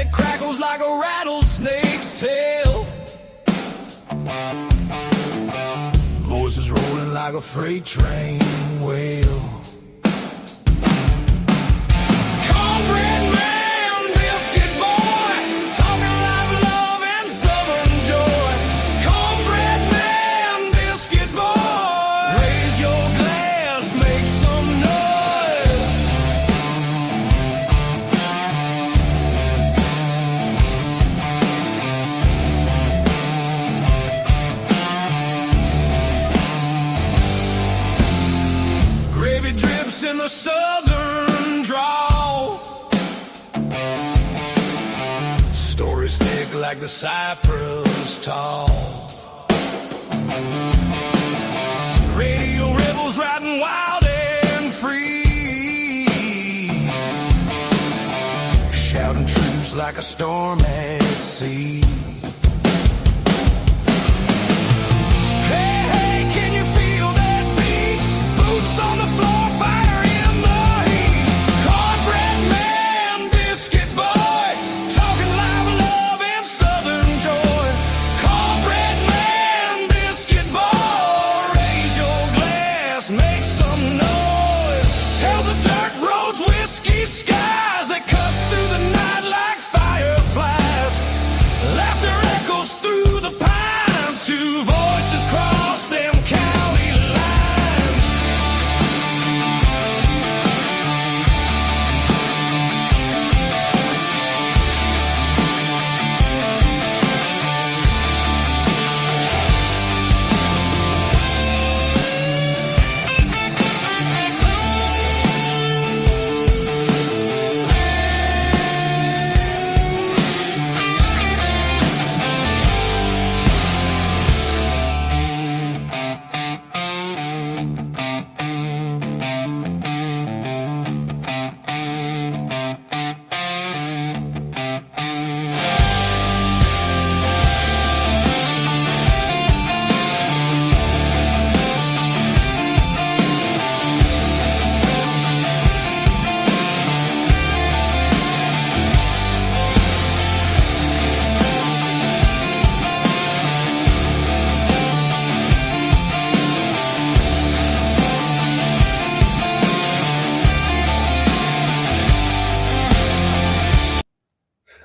that crackles like a rattlesnake's tail. Voices rolling like a freight train wheel. Cornbread man, biscuit boy, talking live love and southern joy. Cornbread man, biscuit boy, raise your glass, make some noise. Gravy drips in the southern drawl. Stories thick like the cypress tall. Radio rebels riding wild and free, shouting truths like a storm at sea. Hey, hey, can you feel that beat? Boots on the floor, fire in the heat. Cornbread man, biscuit boy, talking live love and southern joy. Cornbread man, biscuit boy, raise your glass, make some noise. Tales of dirt roads, whiskey skies that cut through the night like fireflies. Laughter echoes through the pines, two voices cross them county lines.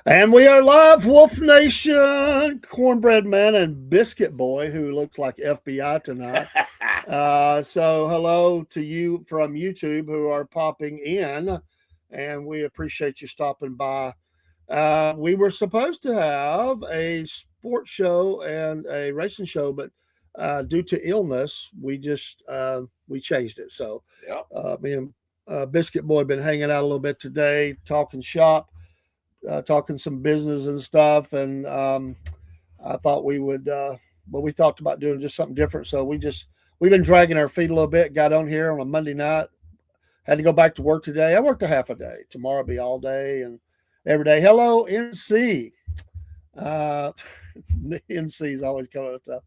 And we are live, Wolf Nation, Cornbread Man and Biscuit Boy, who looks like FBI tonight. So hello to you from YouTube who are popping in, and we appreciate you stopping by. We were supposed to have a sports show and a racing show, but due to illness, we just we changed it. So me and Biscuit Boy have been hanging out a little bit today, talking shop. Talking some business and stuff, and I thought we would, but we talked about doing just something different. So we've been dragging our feet a little bit. Got on here on a Monday night. Had to go back to work today. I worked a half a day. Tomorrow will be all day and every day. Hello, NC. The NC is always coming up.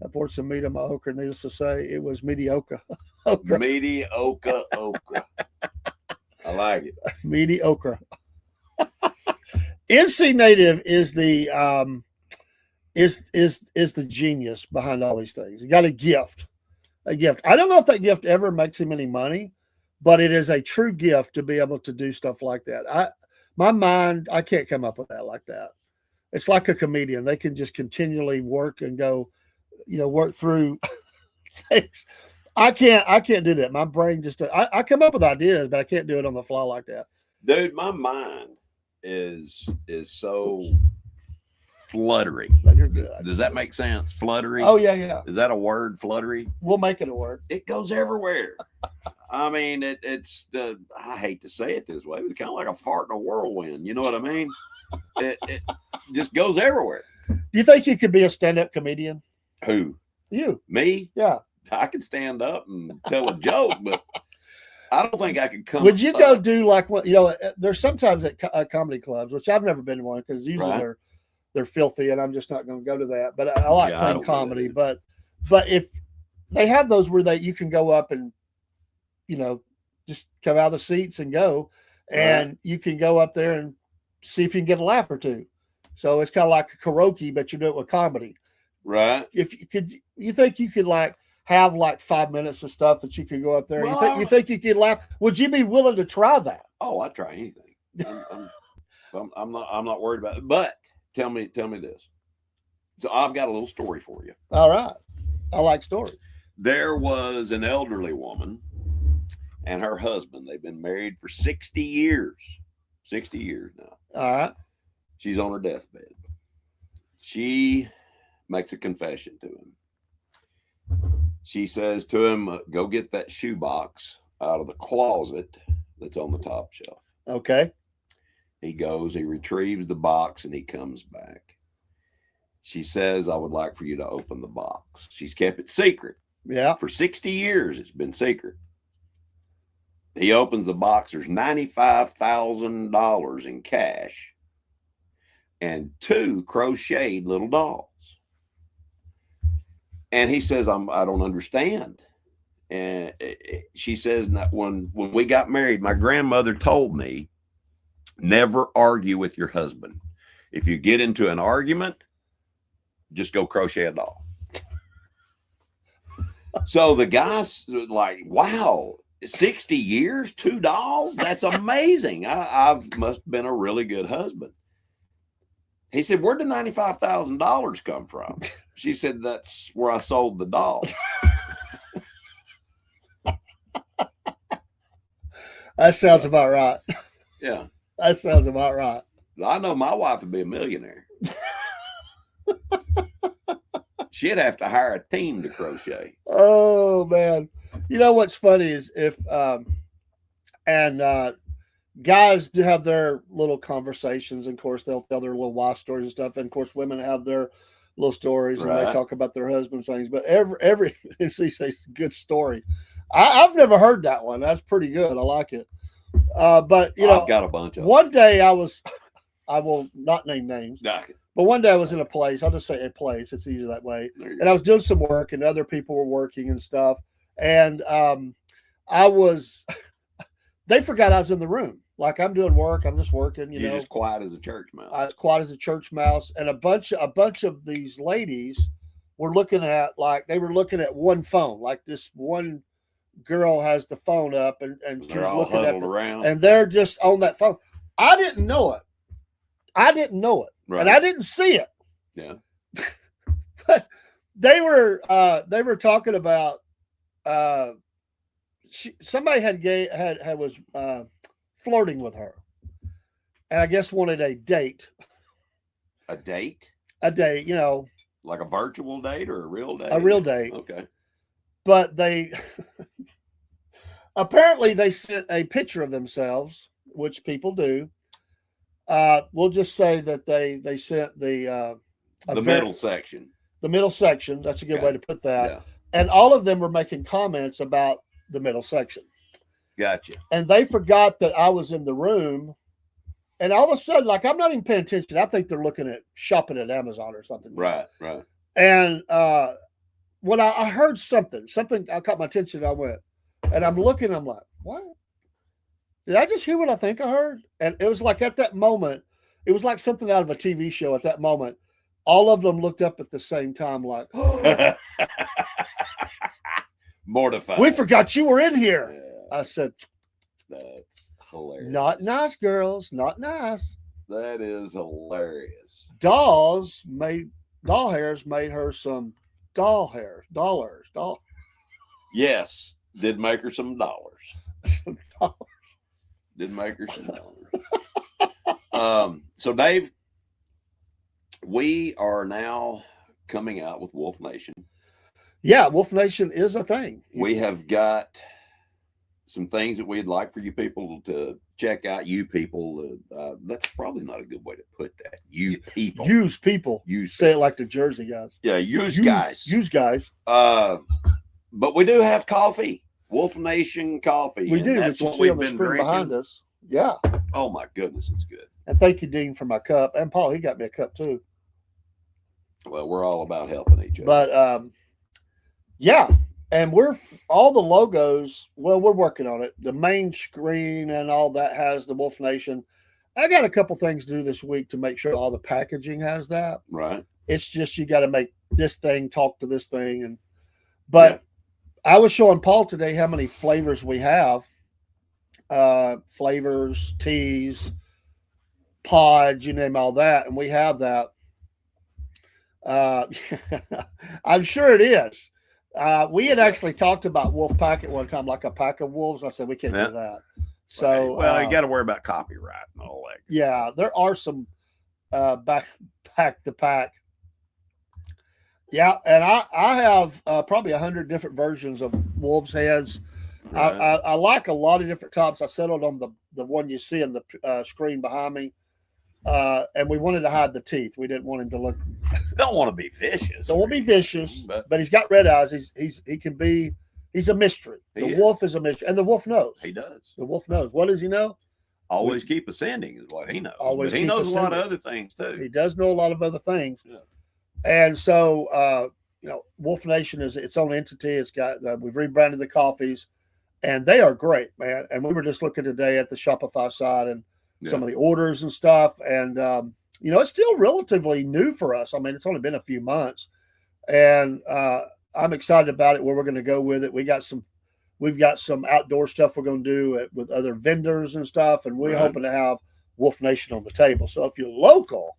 I poured some meat on my okra. Needless to say, it was mediocre. Okra. Mediocre okra. I like it. Mediocre. NC Native is the is the genius behind all these things. He got a gift. I don't know if that gift ever makes him any money, but it is a true gift to be able to do stuff like that. I can't come up with that like that. It's like a comedian. They can just continually work and go, work through things. I can't do that. My brain just I come up with ideas, but I can't do it on the fly like that. Dude, my mind is so fluttery. Does that make sense? Fluttery? Oh, yeah. Is that a word, fluttery? We'll make it a word. It goes everywhere. I mean, it's I hate to say it this way, but it's kind of like a fart in a whirlwind. You know what I mean? It just goes everywhere. Do you think you could be a stand-up comedian? Who? You. Me? Yeah. I can stand up and tell a joke, but I don't think I could come. Would you go do like what there's sometimes at comedy clubs, which I've never been to one because usually they're filthy, and I'm just not going to go to that. But I like playing comedy. But if they have those where you can go up and just come out of the seats and go, and you can go up there and see if you can get a laugh or two. So it's kind of like a karaoke, but you do it with comedy. Right. If you could, you think you could like have like 5 minutes of stuff that you could go up there? Well, you think you could laugh? Would you be willing to try that? Oh, I'd try anything. I'm not worried about it. But tell me this. So I've got a little story for you. All right. I like stories. There was an elderly woman and her husband. They've been married for 60 years. 60 years now. All right. She's on her deathbed. She makes a confession to him. She says to him, go get that shoebox out of the closet that's on the top shelf. Okay. He goes, he retrieves the box, and he comes back. She says, I would like for you to open the box. She's kept it secret. Yeah. For 60 years, it's been secret. He opens the box. There's $95,000 in cash and 2 crocheted little dolls. And he says, I don't understand. And she says, when we got married, my grandmother told me, never argue with your husband. If you get into an argument, just go crochet a doll. So the guy's like, wow, 60 years, 2 dolls? That's amazing. I've must have been a really good husband. He said, where'd the $95,000 come from? She said, that's where I sold the dolls. That sounds about right. Yeah. That sounds about right. I know my wife would be a millionaire. She'd have to hire a team to crochet. Oh man. You know what's funny is if guys do have their little conversations, and of course they'll tell their little wife stories and stuff, and of course women have their little stories, and they talk about their husbands things. But every it's a good story. I've never heard that one. That's pretty good. I like it. But you know, I've got a bunch of one day I will not name names. them. But one day I was in a place, I'll just say a place, it's easier that way. And I was doing some work, and other people were working and stuff. And they forgot I was in the room. Like, I'm doing work, I'm just working, You're just quiet as a church mouse. I was quiet as a church mouse. And a bunch of these ladies were looking at one phone. Like, this one girl has the phone up, and she's looking at around. and they're just on that phone. I didn't know it. Right. And I didn't see it. Yeah. But they were talking about somebody was flirting with her, and I guess wanted a date. A date? A date, Like a virtual date or a real date? A real date. Okay. But they apparently they sent a picture of themselves, which people do. We'll just say that they sent the middle section. The middle section. That's a good way to put that. Yeah. And all of them were making comments about the middle section. Gotcha. And they forgot that I was in the room. And all of a sudden, like, I'm not even paying attention. I think they're looking at shopping at Amazon or something. Right. And when I heard something caught my attention. I went, and I'm looking, I'm like, what? Did I just hear what I think I heard? And it was like at that moment, it was like something out of a TV show at that moment. All of them looked up at the same time like, oh. Mortified. We forgot you were in here. Yeah. I said, that's hilarious. Not nice, girls. Not nice. That is hilarious. Doll hairs made her some dollars. Yes. Did make her some dollars. Some dollars. Did make her some dollars. So Dave, we are now coming out with Wolf Nation. Yeah, Wolf Nation is a thing. We have got some things that we'd like for you people to check out. You people, that's probably not a good way to put that. You people. Use people. Say it like the Jersey guys. Yeah, use guys. Use guys. But we do have coffee. Wolf Nation coffee. We do. That's what we've been drinking behind us. Yeah. Oh my goodness, it's good. And thank you, Dean, for my cup. And Paul, he got me a cup too. Well, we're all about helping each other. But yeah. And we're all the logos. Well, we're working on it. The main screen and all that has the Wolf Nation. I got a couple things to do this week to make sure all the packaging has that. Right. It's just you got to make this thing talk to this thing, but I was showing Paul today how many flavors we have. Flavors, teas, pods, you name all that, and we have that. I'm sure it is. We had actually talked about wolf pack at one time, like a pack of wolves. I said we can't do that. So well, you got to worry about copyright and all that. Yeah, there are some back to pack. Yeah, and I have probably 100 different versions of wolves heads. Right. I like a lot of different tops. I settled on the one you see in the screen behind me, and we wanted to hide the teeth. We didn't want him to look. Don't want to be vicious. Don't want to be vicious, but he's got red eyes. He can be. He's a mystery. The wolf is a mystery, and the wolf knows. He does. The wolf knows. What does he know? Always keep ascending is what he knows. Always, but he knows a lot of other things too. He does know a lot of other things. Yeah. And so, Wolf Nation is its own entity. It's got we've rebranded the coffees, and they are great, man. And we were just looking today at the Shopify side and some of the orders and stuff. And it's still relatively new for us. I mean, it's only been a few months, and I'm excited about it. Where we're going to go with it. We've got some outdoor stuff we're going to do with other vendors and stuff, and we're hoping to have Wolf Nation on the table. So if you're local,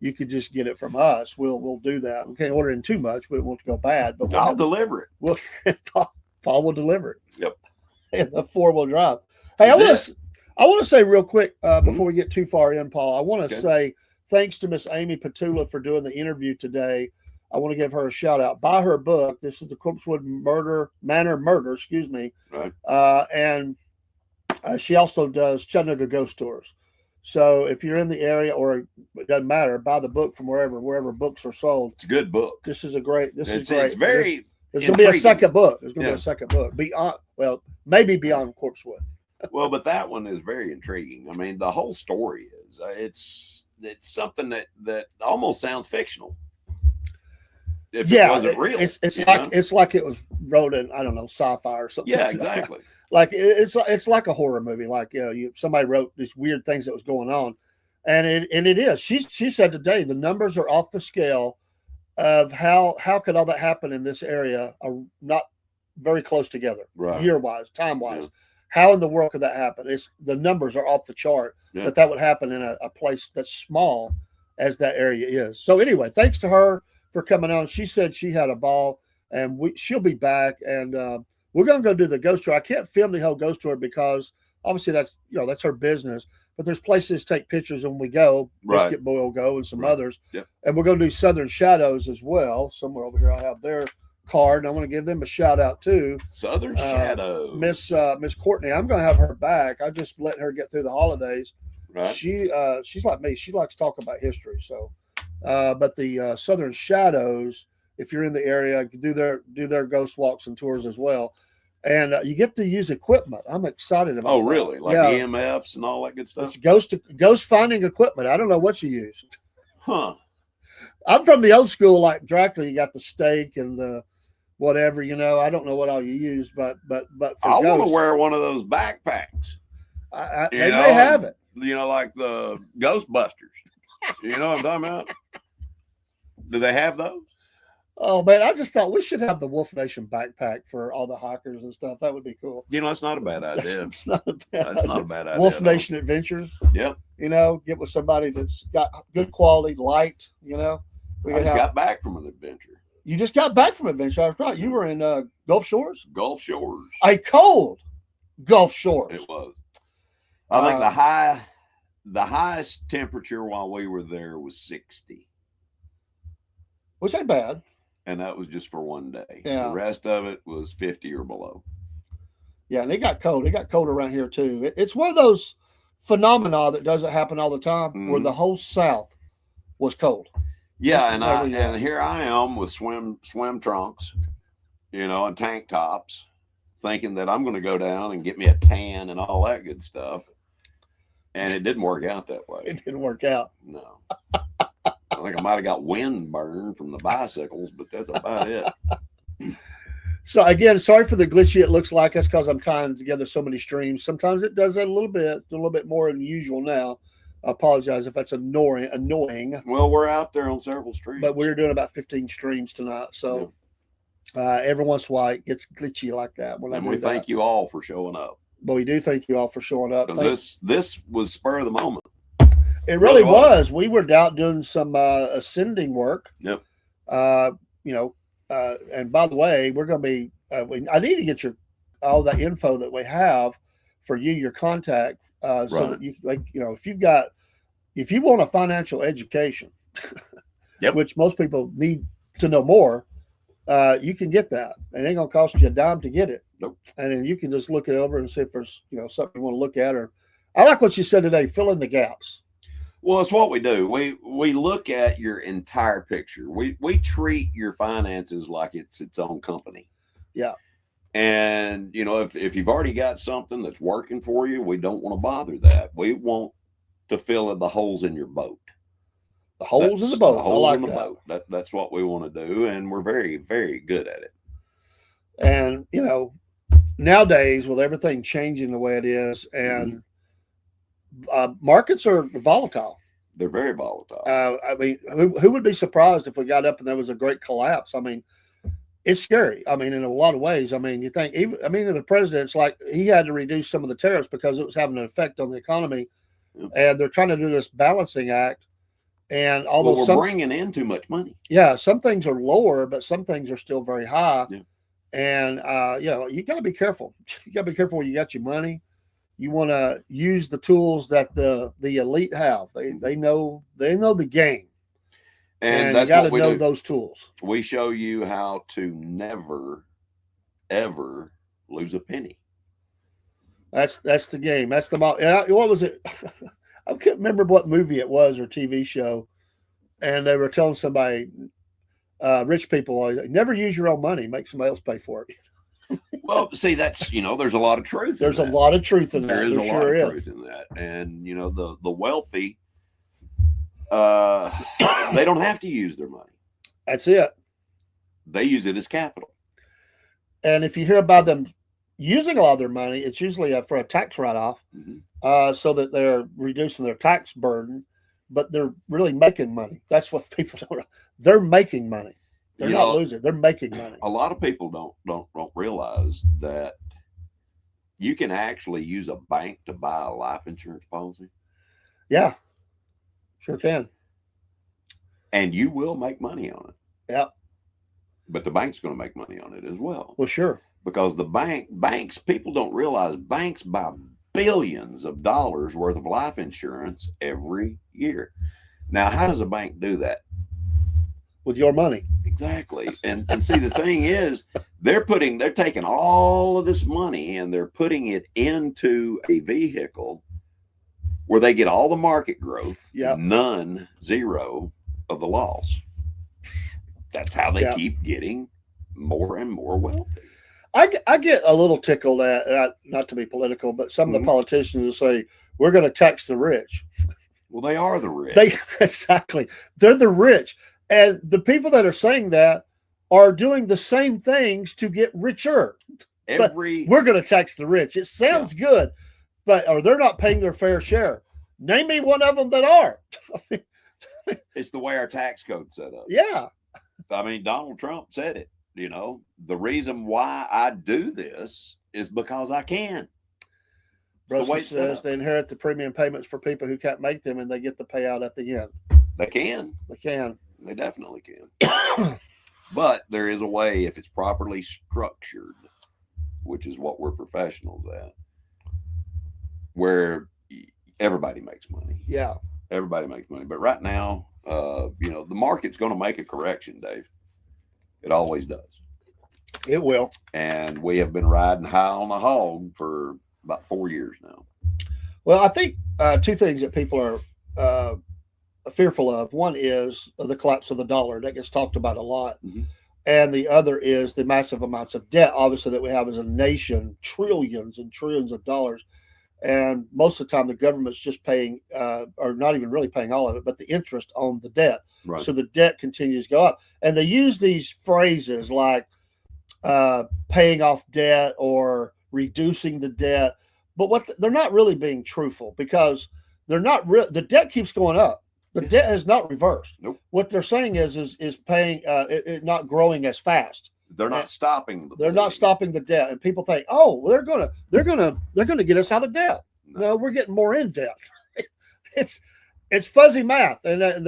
you could just get it from us. We'll do that. We can't order in too much. We don't want to go bad, but I'll deliver it. Paul will deliver it. Yep. In the 4-wheel drive. Hey, I want to say real quick before we get too far in, Paul. I want to say thanks to Miss Amy Petula for doing the interview today. I want to give her a shout out. Buy her book. This is the Corpsewood Manor Murder, excuse me. Right. And she also does Chattanooga ghost tours. So if you're in the area, or it doesn't matter, buy the book from wherever books are sold. It's a good book. This is great. It's very. There's going to be a second book. There's going to be a second book maybe beyond Corpsewood. Well, but that one is very intriguing. I mean, the whole story is it's something that almost sounds fictional. If it wasn't real, it's like it was wrote in, I don't know, sci-fi or something. Yeah, exactly. Like it's like a horror movie. Like somebody wrote these weird things that was going on, and it is. She said today the numbers are off the scale of how could all that happen in this area, are not very close together, year wise, time wise. Yeah. How in the world could that happen? The numbers are off the chart that would happen in a place that's small as that area is. So anyway, thanks to her for coming on. She said she had a ball, and she'll be back, and we're going to go do the ghost tour. I can't film the whole ghost tour because obviously that's her business, but there's places to take pictures when we go. Biscuit Boy will go and some others. Yep. And we're going to do Southern Shadows as well. Somewhere over here I have their card, and I want to give them a shout out too. Southern Shadows. Miss Courtney. I'm going to have her back. I just letting her get through the holidays. Right. She's like me. She likes to talk about history. So but the Southern Shadows, if you're in the area, do their ghost walks and tours as well, and you get to use equipment. I'm excited about. Oh, really? Like EMFs and all that good stuff. It's ghost finding equipment. I don't know what you use. Huh? I'm from the old school, like Dracula. You got the stake and the whatever. I don't know what all you use, but I want to wear one of those backpacks. They may have it. Like the Ghostbusters. You know what I'm talking about? Do they have those? Oh man, I just thought we should have the Wolf Nation backpack for all the hikers and stuff. That would be cool. It's not a bad idea. It's not a bad idea. Wolf Nation Adventures. Yeah. Get with somebody that's got good quality, light. I just got back from an adventure. You just got back from an adventure. I was right. You were in Gulf Shores. Gulf Shores. A cold Gulf Shores. It was. I think the highest temperature while we were there was 60. Which ain't bad. And that was just for one day. Yeah. The rest of it was 50 or below. Yeah, and it got cold. It got cold around here too. It's one of those phenomena that doesn't happen all the time, where the whole South was cold. Yeah, and here I am with swim trunks, and tank tops, thinking that I'm going to go down and get me a tan and all that good stuff. And it didn't work out that way. It didn't work out. No. I think I might have got wind burn from the bicycles, but that's about it. So again, sorry for the glitchy it looks like. That's because I'm tying together so many streams. Sometimes it does that a little bit more than usual now. I apologize if that's annoying. Well, we're out there on several streets. But we're doing about 15 streams tonight. So every once in a while it gets glitchy like that. And we thank you all for showing up. But we do thank you all for showing up. Because this was spur of the moment. It really was. We were out doing some ascending work. Yep. And by the way, we're going to be, I need to get all the info that we have for your contact. So that you, if you want a financial education, which most people need to know more, you can get that. It ain't going to cost you a dime to get it. Nope. And then you can just look it over and see if there's, something you want to look at. Or I like what you said today, fill in the gaps. Well, it's what we do. We look at your entire picture. We treat your finances like it's its own company. Yeah. And, if you've already got something that's working for you, we don't want to bother that. We want to fill in the holes in your boat. The holes in the boat. The holes in the boat. That's what we want to do. And we're very, very good at it. And, nowadays with everything changing the way it is and markets are volatile. They're very volatile. I mean, who would be surprised if we got up and there was a great collapse? I mean, it's scary. I mean, in a lot of ways. I mean, you think the president's like he had to reduce some of the tariffs because it was having an effect on the economy, and they're trying to do this balancing act. And although we're bringing in too much money, some things are lower, but some things are still very high. Yeah. And you got to be careful. You got to be careful when you got your money. You want to use the tools that the elite have. They know the game. And that's you got to know those tools. We show you how to never, ever lose a penny. That's the game. That's the model. What was it? I can't remember what movie it was or TV show. And they were telling somebody, rich people, never use your own money. Make somebody else pay for it. Well, see, that's, there's a lot of truth. There's a lot of truth in that. There is a lot of truth in that. And, the wealthy, they don't have to use their money. That's it. They use it as capital. And if you hear about them using a lot of their money, it's usually for a tax write-off, so that they're reducing their tax burden, but they're really making money. That's what people don't. They're making money. They're not losing. They're making money. A lot of people don't realize that you can actually use a bank to buy a life insurance policy. Yeah, sure can. And you will make money on it. Yep. But the bank's going to make money on it as well. Well, sure. Because the banks, people don't realize banks buy billions of dollars worth of life insurance every year. Now, how does a bank do that? With your money. Exactly. And see, the thing is, they're taking all of this money and they're putting it into a vehicle where they get all the market growth, zero of the loss. That's how they keep getting more and more wealthy. I get a little tickled at, not to be political, but some of the politicians will say, we're going to tax the rich. Well, they are the rich. Exactly. They're the rich. And the people that are saying that are doing the same things to get richer. We're going to tax the rich. It sounds good, or they're not paying their fair share. Name me one of them that are. It's the way our tax code's set up. Yeah. I mean, Donald Trump said it. The reason why I do this is because I can. Bruce says they inherit the premium payments for people who can't make them, and they get the payout at the end. They can. They definitely can. But there is a way, if it's properly structured, which is what we're professionals at, where everybody makes money. Yeah. Everybody makes money. But right now, the market's going to make a correction, Dave. It always does. It will. And we have been riding high on the hog for about 4 years now. Well, I think two things that people are fearful of. One is the collapse of the dollar. That gets talked about a lot. Mm-hmm. And the other is the massive amounts of debt, obviously, that we have as a nation, trillions and trillions of dollars. And most of the time, the government's just paying, or not even really paying all of it, but the interest on the debt. Right. So the debt continues to go up. And they use these phrases like paying off debt or reducing the debt. But they're not really being truthful, because they're not real. The debt keeps going up. The debt has not reversed. Nope. What they're saying is paying it not growing as fast. They're not stopping. They're not stopping the debt, and people think, oh, they're gonna get us out of debt. No, we're getting more in debt. It's fuzzy math, and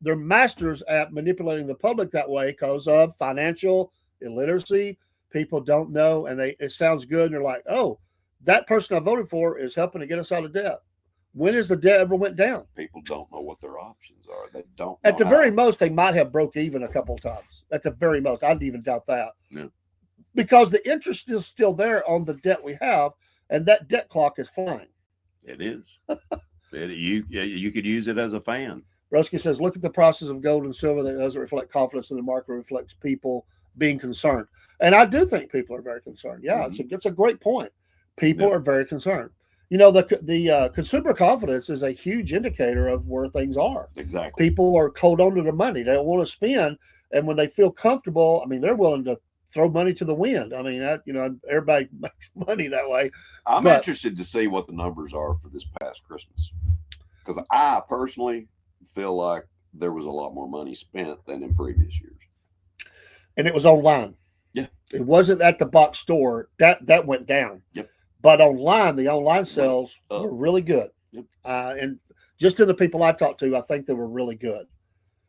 they're masters at manipulating the public that way because of financial illiteracy. People don't know, and it sounds good, and they're like, oh, that person I voted for is helping to get us out of debt. When has the debt ever went down? People don't know what their options are. They don't. At the very most, they might have broke even a couple of times. At the very most, I'd even doubt that. Yeah. Because the interest is still there on the debt we have, and that debt clock is flying. It is. You could use it as a fan. Roski says, look at the prices of gold and silver. That doesn't reflect confidence in the market. It reflects people being concerned. And I do think people are very concerned. Yeah, it's a great point. People are very concerned. You know, the consumer confidence is a huge indicator of where things are. Exactly. People are cold on to their money. They don't want to spend. And when they feel comfortable, I mean, they're willing to throw money to the wind. I mean, everybody makes money that way. I'm interested to see what the numbers are for this past Christmas. Because I personally feel like there was a lot more money spent than in previous years. And it was online. Yeah. It wasn't at the box store. That went down. Yep. But online, the online sales were really good. Yep. And just in the people I talked to, I think they were really good.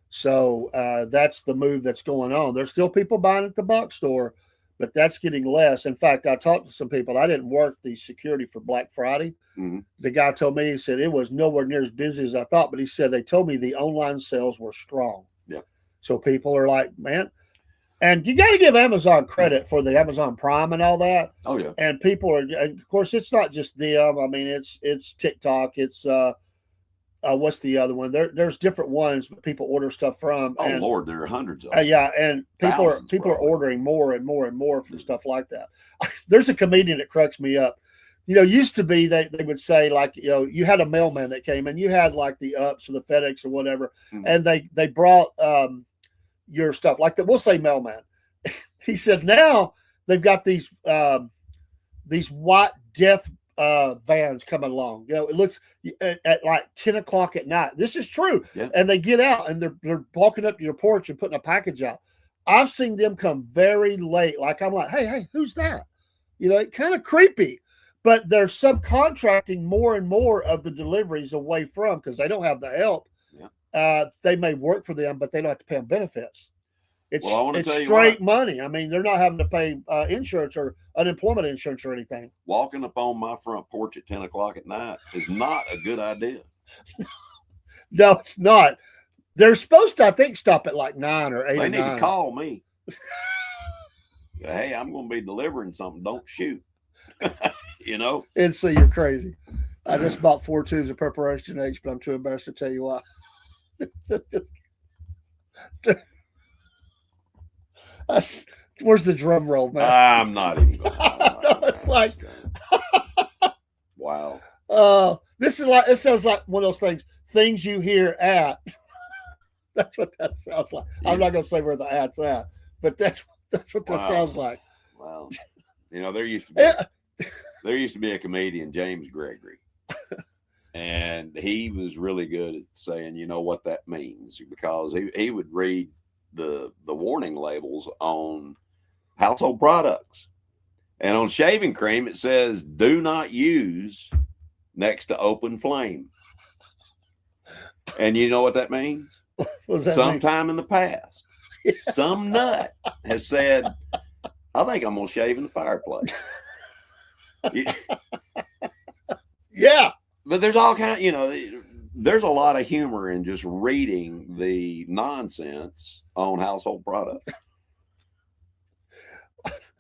So that's the move that's going on. There's still people buying at the box store, but that's getting less. In fact, I talked to some people. I didn't work the security for Black Friday. Mm-hmm. The guy told me, he said, it was nowhere near as busy as I thought, but he said they told me the online sales were strong. Yeah. So people are like, man, and you got to give Amazon credit for the Amazon Prime and all that. Oh, yeah. And people are, and of course, it's not just them. I mean, it's TikTok. It's, what's the other one? There's different ones that people order stuff from. Oh, and, Lord, there are hundreds of them. yeah, and people are ordering more and more and more from stuff like that. There's a comedian that cracks me up. You know, used to be they would say, like, you know, you had a mailman that came and you had like the Ups or the FedEx or whatever, and they brought your stuff, like that. We'll say mailman. He said now they've got these white death vans coming along. You know, it looks at like 10 o'clock at night. This is true. Yeah. And they get out and they're walking up to your porch and putting a package out. I've seen them come very late. Like, I'm like, hey, who's that? You know, it kind of creepy, but they're subcontracting more and more of the deliveries away from, because they don't have the help. Yeah. They may work for them, but they don't have to pay them benefits. It's straight money. I mean, they're not having to pay insurance or unemployment insurance or anything. Walking up on my front porch at 10 o'clock at night is not a good idea. No, it's not. They're supposed to, I think, stop at like 9 or 8 They or need 9. to call me. Hey, I'm going to be delivering something. Don't shoot. You know? And so you're crazy. I just bought 4 tubes of Preparation H, but I'm too embarrassed to tell you why. Where's the drum roll, man? I'm not even going to. It's like, wow. This is like, it sounds like one of those things you hear at. That's what that sounds like. Yeah. I'm not going to say where the at's at, but that's what that sounds like. Well, you know, there used to be a comedian, James Gregory, and he was really good at saying, you know what that means, because he would read the warning labels on household products, and on shaving cream it says do not use next to open flame. And you know what that means? Sometime in the past, some nut has said, I think I'm gonna shave in the fireplace. Yeah, but there's all kind, you know, there's a lot of humor in just reading the nonsense on household products.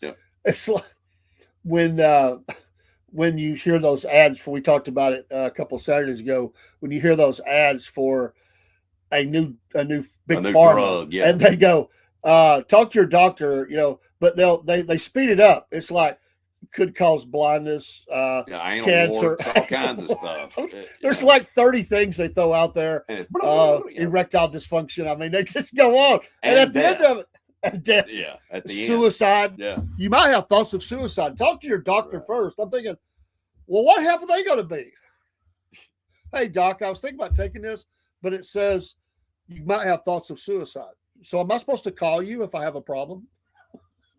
Yeah. It's like when you hear those ads for, we talked about it a couple of Saturdays ago, when you hear those ads for a new big pharma drug, yeah. And they go, talk to your doctor, you know, but they speed it up. It's like, could cause blindness, cancer, warts, all kinds of stuff. There's like 30 things they throw out there. Erectile dysfunction. I mean, they just go on. And at the end of it, and death. Yeah. At the suicide. end. Yeah. You might have thoughts of suicide. Talk to your doctor first. I'm thinking, well, what happened they going to be? hey, doc, I was thinking about taking this, but it says you might have thoughts of suicide. So am I supposed to call you if I have a problem?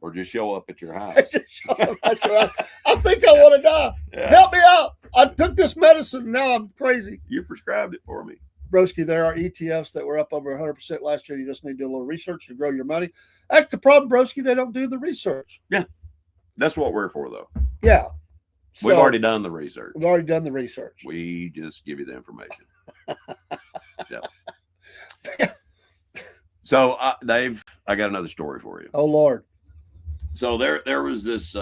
Or just show up at your house. I think I want to die. Yeah. Help me out. I took this medicine. Now I'm crazy. You prescribed it for me. Broski, there are ETFs that were up over 100% last year. You just need to do a little research to grow your money. That's the problem, Broski. They don't do the research. Yeah. That's what we're for, though. Yeah. We've already done the research. We've already done the research. We just give you the information. Yeah. So, Dave, I got another story for you. Oh, Lord. So there was this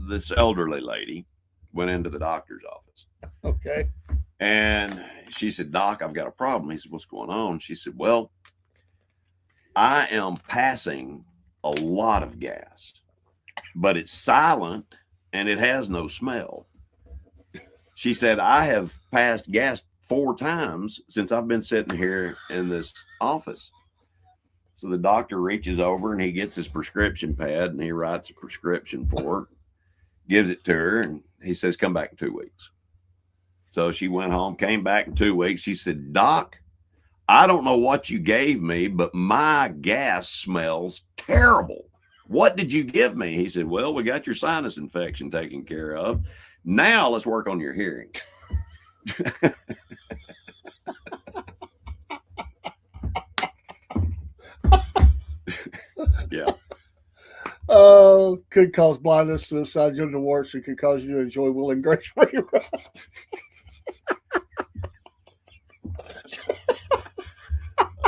this elderly lady went into the doctor's office. Okay. And she said, Doc, I've got a problem. He said, what's going on? She said, well, I am passing a lot of gas, but it's silent and it has no smell. She said, I have passed gas 4 times since I've been sitting here in this office. So the doctor reaches over and he gets his prescription pad and he writes a prescription for her, gives it to her, and he says, come back in 2 weeks. So she went home, came back in 2 weeks. She said, Doc, I don't know what you gave me, but my gas smells terrible. What did you give me? He said, well, we got your sinus infection taken care of. Now let's work on your hearing. Yeah. Oh, could cause blindness, suicide, genital warts, and could cause you to enjoy Will and Grace rerun.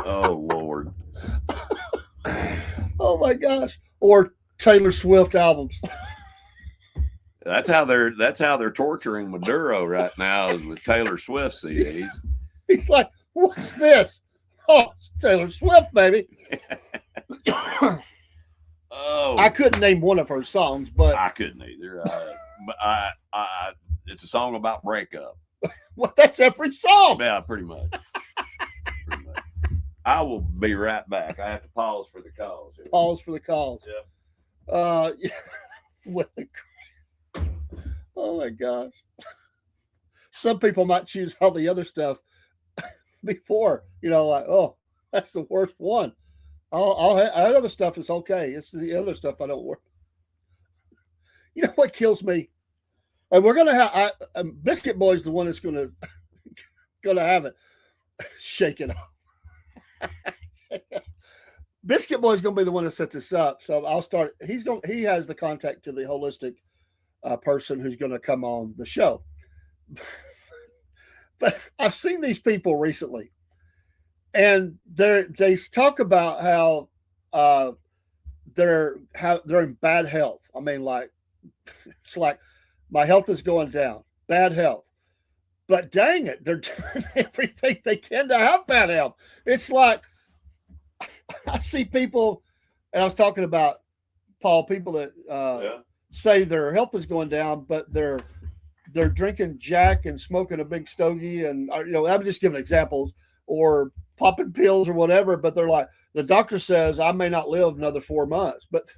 Oh, Lord. Oh my gosh. Or Taylor Swift albums. That's how they're torturing Maduro right now, is with Taylor Swift CDs. He's like, what's this? Oh, it's Taylor Swift, baby. Oh, I couldn't name one of her songs, but I couldn't either. But it's a song about breakup. well, that's every song. Yeah, pretty much. Pretty much. I will be right back. I have to pause for the calls here. Pause for the calls. Yeah. Oh my gosh. Some people might choose all the other stuff before, like, oh, that's the worst one. Other stuff is okay. It's the other stuff I don't work. You know what kills me? And we're gonna have Biscuit Boy's the one that's gonna have it. Shake it off. Biscuit Boy's gonna be the one to set this up. So I'll start. He has the contact to the holistic person who's gonna come on the show. But I've seen these people recently. And they talk about how they're in bad health. I mean, like, it's like my health is going down, bad health. But dang it, they're doing everything they can to have bad health. It's like I see people, and I was talking about, Paul, people that say their health is going down, but they're drinking Jack and smoking a big stogie, and I'm just giving examples, or popping pills or whatever, but they're like, the doctor says I may not live another 4 months, but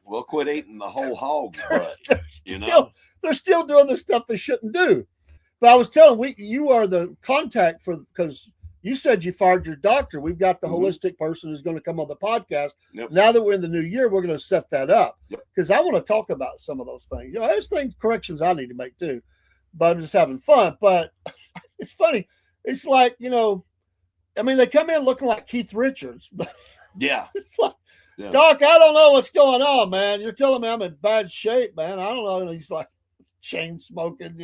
We'll quit eating the whole hog butt, they're still doing the stuff they shouldn't do. But I was telling you are the contact because you said you fired your doctor. We've got the holistic person who's going to come on the podcast. Yep. Now that we're in the new year, we're going to set that up because I want to talk about some of those things. There's corrections I need to make too, but I'm just having fun. But it's funny. It's like, I mean, they come in looking like Keith Richards, but Yeah. it's like, Doc, I don't know what's going on, man. You're telling me I'm in bad shape, man. I don't know. And he's like chain smoking,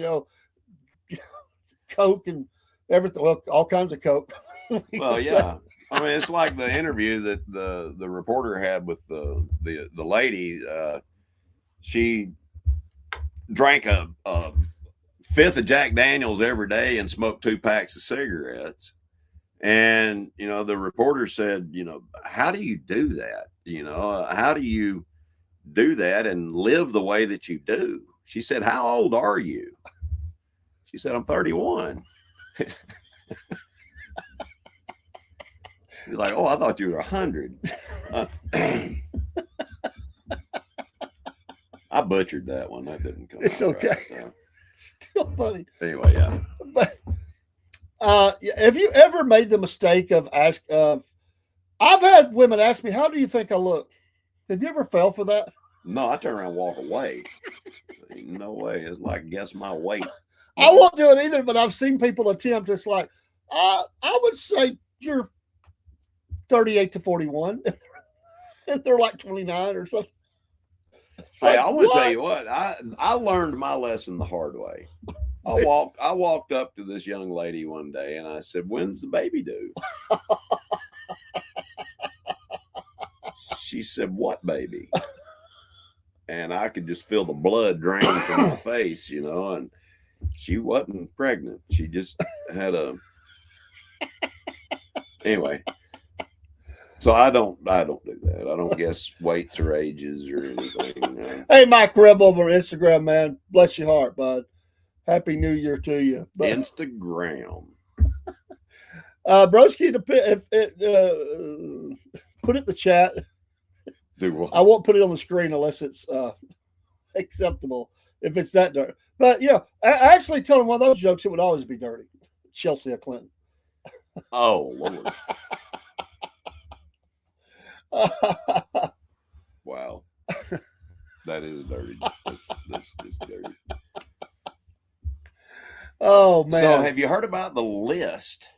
coke and everything. Well, all kinds of coke. Well, yeah. I mean, it's like the interview that the reporter had with the lady. She drank a fifth of Jack Daniels every day and smoked 2 packs of cigarettes. And, the reporter said, how do you do that? How do you do that and live the way that you do? She said, how old are you? She said, I'm 31. He's like, oh, I thought you were 100. I butchered that one. That didn't come It's out okay. right. Still funny. Anyway, yeah. But Have you ever made the mistake of I've had women ask me, "How do you think I look?" Have you ever fell for that? No, I turn around and walk away. Ain't no way. It's like guess my weight. I won't do it either, but I've seen people attempt. It's like, I would say you're 38 to 41. And they're like 29 or something. Hey, I want to tell you what, I learned my lesson the hard way. I walked up to this young lady one day and I said, "When's the baby due?" She said, "What baby?" And I could just feel the blood drain from my face, and she wasn't pregnant. She just had anyway. So I don't do that. I don't guess weights or ages or anything. Hey, Mike Reb over Instagram, man. Bless your heart, bud. Happy New Year to you. Instagram. Broski, put it in the chat. Do what? I won't put it on the screen unless it's acceptable. If it's that dirty. But, I actually tell him one of those jokes, it would always be dirty. Chelsea Clinton. Oh, Lord. Wow. That is dirty. That's dirty. Oh, man. So have you heard about the list?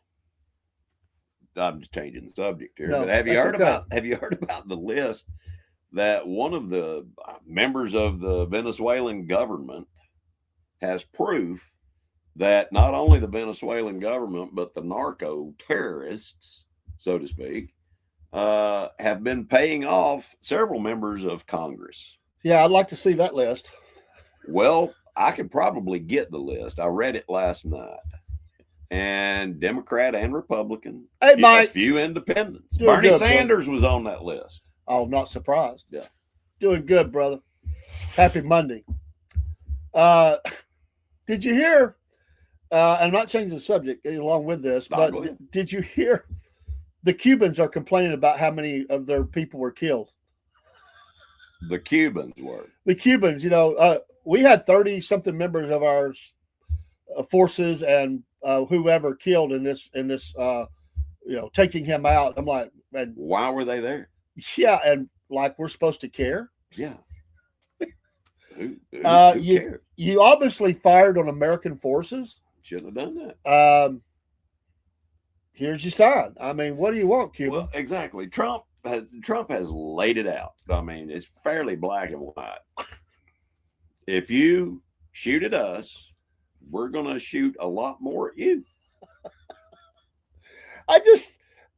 I'm just changing the subject here. No, but have you heard okay. about the list that one of the members of the Venezuelan government has proof that not only the Venezuelan government, but the narco terrorists, so to speak, have been paying off several members of Congress? Yeah, I'd like to see that list. Well, I could probably get the list. I read it last night. And Democrat and Republican. Hey, Mike. A few independents. Doing Bernie good, Sanders was on that list. Oh, not surprised. Yeah. Doing good, brother. Happy Monday. Did you hear, I'm not changing the subject along with this, but did you hear the Cubans are complaining about how many of their people were killed? The Cubans were. The Cubans, we had 30-something members of our forces and whoever killed in this, taking him out. I'm like, man, why were they there? Yeah, and like we're supposed to care. Yeah. Who cared? You obviously fired on American forces. Shouldn't have done that. Here's your sign. I mean, what do you want, Cuba? Well, exactly. Trump has laid it out. I mean, it's fairly black and white. If you shoot at us, we're going to shoot a lot more at you.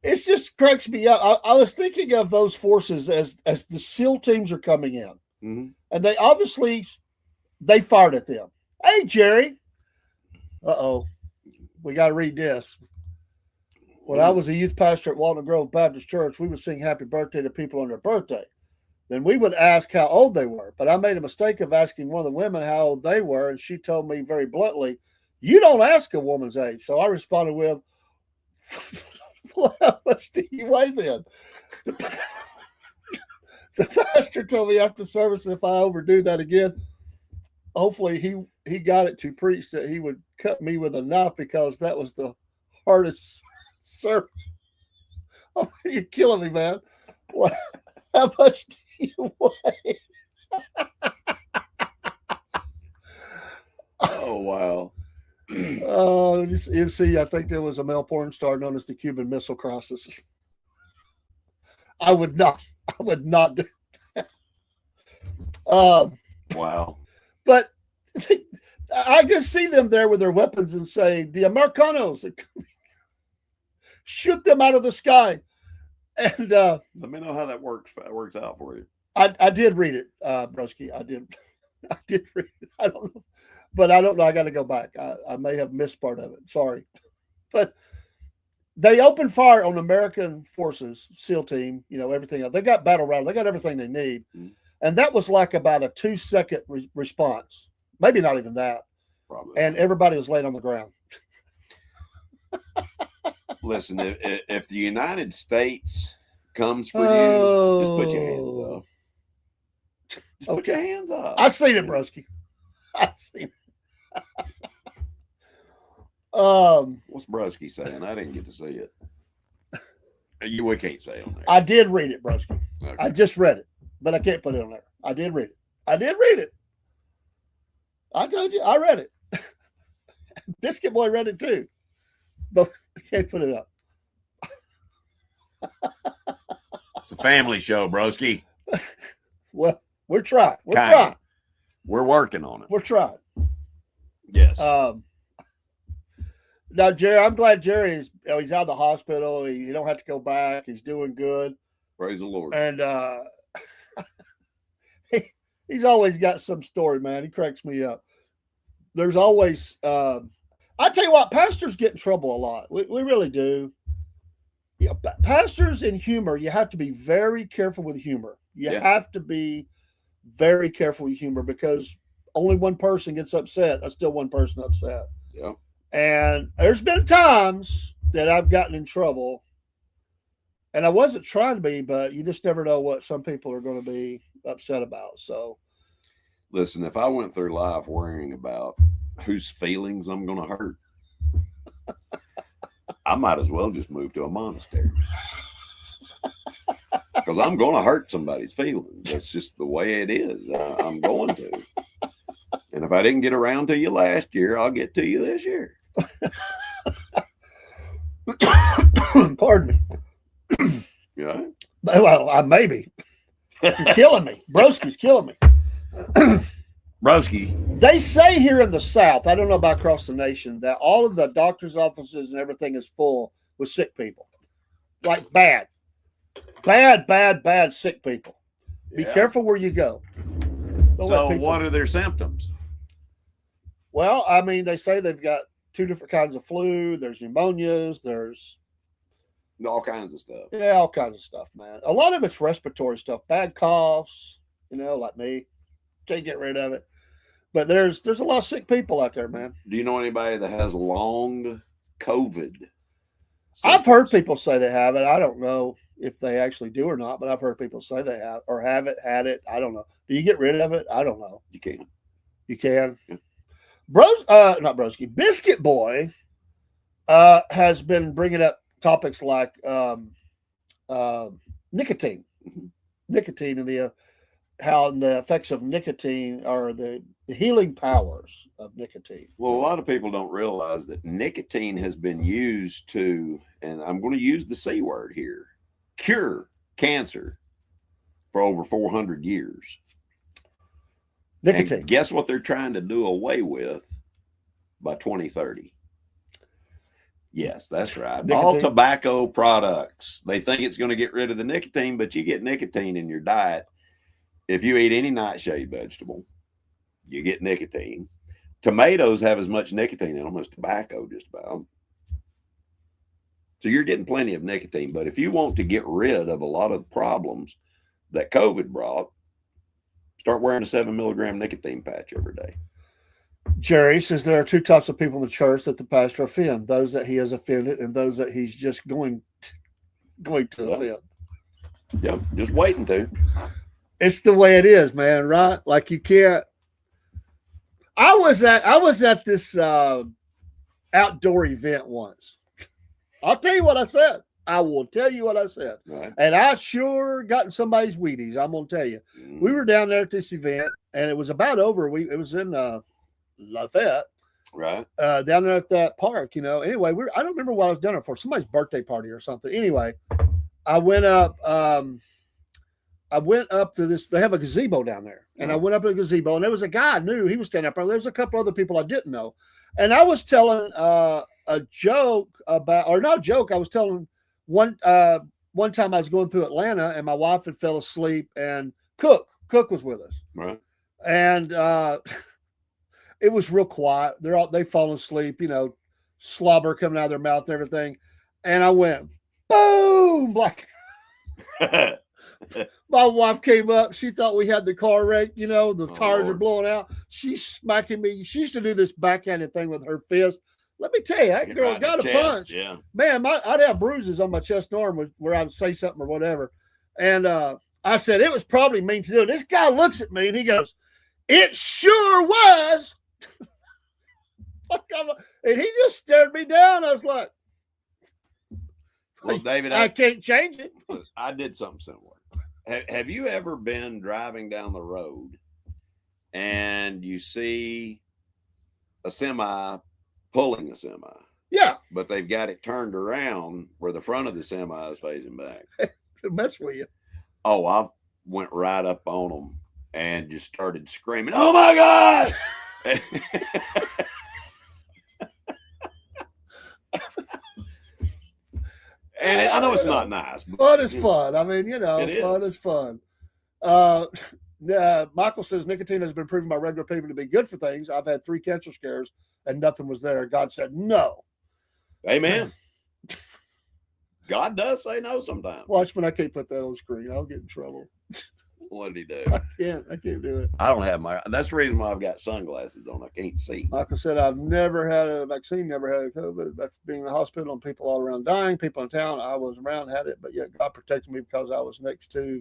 It just cracks me up. I was thinking of those forces as the SEAL teams are coming in. Mm-hmm. And they fired at them. Hey, Jerry. Uh-oh. We got to read this. When I was a youth pastor at Walnut Grove Baptist Church, we would sing happy birthday to people on their birthday. Then we would ask how old they were. But I made a mistake of asking one of the women how old they were, and she told me very bluntly, "You don't ask a woman's age." So I responded with, "Well, how much do you weigh then?" The pastor told me after service if I overdo that again, hopefully he got it to preach that he would cut me with a knife because that was the hardest service. Oh, you're killing me, man. What? How much do you weigh? Oh, wow. Oh, NC, I think there was a male porn star known as the Cuban Missile Crisis. I would not do that. Wow. But I can see them there with their weapons and say, the Americanos, shoot them out of the sky. And let me know how that works out for you. I did read it, Broski. I did read it. I don't know. But I don't know. I got to go back. I may have missed part of it. Sorry. But they opened fire on American forces, SEAL team, everything else. They got battle rifles. They got everything they need. Mm-hmm. And that was like about a 2-second response. Maybe not even that. Probably. And everybody was laying on the ground. Listen, if the United States comes for you, just put your hands up. Just put your hands up. I seen it, Broski. I seen it. What's Broski saying? I didn't get to see it. We can't say on there. I did read it, Broski. Okay. I just read it, but I can't put it on there. I did read it. I told you, I read it. Biscuit Boy read it too, but I can't put it up. It's a family show, Broski. Well, we're trying. We're working on it. We're trying. Yes. Now, Jerry, I'm glad Jerry is. He's out of the hospital. He don't have to go back. He's doing good. Praise the Lord. And he's always got some story, man. He cracks me up. There's always. I tell you what, pastors get in trouble a lot. We really do. Yeah, pastors in humor, you have to be very careful with humor. You have to be very careful with humor because only one person gets upset. That's still one person upset. Yeah. And there's been times that I've gotten in trouble, and I wasn't trying to be, but you just never know what some people are going to be upset about. So, listen, if I went through life worrying about whose feelings I'm going to hurt, I might as well just move to a monastery because I'm going to hurt somebody's feelings. That's just the way it is. I'm going to. And if I didn't get around to you last year, I'll get to you this year. Pardon me. Yeah. Well, maybe. You're killing me. Broski's killing me. Broski. They say here in the South, I don't know about across the nation, that all of the doctor's offices and everything is full with sick people. Like bad sick people. Be careful where you go. So what are their symptoms? Well, I mean, they say they've got 2 different kinds of flu. There's pneumonias. There's all kinds of stuff. Yeah, all kinds of stuff, man. A lot of it's respiratory stuff. Bad coughs, like me. Can't get rid of it. But there's a lot of sick people out there, man. Do you know anybody that has long COVID symptoms? I've heard people say they have it. I don't know if they actually do or not, but I've heard people say they have or have it, had it. I don't know. Do you get rid of it? I don't know. You can. You can? Yeah. Not Broski. Biscuit Boy has been bringing up topics like nicotine. Mm-hmm. Nicotine and how the effects of nicotine are the healing powers of nicotine. Well, a lot of people don't realize that nicotine has been used to, and I'm going to use the C word here, cure cancer for over 400 years. Nicotine. And guess what they're trying to do away with by 2030? Yes, that's right. Nicotine. All tobacco products. They think it's going to get rid of the nicotine, but you get nicotine in your diet. If you eat any nightshade vegetable, you get nicotine. Tomatoes have as much nicotine in them as tobacco, just about. So you're getting plenty of nicotine. But if you want to get rid of a lot of the problems that COVID brought, start wearing a 7 milligram nicotine patch every day. Jerry says there are 2 types of people in the church that the pastor offend: those that he has offended and those that he's just going to offend. Yeah, just waiting to. It's the way it is, man, right? Like you can't. I was at this outdoor event once. I'll tell you what I said. I will tell you what I said. Right. And I sure got in somebody's Wheaties. I'm going to tell you. Mm. We were down there at this event, and it was about over. It was in Lafayette. Right. Down there at that park, Anyway, I don't remember what I was down there for. Somebody's birthday party or something. Anyway, I went up to this. They have a gazebo down there, and I went up to the gazebo, and there was a guy I knew. He was standing up there. There was a couple other people I didn't know, and I was telling a joke about, or not a joke. I was telling one time I was going through Atlanta, and my wife had fell asleep, and Cook was with us, right, and it was real quiet. They fallen asleep, slobber coming out of their mouth and everything, and I went boom, like. My wife came up. She thought we had the car wrecked. The tires are blowing out. She's smacking me. She used to do this backhanded thing with her fist. Let me tell you, that girl got a punch. Yeah. Man, I'd have bruises on my chest and arm where I would say something or whatever. And I said, it was probably mean to do. This guy looks at me and he goes, it sure was. And he just stared me down. I was like, Well, David, I can't change it. I did something similar. Have you ever been driving down the road and you see a semi pulling a semi? Yeah. But they've got it turned around where the front of the semi is facing back. Mess with you. Oh, I went right up on them and just started screaming, "Oh my God!" And I know it's not nice. But Fun is fun. I mean, fun is fun. Michael says nicotine has been proven by regular people to be good for things. I've had 3 cancer scares and nothing was there. God said no. Amen. God does say no sometimes. Watch when I can't put that on the screen. I'll get in trouble. What did he do? I can't do it. I don't have that's the reason why I've got sunglasses on. I can't see. Michael said, I've never had a vaccine, never had a COVID. After being in the hospital and people all around dying, people in town, I was around, had it, but yet God protected me because I was next to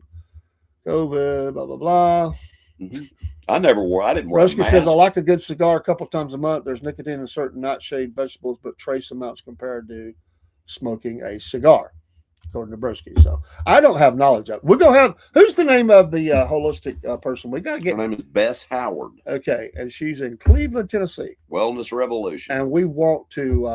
COVID, blah, blah, blah. Mm-hmm. I didn't wear a Roski mask. says, I like a good cigar a couple times a month. There's nicotine in certain nightshade vegetables, but trace amounts compared to smoking a cigar, according to Broski. So I don't have knowledge of it. We're going to have, who's the name of the holistic person? We got to get. Her name is Bess Howard. Okay. And she's in Cleveland, Tennessee. Wellness Revolution. And we want to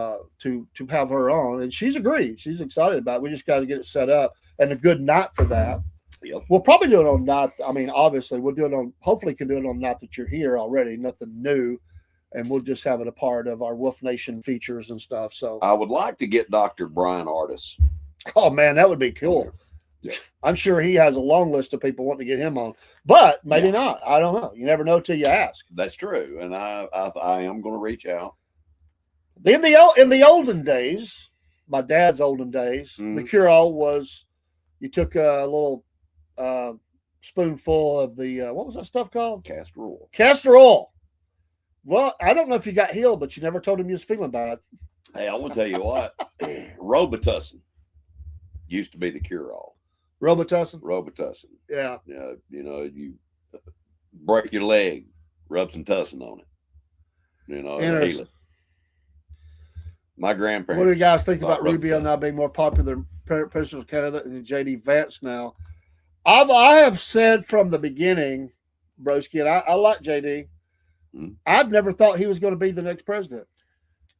have her on. And she's agreed. She's excited about it. We just got to get it set up and a good night for that. Yep. We'll probably do it on night. I mean, obviously, we'll do it on, hopefully can do it on night that you're here already, nothing new. And we'll just have it a part of our Wolf Nation features and stuff. So I would like to get Dr. Brian Artis. Oh, man, that would be cool. Yeah. I'm sure he has a long list of people wanting to get him on, but maybe not. I don't know. You never know till you ask. That's true. And I am going to reach out. In the olden days, my dad's olden days, the cure-all was you took a little spoonful of the, what was that stuff called? Castor oil. Castor oil. Well, I don't know if you got healed, but you never told him you was feeling bad. Hey, I want to tell you what. Robitussin used to be the cure-all. Robitussin? Robitussin. Yeah. Yeah. You break your leg, rub some tussin on it. It'll heal it. My grandparents. What do you guys think about Rubio now being more popular presidential candidate than J.D. Vance now? I have said from the beginning, Broski, and I like J.D. I've never thought he was going to be the next president.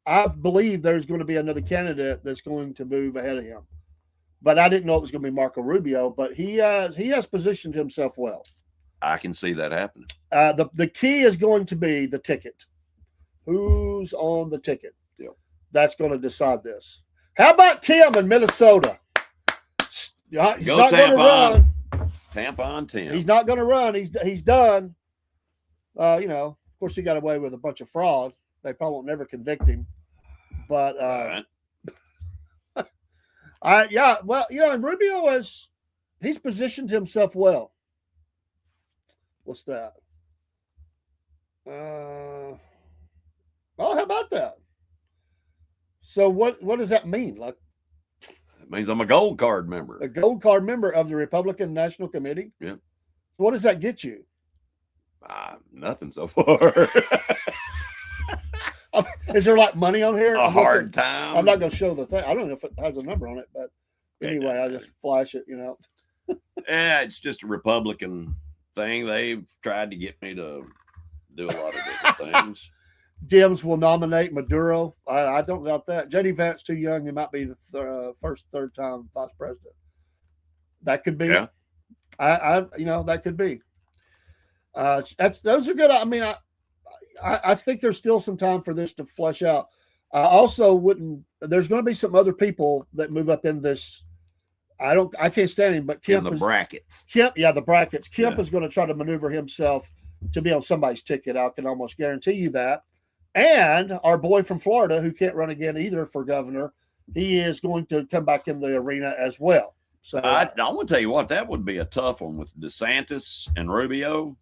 I believe there's going to be another candidate that's going to move ahead of him. But I didn't know it was going to be Marco Rubio, but he has positioned himself well. I can see that happening. The key is going to be the ticket. Who's on the ticket? Yeah. That's going to decide this. How about Tim in Minnesota? He's not going to run. Tampon Tim. He's not going to run. He's done. Of course, he got away with a bunch of fraud. They probably won't never convict him. But right. and Rubio he's positioned himself well. What's that? How about that? So what does that mean? Like, it means I'm a gold card member. A gold card member of the Republican National Committee? Yeah. What does that get you? Nothing so far. Is there like money on here? A hard time. I'm not going to show the thing. I don't know if it has a number on it, but anyway, I just flash it, Yeah, it's just a Republican thing. They've tried to get me to do a lot of different things. Dems will nominate Maduro. I don't doubt that. J.D. Vance too young. He might be the third time vice president. That could be. Yeah. That could be. Those are good. I mean, I think there's still some time for this to flesh out. I also wouldn't. There's going to be some other people that move up in this. I can't stand him, but Kemp in the brackets. The brackets. Kemp is going to try to maneuver himself to be on somebody's ticket. I can almost guarantee you that. And our boy from Florida, who can't run again either for governor, he is going to come back in the arena as well. So I want to tell you what, that would be a tough one with DeSantis and Rubio.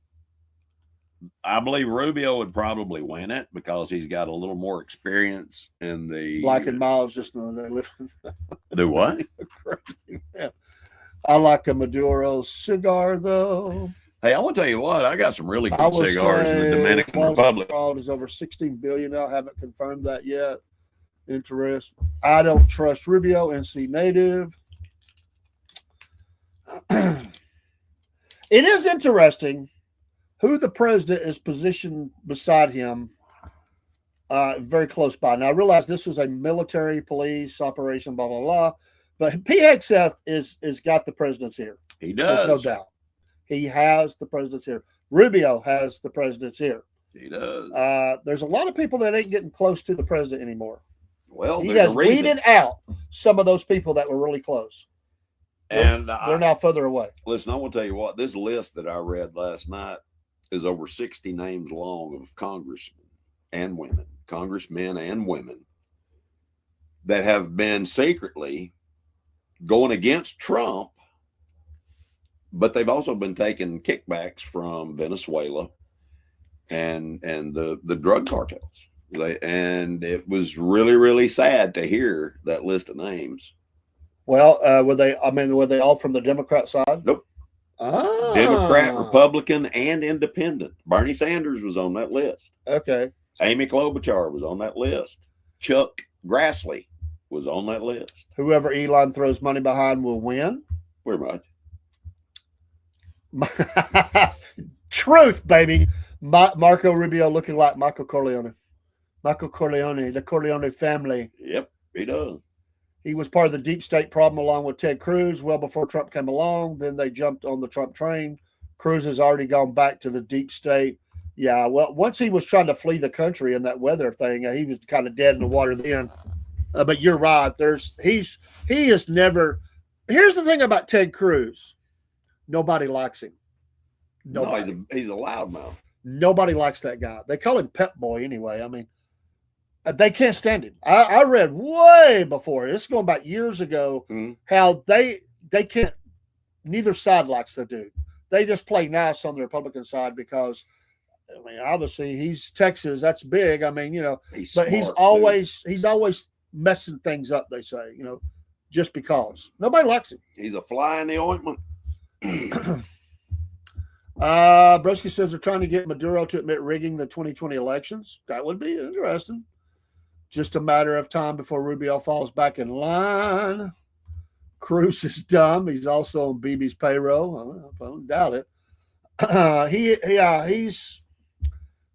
I believe Rubio would probably win it because he's got a little more experience in the Black and Miles just know they live. Do what? Crazy man. I like a Maduro cigar though. Hey, I want to tell you what, I got some really I good would cigars in the say Dominican false Republic. fraud is over 16 billion. I haven't confirmed that yet. Interest. I don't trust Rubio. NC native. It is interesting who the president is positioned beside him, very close by. Now, I realize this was a military police operation, blah, blah, blah, but P. Hegseth is got the president's ear. He There's no does. doubt. He has the president's ear. Rubio has the president's ear. He does. There's a lot of people that ain't getting close to the president anymore. Well, He there's has a reason. weeded out some of those people that were really close. And They're now further away. listen, I want to tell you what, this list that I read last night is over 60 names long of congressmen and women, congressmen and women that have been secretly going against Trump, but they've also been taking kickbacks from Venezuela and the drug cartels. And it was really, really sad to hear that list of names. Well, were they all from the Democrat side? Nope. Ah. Democrat, Republican, and Independent. Bernie Sanders was on that list. Okay. Amy Klobuchar was on that list. Chuck Grassley was on that list. Whoever Elon throws money behind will win. Pretty much. Truth, baby. Marco Rubio looking like Michael Corleone. Michael Corleone, the Corleone family. Yep, he does. He was part of the deep state problem along with Ted Cruz well before Trump came along. Then they jumped on the Trump train. Cruz has already gone back to the deep state. Yeah, well, once he was trying to flee the country in that weather thing, he was kind of dead in the water then. But you're right. He is never. Here's the thing about Ted Cruz. Nobody likes him. Nobody. No, he's a loudmouth. Nobody likes that guy. They call him Pep Boy anyway. I mean, they can't stand him. I read way before, this is going back years ago, how they can't, neither side likes the dude. They just play nice on the Republican side because, I mean, obviously he's Texas. That's big. I mean, he's always messing things up, they say, just because. Nobody likes him. He's a fly in the ointment. Broski says they're trying to get Maduro to admit rigging the 2020 elections. That would be interesting. Just a matter of time before Rubio falls back in line. Cruz is dumb. He's also on BB's payroll. I don't doubt it.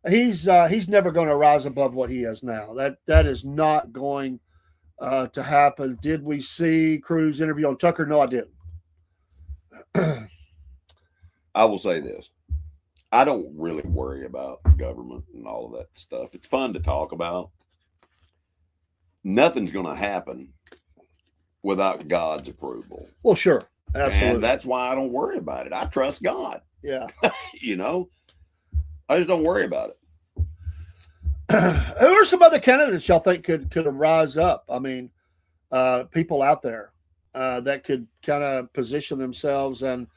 He's never going to rise above what he is now. That is not going to happen. Did we see Cruz interview on Tucker? No, I didn't. I will say this. I don't really worry about government and all of that stuff. It's fun to talk about. Nothing's going to happen without God's approval. Well, sure. Absolutely. And that's why I don't worry about it. I trust God. Yeah. I just don't worry about it. Who are some other candidates y'all think could rise up? I mean, people out there that could kind of position themselves. And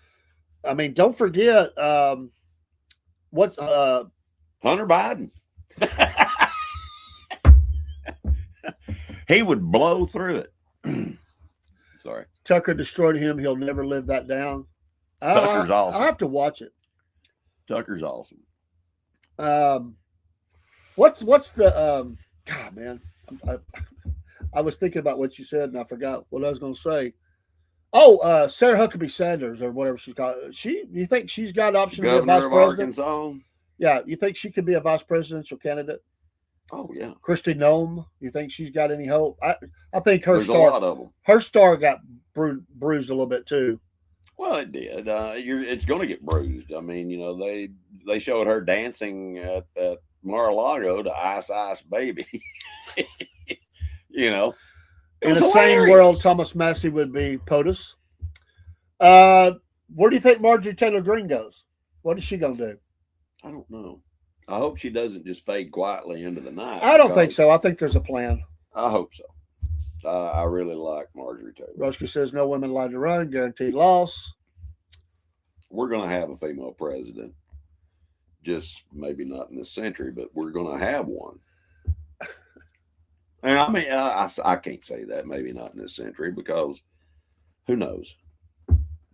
I mean, don't forget what's Hunter Biden. He would blow through it. Sorry. Tucker destroyed him. He'll never live that down. Tucker's awesome. I have to watch it. Tucker's awesome. What's the God, man? I was thinking about what you said and I forgot what I was going to say. Oh, Sarah Huckabee Sanders or whatever she's called. You think she's got an option to be a vice Governor of president? Arkansas. Yeah, you think she could be a vice presidential candidate? Oh yeah. Christy Nome, you think she's got any hope? I think her There's a lot of them. her star got bruised a little bit too. Well, it did. It's going to get bruised. I mean, they showed her dancing at Mar-a-Lago to Ice Ice Baby. In In the same world, Thomas Massey would be POTUS. Where do you think Marjorie Taylor Greene goes? What is she going to do? I don't know. I hope she doesn't just fade quietly into the night. I don't think so. I think there's a plan. I hope so. I really like Marjorie Taylor. Roski says no women allowed to run, guaranteed loss. We're going to have a female president. Just maybe not in this century, but we're going to have one. And I mean, I can't say that maybe not in this century because who knows?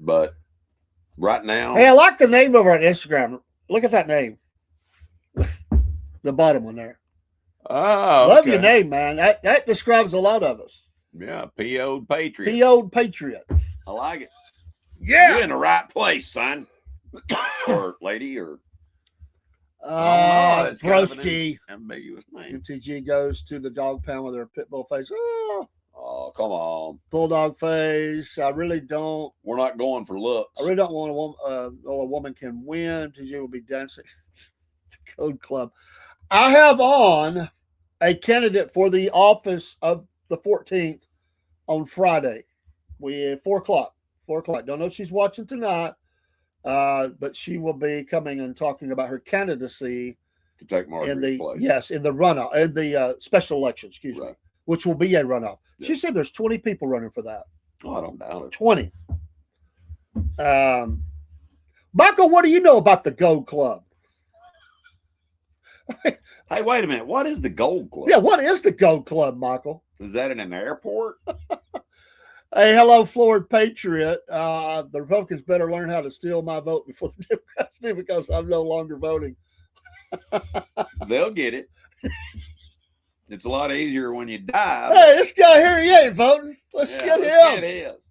But right now. Hey, I like the name over on Instagram. Look at that name. The bottom one there. Oh, Love okay. your name, man. That describes a lot of us. Yeah, P.O.'d Patriot. P.O.'d Patriot. I like it. Yeah. You're in the right place, son. Or lady, or it's kind of Broski. an ambiguous name. MTG goes to the dog pound with her pit bull face. Oh, come on. Bulldog face. I really don't. We're not going for looks. I really don't want a woman can win. TJ will be dancing. The Code Club. I have on a candidate for the office of the 14th on Friday. We 4 o'clock. 4 o'clock. Don't know if she's watching tonight, but she will be coming and talking about her candidacy to take Marjorie's place. Yes, in the runoff, in the special election. Excuse me, which will be a runoff. Yeah. She said there's 20 people running for that. Oh, I don't doubt it. 20. Michael, what do you know about the Gold Club? Hey, wait a minute. What is the Gold Club? Yeah, what is the Gold Club, Michael? Is that in an airport? Hey, hello, Florida Patriot. The Republicans better learn how to steal my vote before the Democrats do, because I'm no longer voting. They'll get it. It's a lot easier when you die. Hey, this guy here, he ain't voting. Let's get him. It is.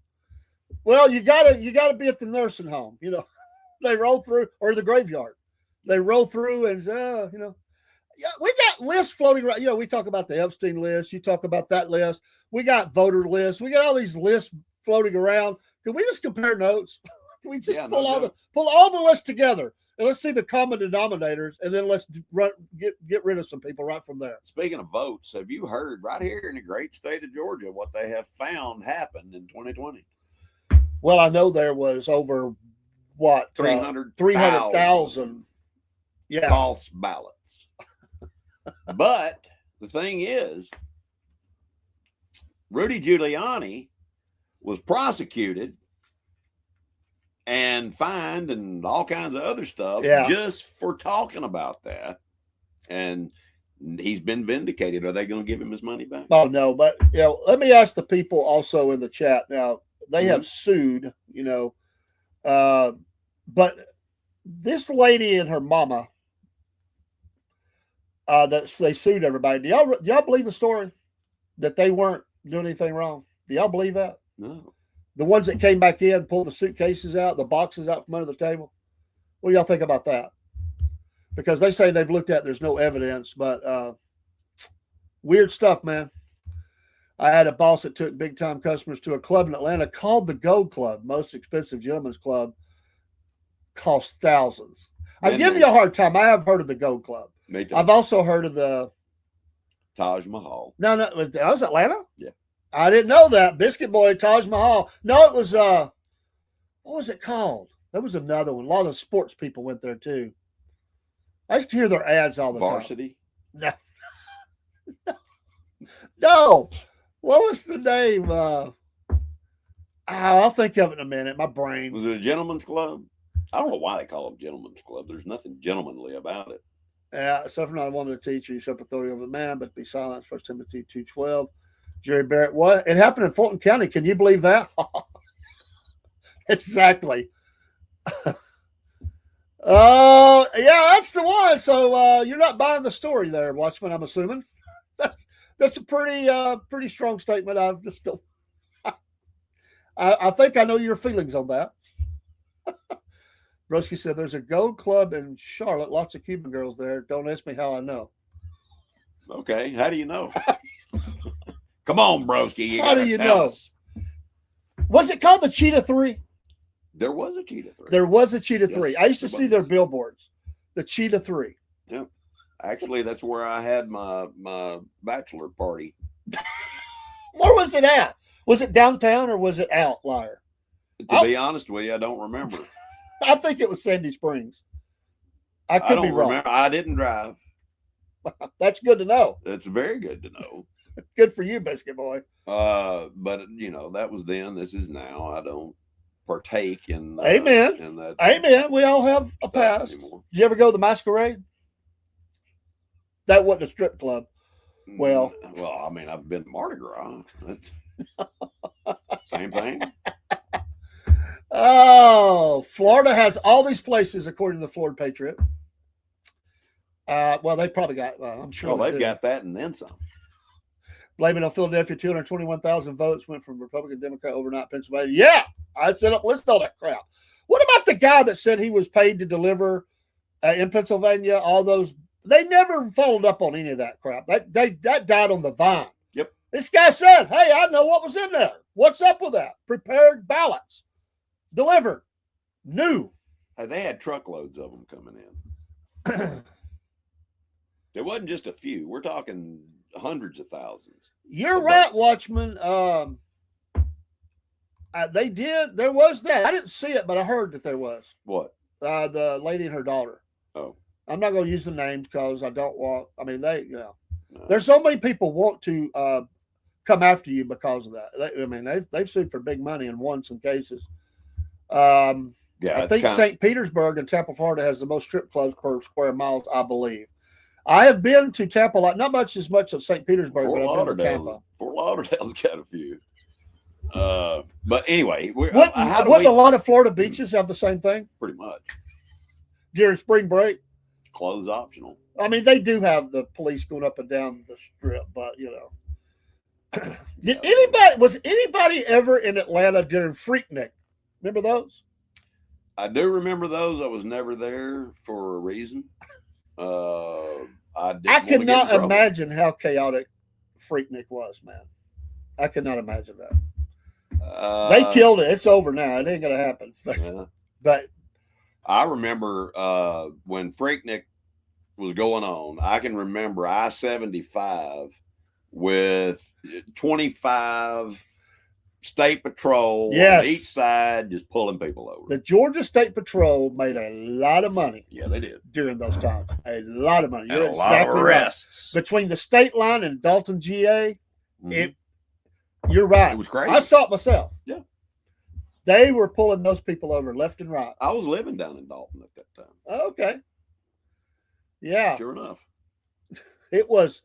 Well, you gotta be at the nursing home. You know, they roll through, or the graveyard. They roll through, and you know, yeah, we got lists floating around. You know, we talk about the Epstein list. You talk about that list. We got voter lists. We got all these lists floating around. Can we just compare notes? Can we just pull all the lists together? And let's see the common denominators, and then let's get rid of some people right from there. Speaking of votes, have you heard right here in the great state of Georgia what they have found happened in 2020? Well, I know there was over, what, 300,000 false ballots. But the thing is, Rudy Giuliani was prosecuted and fined and all kinds of other stuff just for talking about that. And he's been vindicated. Are they going to give him his money back? Oh, no. But, you know, let me ask the people also in the chat. Now, they have sued, you know, but this lady and her mama, that they sued everybody. Do y'all believe the story that they weren't doing anything wrong? Do y'all believe that? No. The ones that came back in, pulled the suitcases out, the boxes out from under the table. What do y'all think about that? Because they say they've looked at, there's no evidence, but weird stuff, man. I had a boss that took big time customers to a club in Atlanta called the Gold Club, most expensive gentleman's club, cost thousands. I'm giving you a hard time. I have heard of the Gold Club. Me too. I've also heard of the Taj Mahal. No, that was Atlanta? Yeah. I didn't know that. Biscuit Boy, Taj Mahal. No, it was what was it called? There was another one. A lot of sports people went there too. I used to hear their ads all the Varsity? time. No. What was the name? I'll think of it in a minute. My brain. Was it a gentleman's club? I don't know why they call it gentleman's club. There's nothing gentlemanly about it. Yeah, suffer not one of the teacher, you suffer authority over the man, but be silent. 1 Timothy 2:12. Jerry Barrett, what? It happened in Fulton County. Can you believe that? Exactly. Oh, yeah, that's the one. So you're not buying the story there, Watchman, I'm assuming. That's a pretty strong statement. I've just don't. I think I know your feelings on that. Broski said there's a Gold Club in Charlotte. Lots of Cuban girls there. Don't ask me how I know. Okay. How do you know? Come on, Broski. How do you know? Was it called the Cheetah 3? There was a Cheetah 3. There was a Cheetah 3. Yes, I used to see their billboards. The Cheetah 3. Yeah. Actually, that's where I had my bachelor party. Where was it at? Was it downtown or was it Outlier? To be honest with you, I don't remember. I think it was Sandy Springs. I could be wrong. Remember. I didn't drive. That's good to know. That's very good to know. Good for you, Biscuit Boy. But you know, that was then. This is now. I don't partake in. Amen. In that. Amen. We all have a past. Anymore. Did you ever go to the Masquerade? That wasn't a strip club. Well, I mean, I've been to Mardi Gras. That's same thing. Oh, Florida has all these places, according to the Florida Patriot. Well, they probably got, I'm sure. Well, they've do. got that and then some. Blaming on Philadelphia, 221,000 votes went from Republican, Democrat overnight, Pennsylvania. Yeah, I set up, list all that crap. What about the guy that said he was paid to deliver in Pennsylvania? All those, they never followed up on any of that crap. That died on the vine. Yep. This guy said, hey, I know what was in there. What's up with that? Prepared ballots. Delivered. New. Hey, they had truckloads of them coming in. It wasn't just a few. We're talking hundreds of thousands. You're right, Watchman. They did. There was that. I didn't see it, but I heard that there was. What? The lady and her daughter. Oh. I'm not going to use the names because I don't want. I mean, No. There's so many people want to come after you because of that. They've sued for big money and won some cases. Yeah, I think St. Petersburg and Tampa, Florida, has the most strip clubs per square miles, I believe. I have been to Tampa, not much as St. Petersburg, but I've been to Tampa. Fort Lauderdale's got a few. But anyway, wouldn't a lot of Florida beaches have the same thing? Pretty much. During spring break? Clothes optional. I mean, they do have the police going up and down the strip, but was anybody ever in Atlanta during Freaknik? Remember those? I do remember those. I was never there for a reason. I cannot imagine how chaotic Freaknik was, man. I cannot imagine that. They killed it. It's over now. It ain't gonna happen. Yeah. But I remember when Freaknik was going on. I can remember I-75 with 25 state patrol on each side, just pulling people over. The Georgia State Patrol made a lot of money. Yeah, they did during those times. A lot of money. You're exactly arrests right. Between the state line and Dalton, GA. You're right. It was crazy. I saw it myself. Yeah, they were pulling those people over left and right. I was living down in Dalton at that time. Okay. Yeah. Sure enough. It was.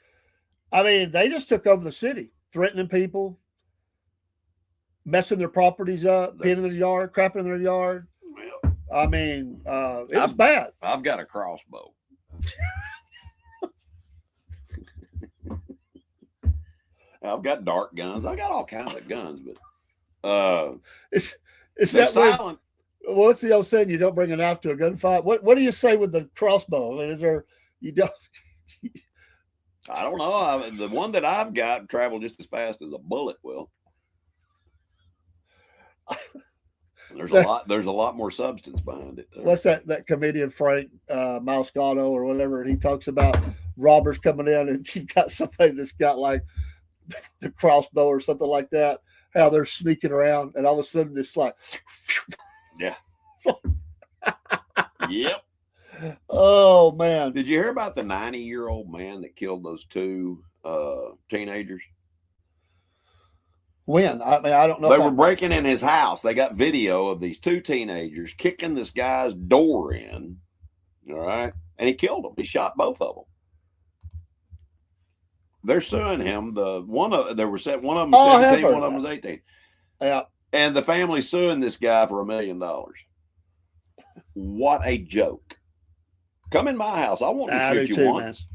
I mean, they just took over the city, threatening people. Messing their properties up, peeing in their yard, crapping in their yard. Well, I mean, it was bad. I've got a crossbow. I've got dart guns. I got all kinds of guns, but it's that silent. What's the old saying? You don't bring a knife to a gunfight. What do you say with the crossbow? I mean, is there you don't? I don't know. The one that I've got traveled just as fast as a bullet will. There's a lot more substance behind it. What's that comedian Frank Moscato or whatever? And he talks about robbers coming in and you got somebody that's got like the crossbow or something like that. How they're sneaking around, and all of a sudden it's like, yeah, yep. Oh man! Did you hear about the 90-year-old man that killed those two teenagers? When? I mean, I don't know. They were breaking in his house. They got video of these two teenagers kicking this guy's door in. All right. And he killed them. He shot both of them. They're suing him. One of them was 17, one of them was 18. Yeah. And the family's suing this guy for $1 million. What a joke. Come in my house. I want to shoot you once. Man.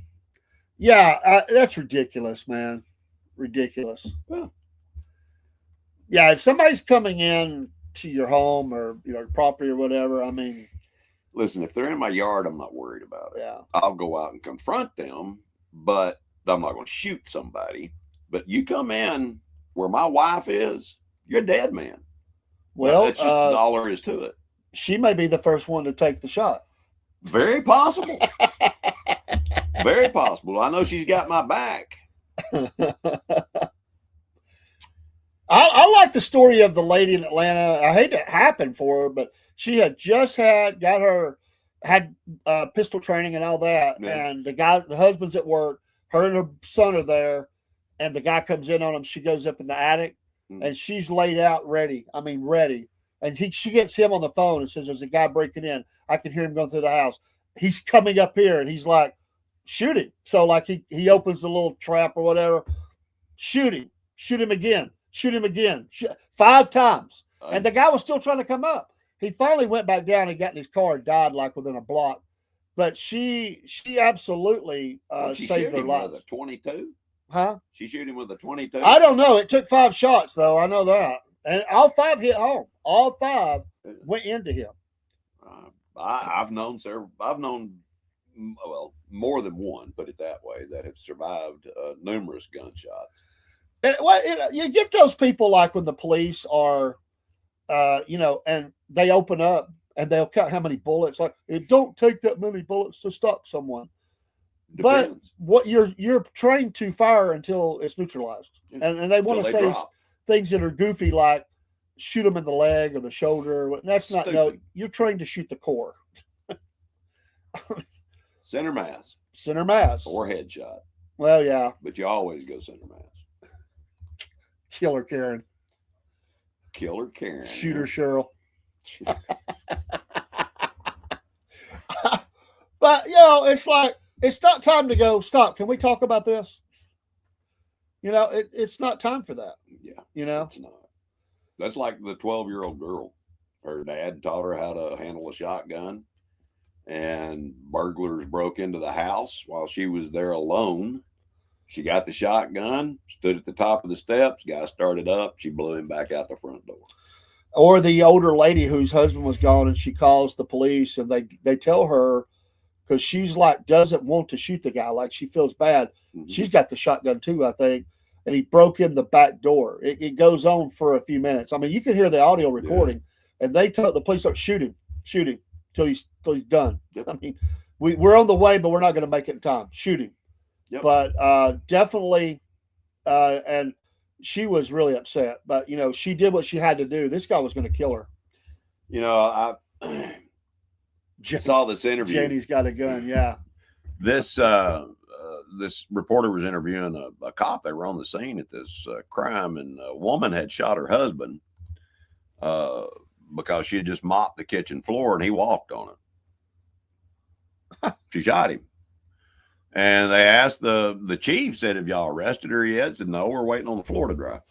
Yeah, that's ridiculous, man. Ridiculous. Yeah. Yeah, if somebody's coming in to your home or your property or whatever, I mean, listen, if they're in my yard, I'm not worried about it. Yeah, I'll go out and confront them, but I'm not going to shoot somebody. But you come in where my wife is, you're a dead man. Well, that's just all there is to it. She may be the first one to take the shot. Very possible. Very possible. I know she's got my back. I like the story of the lady in Atlanta. I hate it happened for her, but she had just had pistol training and all that. Yeah. And the husband's at work. Her and her son are there, and the guy comes in on him. She goes up in the attic, and she's laid out ready. I mean, ready. And she gets him on the phone and says, "There's a guy breaking in. I can hear him going through the house. He's coming up here," and he's like, "Shoot him!" So like he opens the little trap or whatever. Shoot him again. Shoot him again. 5 times. And the guy was still trying to come up. He finally went back down and got in his car and died like within a block. But she absolutely she saved shoot her him life. with a 22? Huh? She shoot him with a 22? I don't know. It took 5 shots, though. I know that. And all 5 hit home. All 5 went into him. I've known more than one, put it that way, that have survived numerous gunshots. You get those people like when the police are, and they open up and they'll count how many bullets. Like, it don't take that many bullets to stop someone. Depends. But what you're trained to fire until it's neutralized, and they want to say things that are goofy like shoot them in the leg or the shoulder. That's not. No, you're trained to shoot the core. Center mass or headshot. Well, yeah, but you always go center mass. Killer Karen, Shooter Cheryl. But it's like, it's not time to go, stop. Can we talk about this? It's not time for that. Yeah. It's not. That's like the 12-year-old girl. Her dad taught her how to handle a shotgun, and burglars broke into the house while she was there alone. She got the shotgun, stood at the top of the steps, guy started up, she blew him back out the front door. Or the older lady whose husband was gone, and she calls the police, and they tell her, because she's like, doesn't want to shoot the guy, like she feels bad. Mm-hmm. She's got the shotgun too, I think. And he broke in the back door. It goes on for a few minutes. I mean, you can hear the audio recording, and they tell the police, start shooting till he's done. Yep. I mean, we're on the way, but we're not going to make it in time. Shooting. Yep. But definitely, and she was really upset. But, she did what she had to do. This guy was going to kill her. I saw this interview. Janie's got a gun, yeah. This reporter was interviewing a cop. They were on the scene at this crime, and a woman had shot her husband because she had just mopped the kitchen floor and he walked on it. She shot him. And they asked the chief, said, have y'all arrested her yet? Said, no, we're waiting on the floor to dry.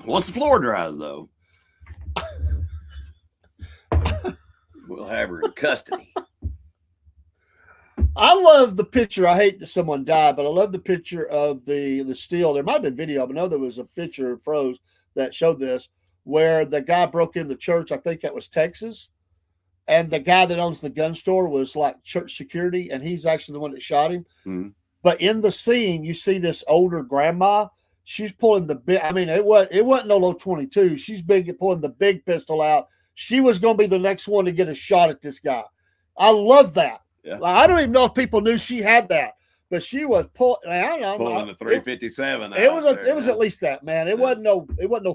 Once the floor dries, though, we'll have her in custody. I love the picture. I hate that someone died, but I love the picture of the steel. There might have been video, but I know there was a picture froze that showed this, where the guy broke in the church. I think that was Texas. And the guy that owns the gun store was like church security, and he's actually the one that shot him. Mm-hmm. But in the scene, you see this older grandma. She's pulling the big. I mean, it wasn't no low 22. She's pulling the big pistol out. She was going to be the next one to get a shot at this guy. I love that. Yeah. Like, I don't even know if people knew she had that, but she was pulling the 357. It was at least that, man. It wasn't no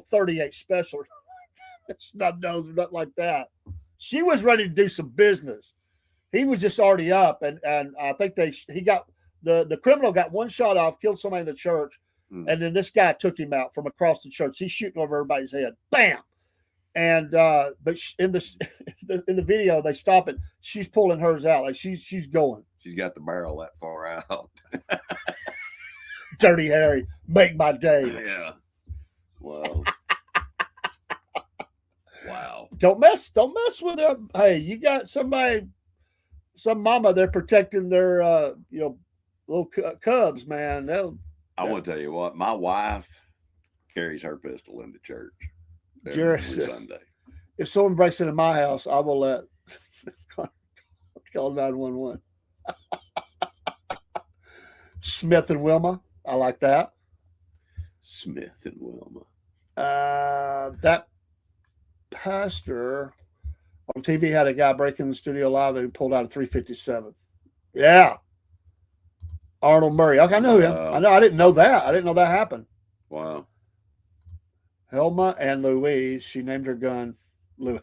38 special. Snub nose or nothing like that. She was ready to do some business. He was just already up, and I think the criminal got one shot off, killed somebody in the church. And then this guy took him out from across the church. He's shooting over everybody's head. Bam! And but in the video, they stop it. She's pulling hers out, like she's going. She's got the barrel that far out. Dirty Harry, make my day. Yeah. Well. Wow. Don't mess with them. Hey, you got some mama there protecting their little cubs, man. I want to tell you what, my wife carries her pistol into church every Sunday. If someone breaks into my house, I will let call 911. Smith and Wilma, I like that. Smith and Wilma. That pastor on TV had a guy break in the studio live and pulled out a 357. Yeah. Arnold Murray. Okay, I know him. I know. I didn't know that. I didn't know that happened. Wow. Helma and Louise. She named her gun Louis.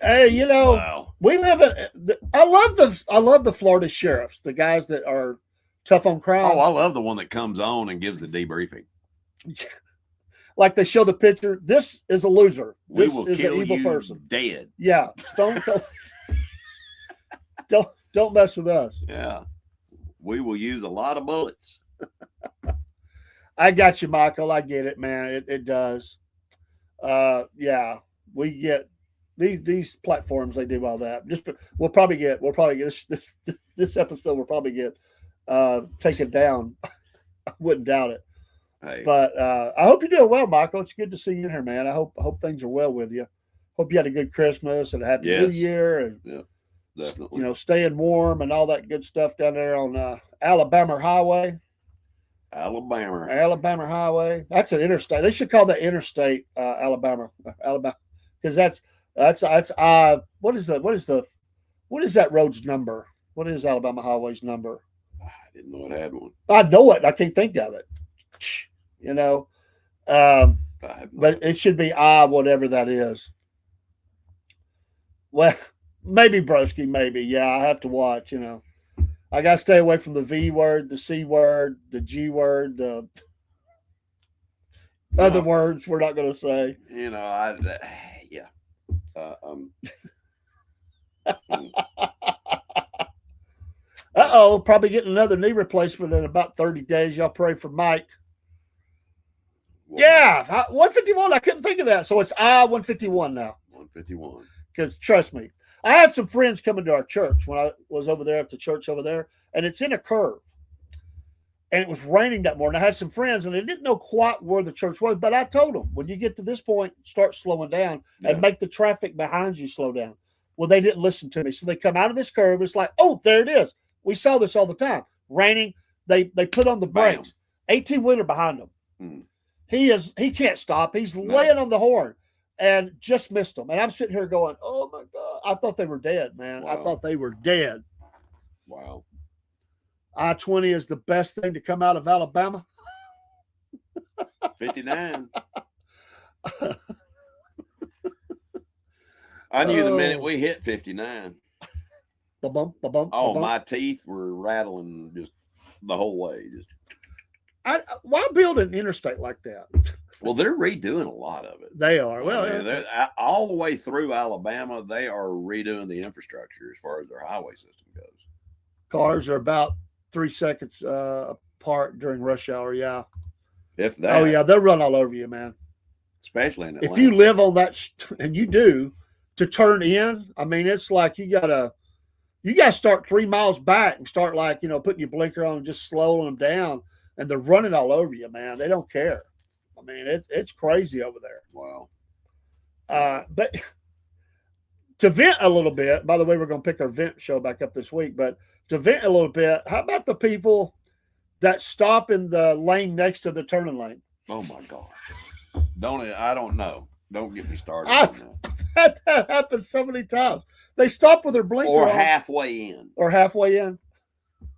Hey, wow. We live in. I love the Florida sheriffs, the guys that are tough on crime. Oh, I love the one that comes on and gives the debriefing. like they show the picture. This is a loser. We This will is an kill evil you person. dead. Yeah, Stone Cold. don't mess with us. Yeah. We will use a lot of bullets. I got you, Michael. I get it, man. It does. Yeah, we get these platforms. They do all that. We'll probably get this episode. We'll probably get taken down. I wouldn't doubt it. Hey, But I hope you're doing well, Michael. It's good to see you in here, man. I hope things are well with you. Hope you had a good Christmas and a happy New Yes. Year, and yeah, definitely. you know, staying warm and all that good stuff down there on Alabama Highway. Alabama. Highway. That's an interstate. They should call that interstate Alabama, because that's what is that road's number? What is Alabama Highway's number? I didn't know it had one. I know it. I can't think of it. You know, I have no but it should be whatever that is. Well, maybe Broski, maybe. Yeah, I have to watch. You know, I got to stay away from the V word, the C word, the G word, the other words we're not going to say. You know, yeah. Probably getting another knee replacement in about 30 days. Y'all pray for Mike. Yeah, 151. I couldn't think of that. So it's I-151 now. 151. Because trust me, I had some friends coming to our church when I was over there at the church over there, and it's in a curve. And it was raining that morning. I had some friends, and they didn't know quite where the church was, but I told them, when you get to this point, start slowing down and make the traffic behind you slow down. Well, they didn't listen to me. So they come out of this curve. It's like, oh, there it is. We saw this all the time. Raining, they put on the brakes. 18-wheeler behind them. Hmm. He can't stop. He's laying on the horn and just missed them. And I'm sitting here going, oh my God. I thought they were dead, man. Wow. I thought they were dead. Wow. I-20 is the best thing to come out of Alabama. 59. I knew the minute we hit 59. Ba-bum, ba-bum, Oh, ba-bum. my teeth were rattling just the whole way. Just Why build an interstate like that? well, they're redoing a lot of it. They are. Well, I mean, all the way through Alabama, they are redoing the infrastructure as far as their highway system goes. cars are about 3 seconds apart during rush hour. Yeah. If that, Oh, yeah. They'll run all over you, man. especially in Atlanta. If you live on that, and you do, to turn in, I mean, it's like you gotta start 3 miles back and start, like, you know, putting your blinker on and just slowing them down, and they're running all over you, man. They don't care. I mean, it's crazy over there. Wow. But to vent a little bit, by the way, we're going to pick our vent show back up this week, but to vent a little bit, how about the people that stop in the lane next to the turning lane? Oh my gosh. I don't know. Don't get me started. I've on that. had that happen so many times. They stop with their blinker Or on, halfway in. or halfway in.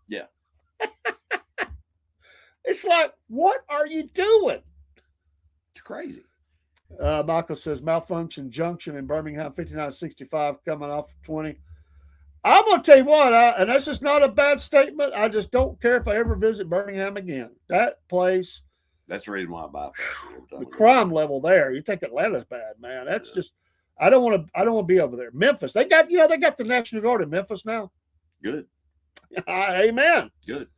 Yeah. It's like, what are you doing? It's crazy. Michael says malfunction junction in Birmingham, 5965 coming off 20. I'm going to tell you what, and this is not a bad statement. I just don't care if I ever visit Birmingham again. That place, That's the reason why I bypass it every time the I go. crime level there. You think Atlanta's bad, man. That's just, I don't want to be over there. Memphis, they got the National Guard in Memphis now. Good. Amen. Good.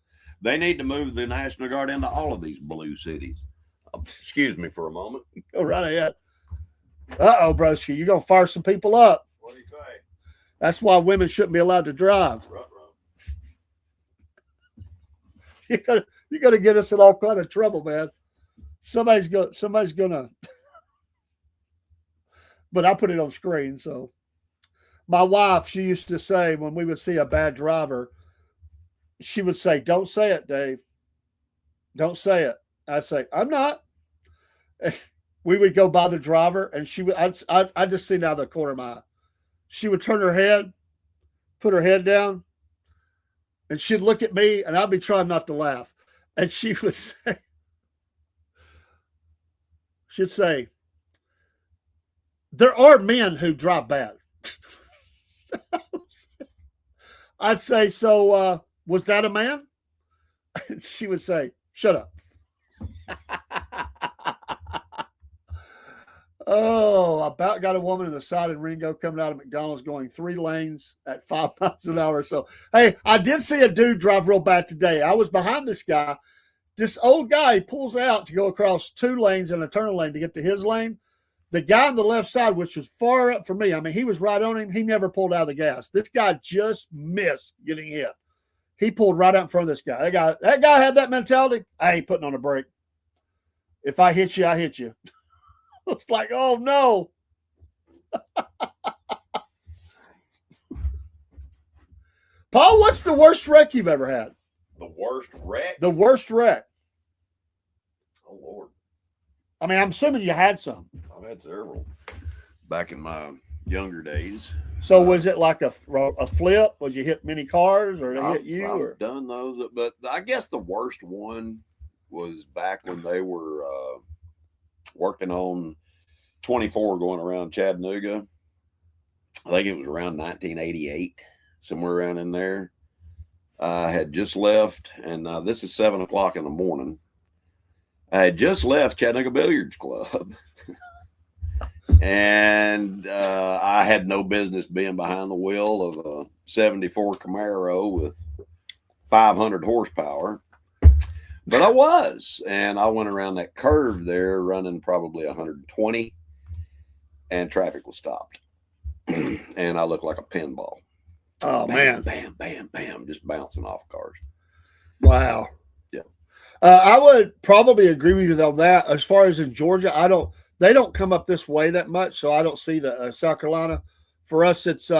They need to move the National Guard into all of these blue cities. Excuse me for a moment. Go right ahead. Uh-oh, broski, you're going to fire some people up. What do you say? That's why women shouldn't be allowed to drive. You're gonna get us in all kind of trouble, man. Somebody's gonna. But I put it on screen. So my wife, she used to say when we would see a bad driver, she would say, "Don't say it, Dave. Don't say it." I'd say, "I'm not." We would go by the driver, and she would. I just seen out of the corner of my eye. She would turn her head, put her head down, and she'd look at me, and I'd be trying not to laugh. And she would say, she'd say, "There are men who drive bad." I'd say, "So was that a man?" And she would say, "Shut up." Oh, about got a woman in the side in Ringo coming out of McDonald's going 3 lanes at 5 miles an hour. So, hey, I did see a dude drive real bad today. I was behind this guy. This old guy pulls out to go across 2 lanes in a turn lane to get to his lane. The guy on the left side, which was far up for me, I mean, he was right on him. He never pulled out of the gas. This guy just missed getting hit. He pulled right out in front of this guy. That guy had that mentality. I ain't putting on a brake. If I hit you, I hit you. It's like, oh no. Paul, what's the worst wreck you've ever had? The worst wreck? The worst wreck. Oh, Lord. I mean, I'm assuming you had some. I've had several back in my younger days. So was it like a flip? Was you hit many cars or they hit you? I've done those, but I guess the worst one was back when they were working on 24 going around Chattanooga. I think it was around 1988, somewhere around in there. I had just left, and this is 7 o'clock in the morning. I had just left Chattanooga Billiards Club, and I had no business being behind the wheel of a 74 Camaro with 500 horsepower. But I was, and I went around that curve there running probably 120, and traffic was stopped. And I looked like a pinball. Oh, bam, man. Bam, bam, bam, just bouncing off cars. Wow. Yeah. I would probably agree with you on that. As far as in Georgia, they don't come up this way that much, so I don't see the South Carolina. For us, it's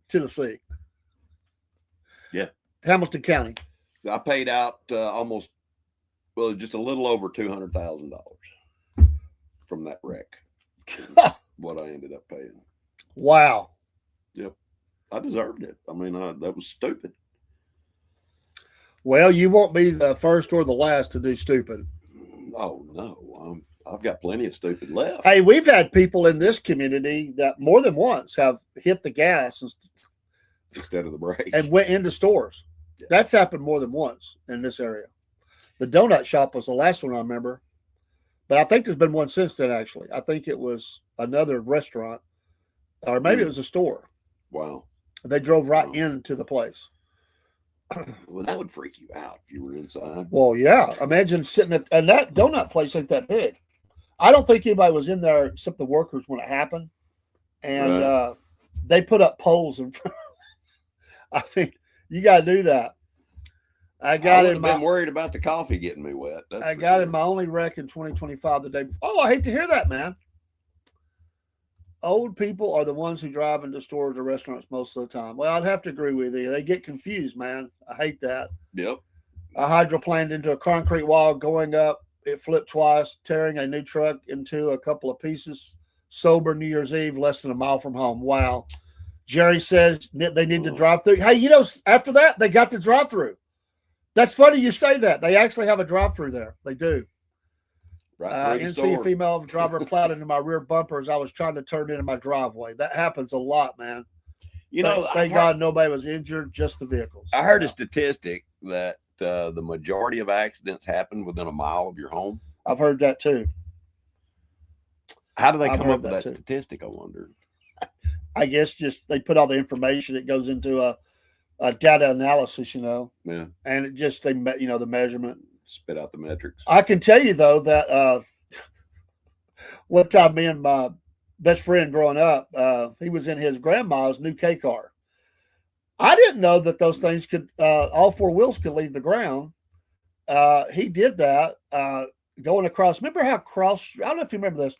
Tennessee. Yeah. Hamilton County. I paid out just a little over $200,000 from that wreck. What I ended up paying. Wow. Yep. I deserved it. I mean, that was stupid. Well, you won't be the first or the last to do stupid. Oh, no. I've got plenty of stupid left. Hey, we've had people in this community that more than once have hit the gas Instead of the brake. and went into stores. Yeah. That's happened more than once in this area. The donut shop was the last one I remember. But I think there's been one since then, actually. I think it was another restaurant, or maybe it was a store. Wow. They drove right into the place. Well, that would freak you out if you were inside. Well, yeah. Imagine sitting and that donut place ain't that big. I don't think anybody was in there except the workers when it happened. And they put up poles in front. I mean, you got to do that. I would have been worried about the coffee getting me wet. I got in my only wreck in 2025 the day before. Oh, I hate to hear that, man. Old people are the ones who drive into stores or restaurants most of the time. Well, I'd have to agree with you. They get confused, man. I hate that. Yep. I hydroplaned into a concrete wall going up. It flipped twice, tearing a new truck into a couple of pieces. Sober New Year's Eve, less than a mile from home. Wow. Jerry says they need to drive through. Hey, after that, they got the drive through. That's funny you say that. They actually have a drive through there. They do. Right NC female driver plowed into my rear bumper as I was trying to turn into my driveway. That happens a lot, man. Thank God nobody was injured, just the vehicles. I heard a statistic that the majority of accidents happen within a mile of your home. I've heard that too. How do they come up with that statistic, I wonder? I guess just they put all the information. It goes into a data analysis, Yeah. And it just, the measurement. Spit out the metrics. I can tell you, though, that one time me and my best friend growing up, he was in his grandma's new K car. I didn't know that those things could, all 4 wheels could leave the ground. He did that going across. Remember how I don't know if you remember this,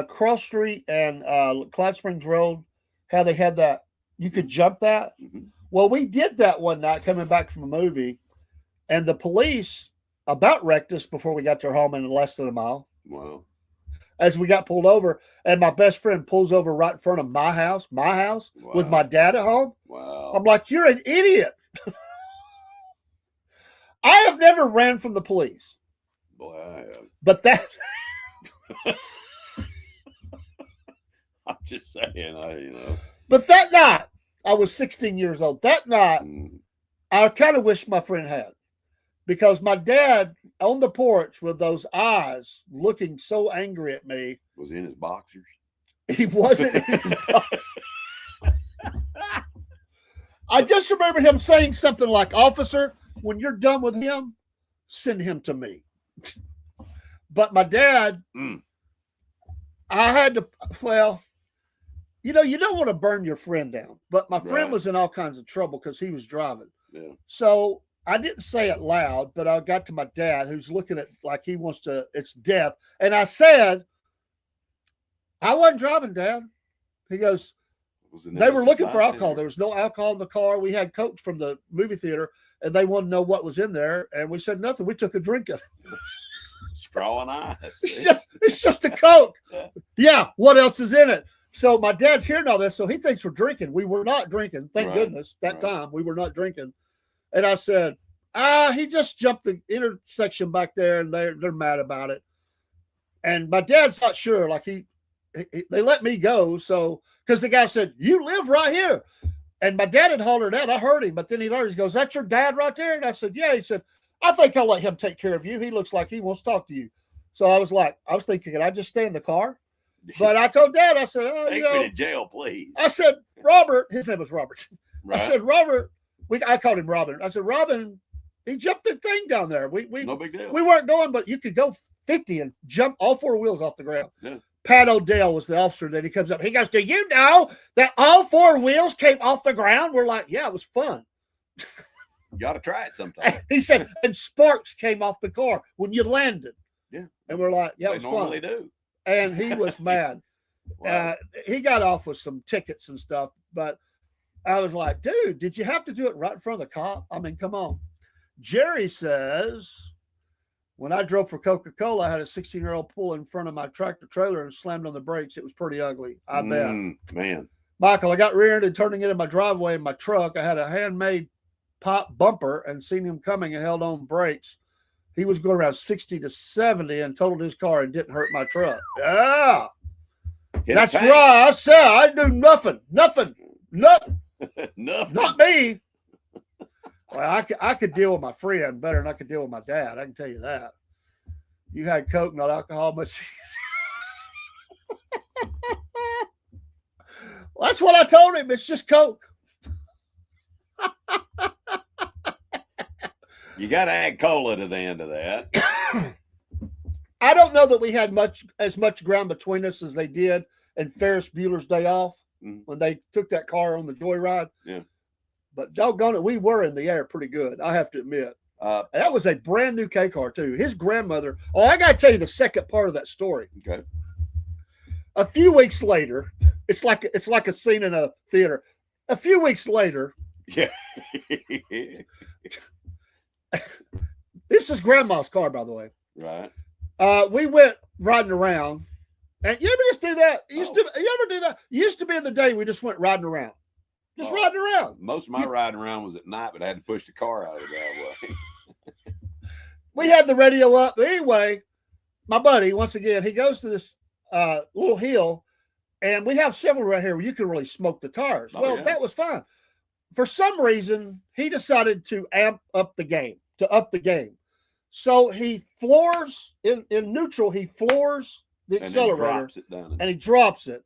Cross Street and Cloud Springs Road, how they had that, you could jump that. Mm-hmm. Well, we did that one night coming back from a movie, and the police about wrecked us before we got to our home in less than a mile. Wow. As we got pulled over, and my best friend pulls over right in front of my house Wow. with my dad at home. Wow. I'm like, you're an idiot. I have never ran from the police. Boy, I have. But that I'm just saying, But that night, I was 16 years old. That night, I kind of wish my friend had. Because my dad, on the porch with those eyes looking so angry at me. Was he in his boxers? He wasn't in his boxers. I just remember him saying something like, "Officer, when you're done with him, send him to me." But my dad, I had to, well, you don't want to burn your friend down. But my friend was in all kinds of trouble because he was driving. Yeah. So I didn't say it loud, but I got to my dad, who's looking at like he wants to, it's death. And I said, "I wasn't driving, Dad." He goes, "They were looking for alcohol. There was no alcohol in the car. We had Coke from the movie theater, and they wanted to know what was in there. And we said nothing. We took a drink of it." Straw and ice. It's just a Coke. Yeah. What else is in it? So my dad's hearing all this, so he thinks we're drinking. We were not drinking. Thank goodness. That time we were not drinking. And I said, he just jumped the intersection back there, and they're mad about it. And my dad's not sure. Like they let me go. So, because the guy said, "You live right here." And my dad had hollered out. I heard him, but then he goes, "That's your dad right there?" And I said, "Yeah." He said, "I think I'll let him take care of you. He looks like he wants to talk to you." So I was thinking, can I just stay in the car? But I told Dad, I said, take me to jail, please. I said, "Robert," his name was Robert. Right. I said, "Robert," I called him Robin. I said, "Robin, he jumped the thing down there. No big deal. We weren't going, but you could go 50 and jump all four wheels off the ground." Yeah. Pat O'Dell was the officer that he comes up. He goes, "Do you know that all four wheels came off the ground?" We're like, "Yeah, it was fun." You got to try it sometime. He said, "And sparks came off the car when you landed." Yeah. And we're like, "Yeah, They it was normally fun." do. And he was mad. Wow. He got off with some tickets and stuff, but I was like, "Dude, did you have to do it right in front of the cop? I mean, come on." Jerry says, when I drove for Coca-Cola, I had a 16-year-old pull in front of my tractor trailer and slammed on the brakes. It was pretty ugly. I bet. Man. Michael, I got rear-ended turning into my driveway in my truck. I had a handmade pop bumper and seen him coming and held on brakes. He was going around 60 to 70 and totaled his car and didn't hurt my truck. Yeah. That's right. I said I do nothing. Nothing. Nothing. Not me. Well, I could deal with my friend better than I could deal with my dad. I can tell you that. You had Coke, not alcohol, much easier. Well, that's what I told him. It's just Coke. You got to add cola to the end of that. I don't know that we had as much ground between us as they did in Ferris Bueller's Day Off when they took that car on the joyride. Yeah. But doggone it, we were in the air pretty good, I have to admit. That was a brand new K car, too. His grandmother. Oh, I got to tell you the second part of that story. Okay. A few weeks later, it's like a scene in a theater. A few weeks later. Yeah. This is Grandma's car, by the way. Right. We went riding around. And you ever just do that? You ever do that? Used to be in the day we just went riding around. Just riding around. Most of my riding around was at night, but I had to push the car out of the driveway. We had the radio up. But anyway, my buddy, once again, he goes to this little hill, and we have several right here where you can really smoke the tires. Well, that was fine. For some reason, he decided to up the game. So he floors in neutral, he floors the accelerator and he drops it.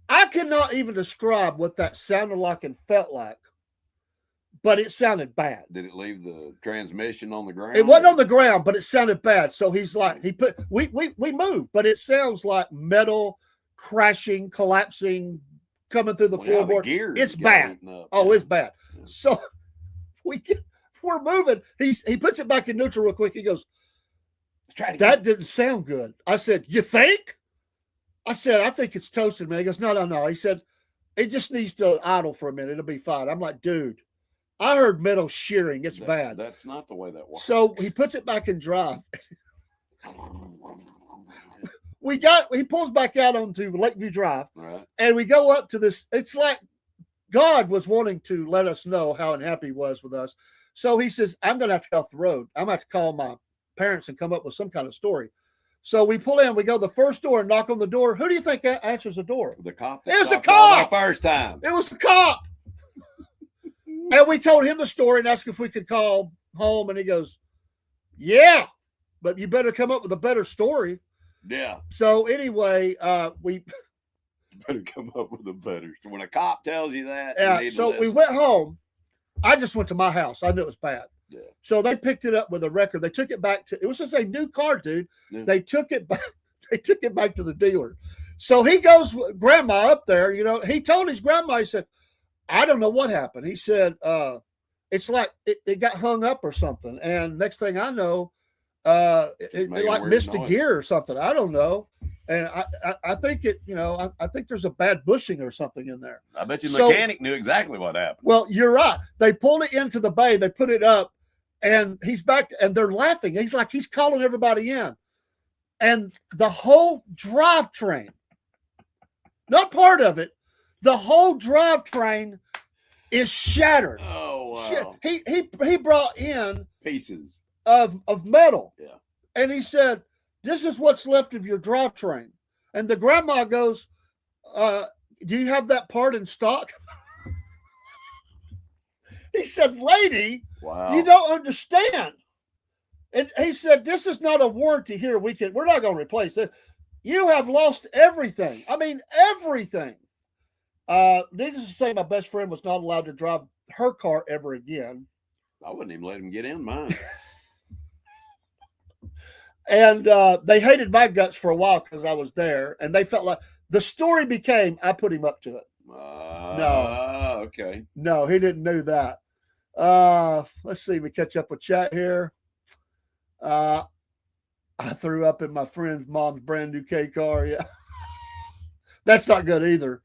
I cannot even describe what that sounded like and felt like, but it sounded bad. Did it leave the transmission on the ground? It wasn't on the ground, but it sounded bad. So he's like, we moved, but it sounds like metal crashing, collapsing, coming through the floorboard. It's bad. Oh, it's bad. Yeah. So we're moving. He puts it back in neutral real quick. He goes, "That didn't sound good." I said, "You think?" I said, "I think it's toasted, man." He goes, No. He said, "It just needs to idle for a minute. It'll be fine." I'm like, "Dude, I heard metal shearing. It's bad." That's not the way that works. So he puts it back in drive. He pulls back out onto Lakeview Drive, right, and we go up to this. It's like God was wanting to let us know how unhappy he was with us. So he says, "I'm going to have to get off the road. I'm going to have to call my parents and come up with some kind of story." So we pull in, we go to the first door and knock on the door. Who do you think answers the door? The cop. It was a cop. The first time. It was the cop. And we told him the story and asked if we could call home. And he goes, Yeah, but you better come up with a better story. Yeah. So anyway, we Better come up with a better. When a cop tells you that, you need to so we listen. went home. I just went to my house. I knew it was bad. Yeah. So they picked it up with a record. They took it back to. It was just a new car, dude. Yeah. They took it back. They took it back to the dealer. So he goes with grandma up there. You know, he told his grandma. He said, "I don't know what happened." He said, "It's like it got hung up or something." And next thing I know, it Made a like weird missed a noise. gear or something. I don't know. And I think it, you know, I think there's a bad bushing or something in there. I bet you So- mechanic knew exactly what happened. Well, you're right. They pulled it into the bay, they put it up, and he's back, and they're laughing. He's like, he's calling everybody in. And the whole drivetrain, not part of it, the whole drivetrain is shattered. Oh Shit. wow! He brought in Pieces. of metal. Yeah. And he said, "This is what's left of your drivetrain." And the grandma goes, "Do you have that part in stock?" He said, "Lady, Wow. you don't understand." And he said, "This is not a warranty here. We're not going to replace it. You have lost everything. I mean, everything." Needless to say, my best friend was not allowed to drive her car ever again. I wouldn't even let him get in mine. And they hated my guts for a while because I was there. And they felt like the story became, I put him up to it. No. Okay. No, he didn't know that. Let's see. We catch up with chat here. I threw up in my friend's mom's brand new K car. Yeah. That's not good either.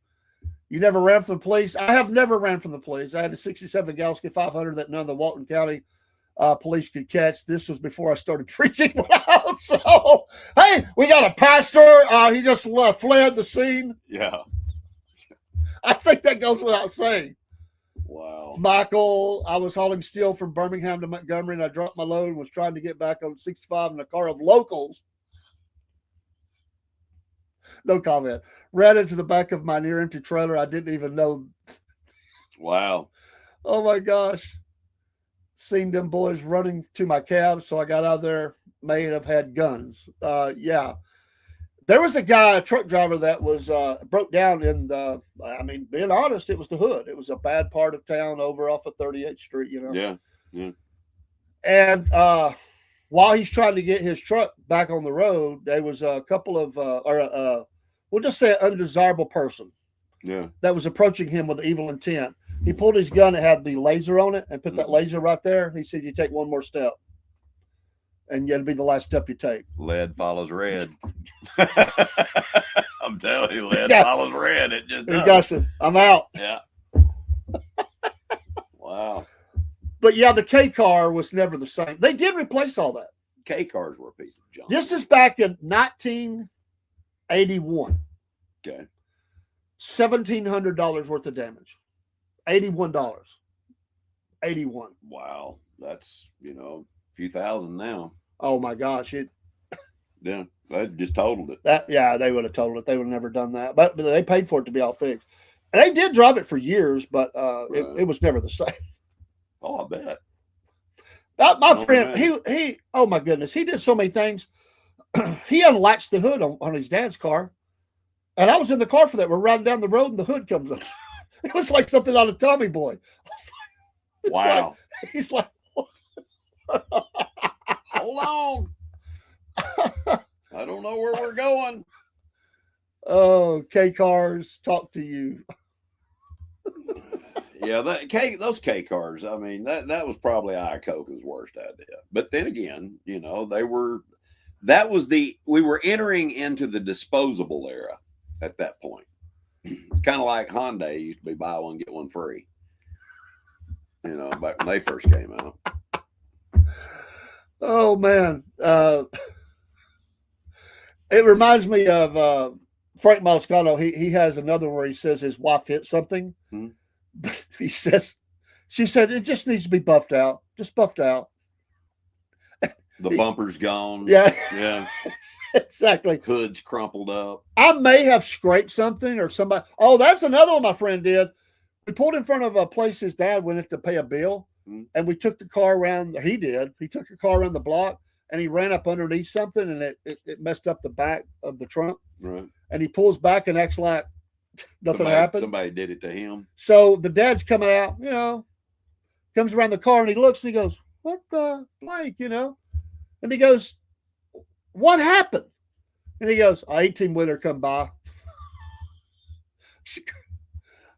You never ran from the police? I have never ran from the police. I had a 67 Galaxy 500 that none of the Walton County police could catch. This was before I started preaching. So, hey, we got a pastor. He just fled the scene. Yeah. I think that goes without saying. Wow. Michael, I was hauling steel from Birmingham to Montgomery, and I dropped my load and was trying to get back on 65 in a car of locals. No comment. Ran into the back of my near empty trailer. I didn't even know. Wow. Oh my gosh. Seen them boys running to my cab, so I got out of there. May have had guns. Yeah. There was a guy, a truck driver, that was broke down in the, I mean, being honest, it was the hood. It was a bad part of town over off of 38th Street, you know. Yeah. Yeah. And while he's trying to get his truck back on the road, there was a couple of, we'll just say an undesirable person Yeah. that was approaching him with evil intent. He pulled his gun and had the laser on it and put that laser right there. He said, "You take one more step, and it'll be the last step you take." Lead follows red. I'm telling you, lead follows red. It just He does. got some, "I'm out." Yeah. Wow. But yeah, the K car was never the same. They did replace all that. K cars were a piece of junk. This is back in 1981. Okay. $1,700 worth of damage. $81. 81. Wow. That's, a few thousand now. Oh my gosh. Yeah. I just totaled it. They would have told it. They would have never done that. But they paid for it to be all fixed. And they did drive it for years, but it was never the same. Oh, I bet. My Oh, friend, man. he oh my goodness, he did so many things. He unlatched the hood on his dad's car. And I was in the car for that. We're riding down the road and the hood comes up. It was like something out of Tommy Boy. Wow. He's like, Hold on. I don't know where we're going. "Oh, K cars, talk to you." Yeah, those K cars. I mean, that was probably Iacocca's worst idea. But then again, we were entering into the disposable era at that point. It's kind of like Hyundai used to be buy one get one free. Back when they first came out. Oh man. It reminds me of Frank Malascano. He has another where he says his wife hit something. Hmm. But she said, "It just needs to be buffed out. Just buffed out." The bumper's gone. Yeah. Yeah. Exactly. Hood's crumpled up. I may have scraped something or somebody. Oh, that's another one my friend did. We pulled in front of a place his dad went in to pay a bill. and we took the car around. He did. He took the car around the block, and he ran up underneath something, and it messed up the back of the trunk. Right. And he pulls back and acts like nothing happened. Somebody did it to him. So the dad's coming out, comes around the car, and he looks and he goes, "What the blank?" And he goes, "What happened?" And he goes, "A 18-wheeler come by."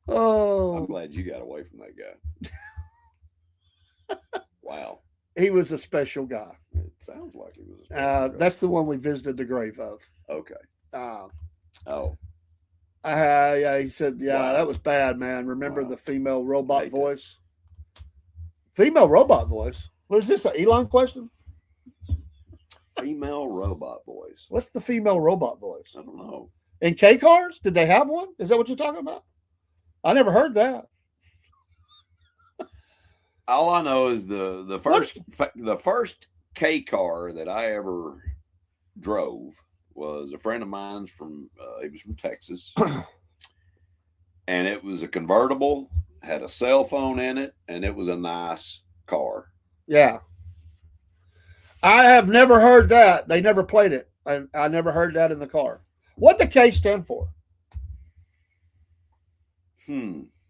Oh, I'm glad you got away from that guy. Wow. He was a special guy. It sounds like he was a special guy. That's the one we visited the grave of. Okay. Oh. Yeah, he said, Wow. that was bad, man. Remember Wow. the female robot Hate voice? Female robot voice? What is this, an Elon question? Female robot voice. What's the female robot voice? I don't know. In K cars? Did they have one? Is that what you're talking about? I never heard that. All I know is the first K car that I ever drove was a friend of mine's he was from Texas, and it was a convertible, had a cell phone in it, and it was a nice car. Yeah. I have never heard that. They never played it. I never heard that in the car. What the K stand for?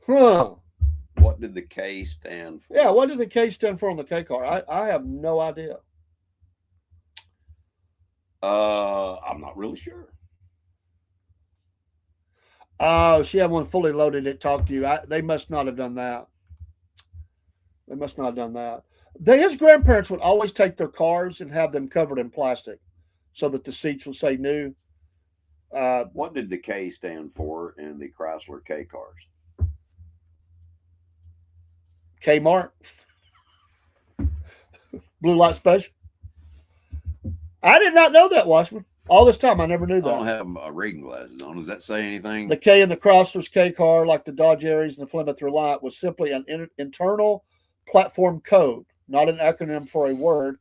Huh. What did the K stand for? Yeah, what did the K stand for on the K car? I have no idea. I'm not really sure. Oh, she had one fully loaded that talked to you. They must not have done that. They must not have done that. His grandparents would always take their cars and have them covered in plastic so that the seats would say new. What did the K stand for in the Chrysler K cars? Kmart. Blue light special. I did not know that, Washman. All this time, I never knew I that. don't have my reading glasses on. Does that say anything? The K in the Chrysler's K car, like the Dodge Aries and the Plymouth Reliant, was simply an internal platform code, not an acronym for a word.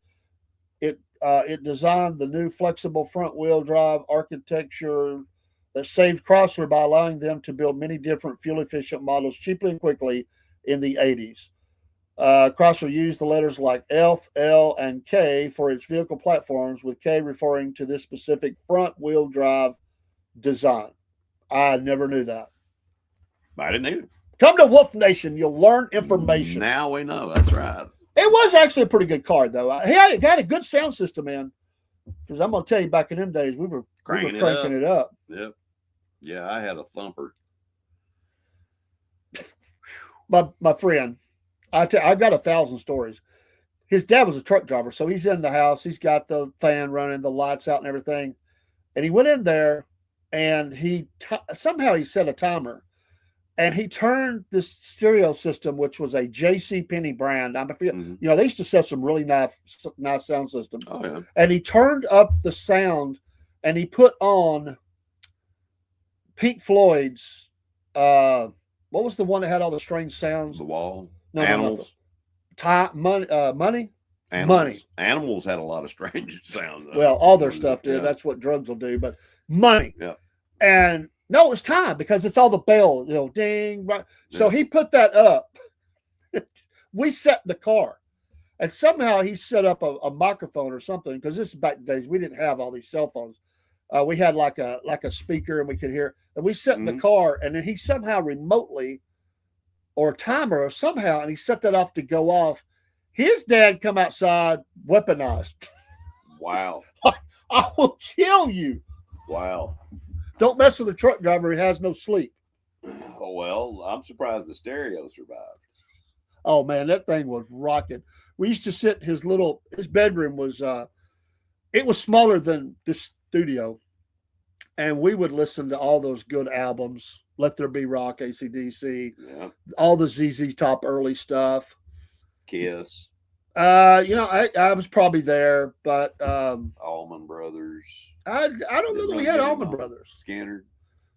It designed the new flexible front-wheel drive architecture that saved Chrysler by allowing them to build many different fuel-efficient models cheaply and quickly in the 80s. Chrysler used the letters like F, L, and K for its vehicle platforms, with K referring to this specific front-wheel drive design. I never knew that. I didn't either. Come to Wolf Nation. You'll learn information. Now we know. That's right. It was actually a pretty good car, though. He had a good sound system in. Because I'm going to tell you, back in them days, we were cranking it up. Yep. Yeah, I had a thumper. My friend, I've got 1,000 stories. His dad was a truck driver, so he's in the house. He's got the fan running, the lights out and everything. And he went in there, and somehow he set a timer. And he turned this stereo system, which was a J.C. Penney brand. I forget, they used to sell some really nice sound systems. Oh, yeah. And he turned up the sound, and he put on Pink Floyd's. What was the one that had all the strange sounds? The Wall. No, Animals. Money. Animals. Money. Animals had a lot of strange sounds. Well, all their stuff did. Yeah. That's what drugs will do. But money. Yeah. And no, it was time because it's all the bell, ding. Right. Yeah. So he put that up. We set the car. And somehow he set up a microphone or something, because this is back in the days we didn't have all these cell phones. We had like a speaker, and we could hear. And we set in the car, and then he somehow remotely, or a timer or somehow, and he set that off to go off. His dad come outside weaponized. Wow. I will kill you. Wow. Don't mess with a truck driver. He has no sleep. Oh, well, I'm surprised the stereo survived. Oh, man, that thing was rocking. We used to sit, his bedroom was, it was smaller than this studio. And we would listen to all those good albums. Let There Be Rock, AC/DC, all the ZZ Top early stuff. Kiss. I was probably there, but Allman Brothers. I don't know that we had Allman Brothers. Skinner.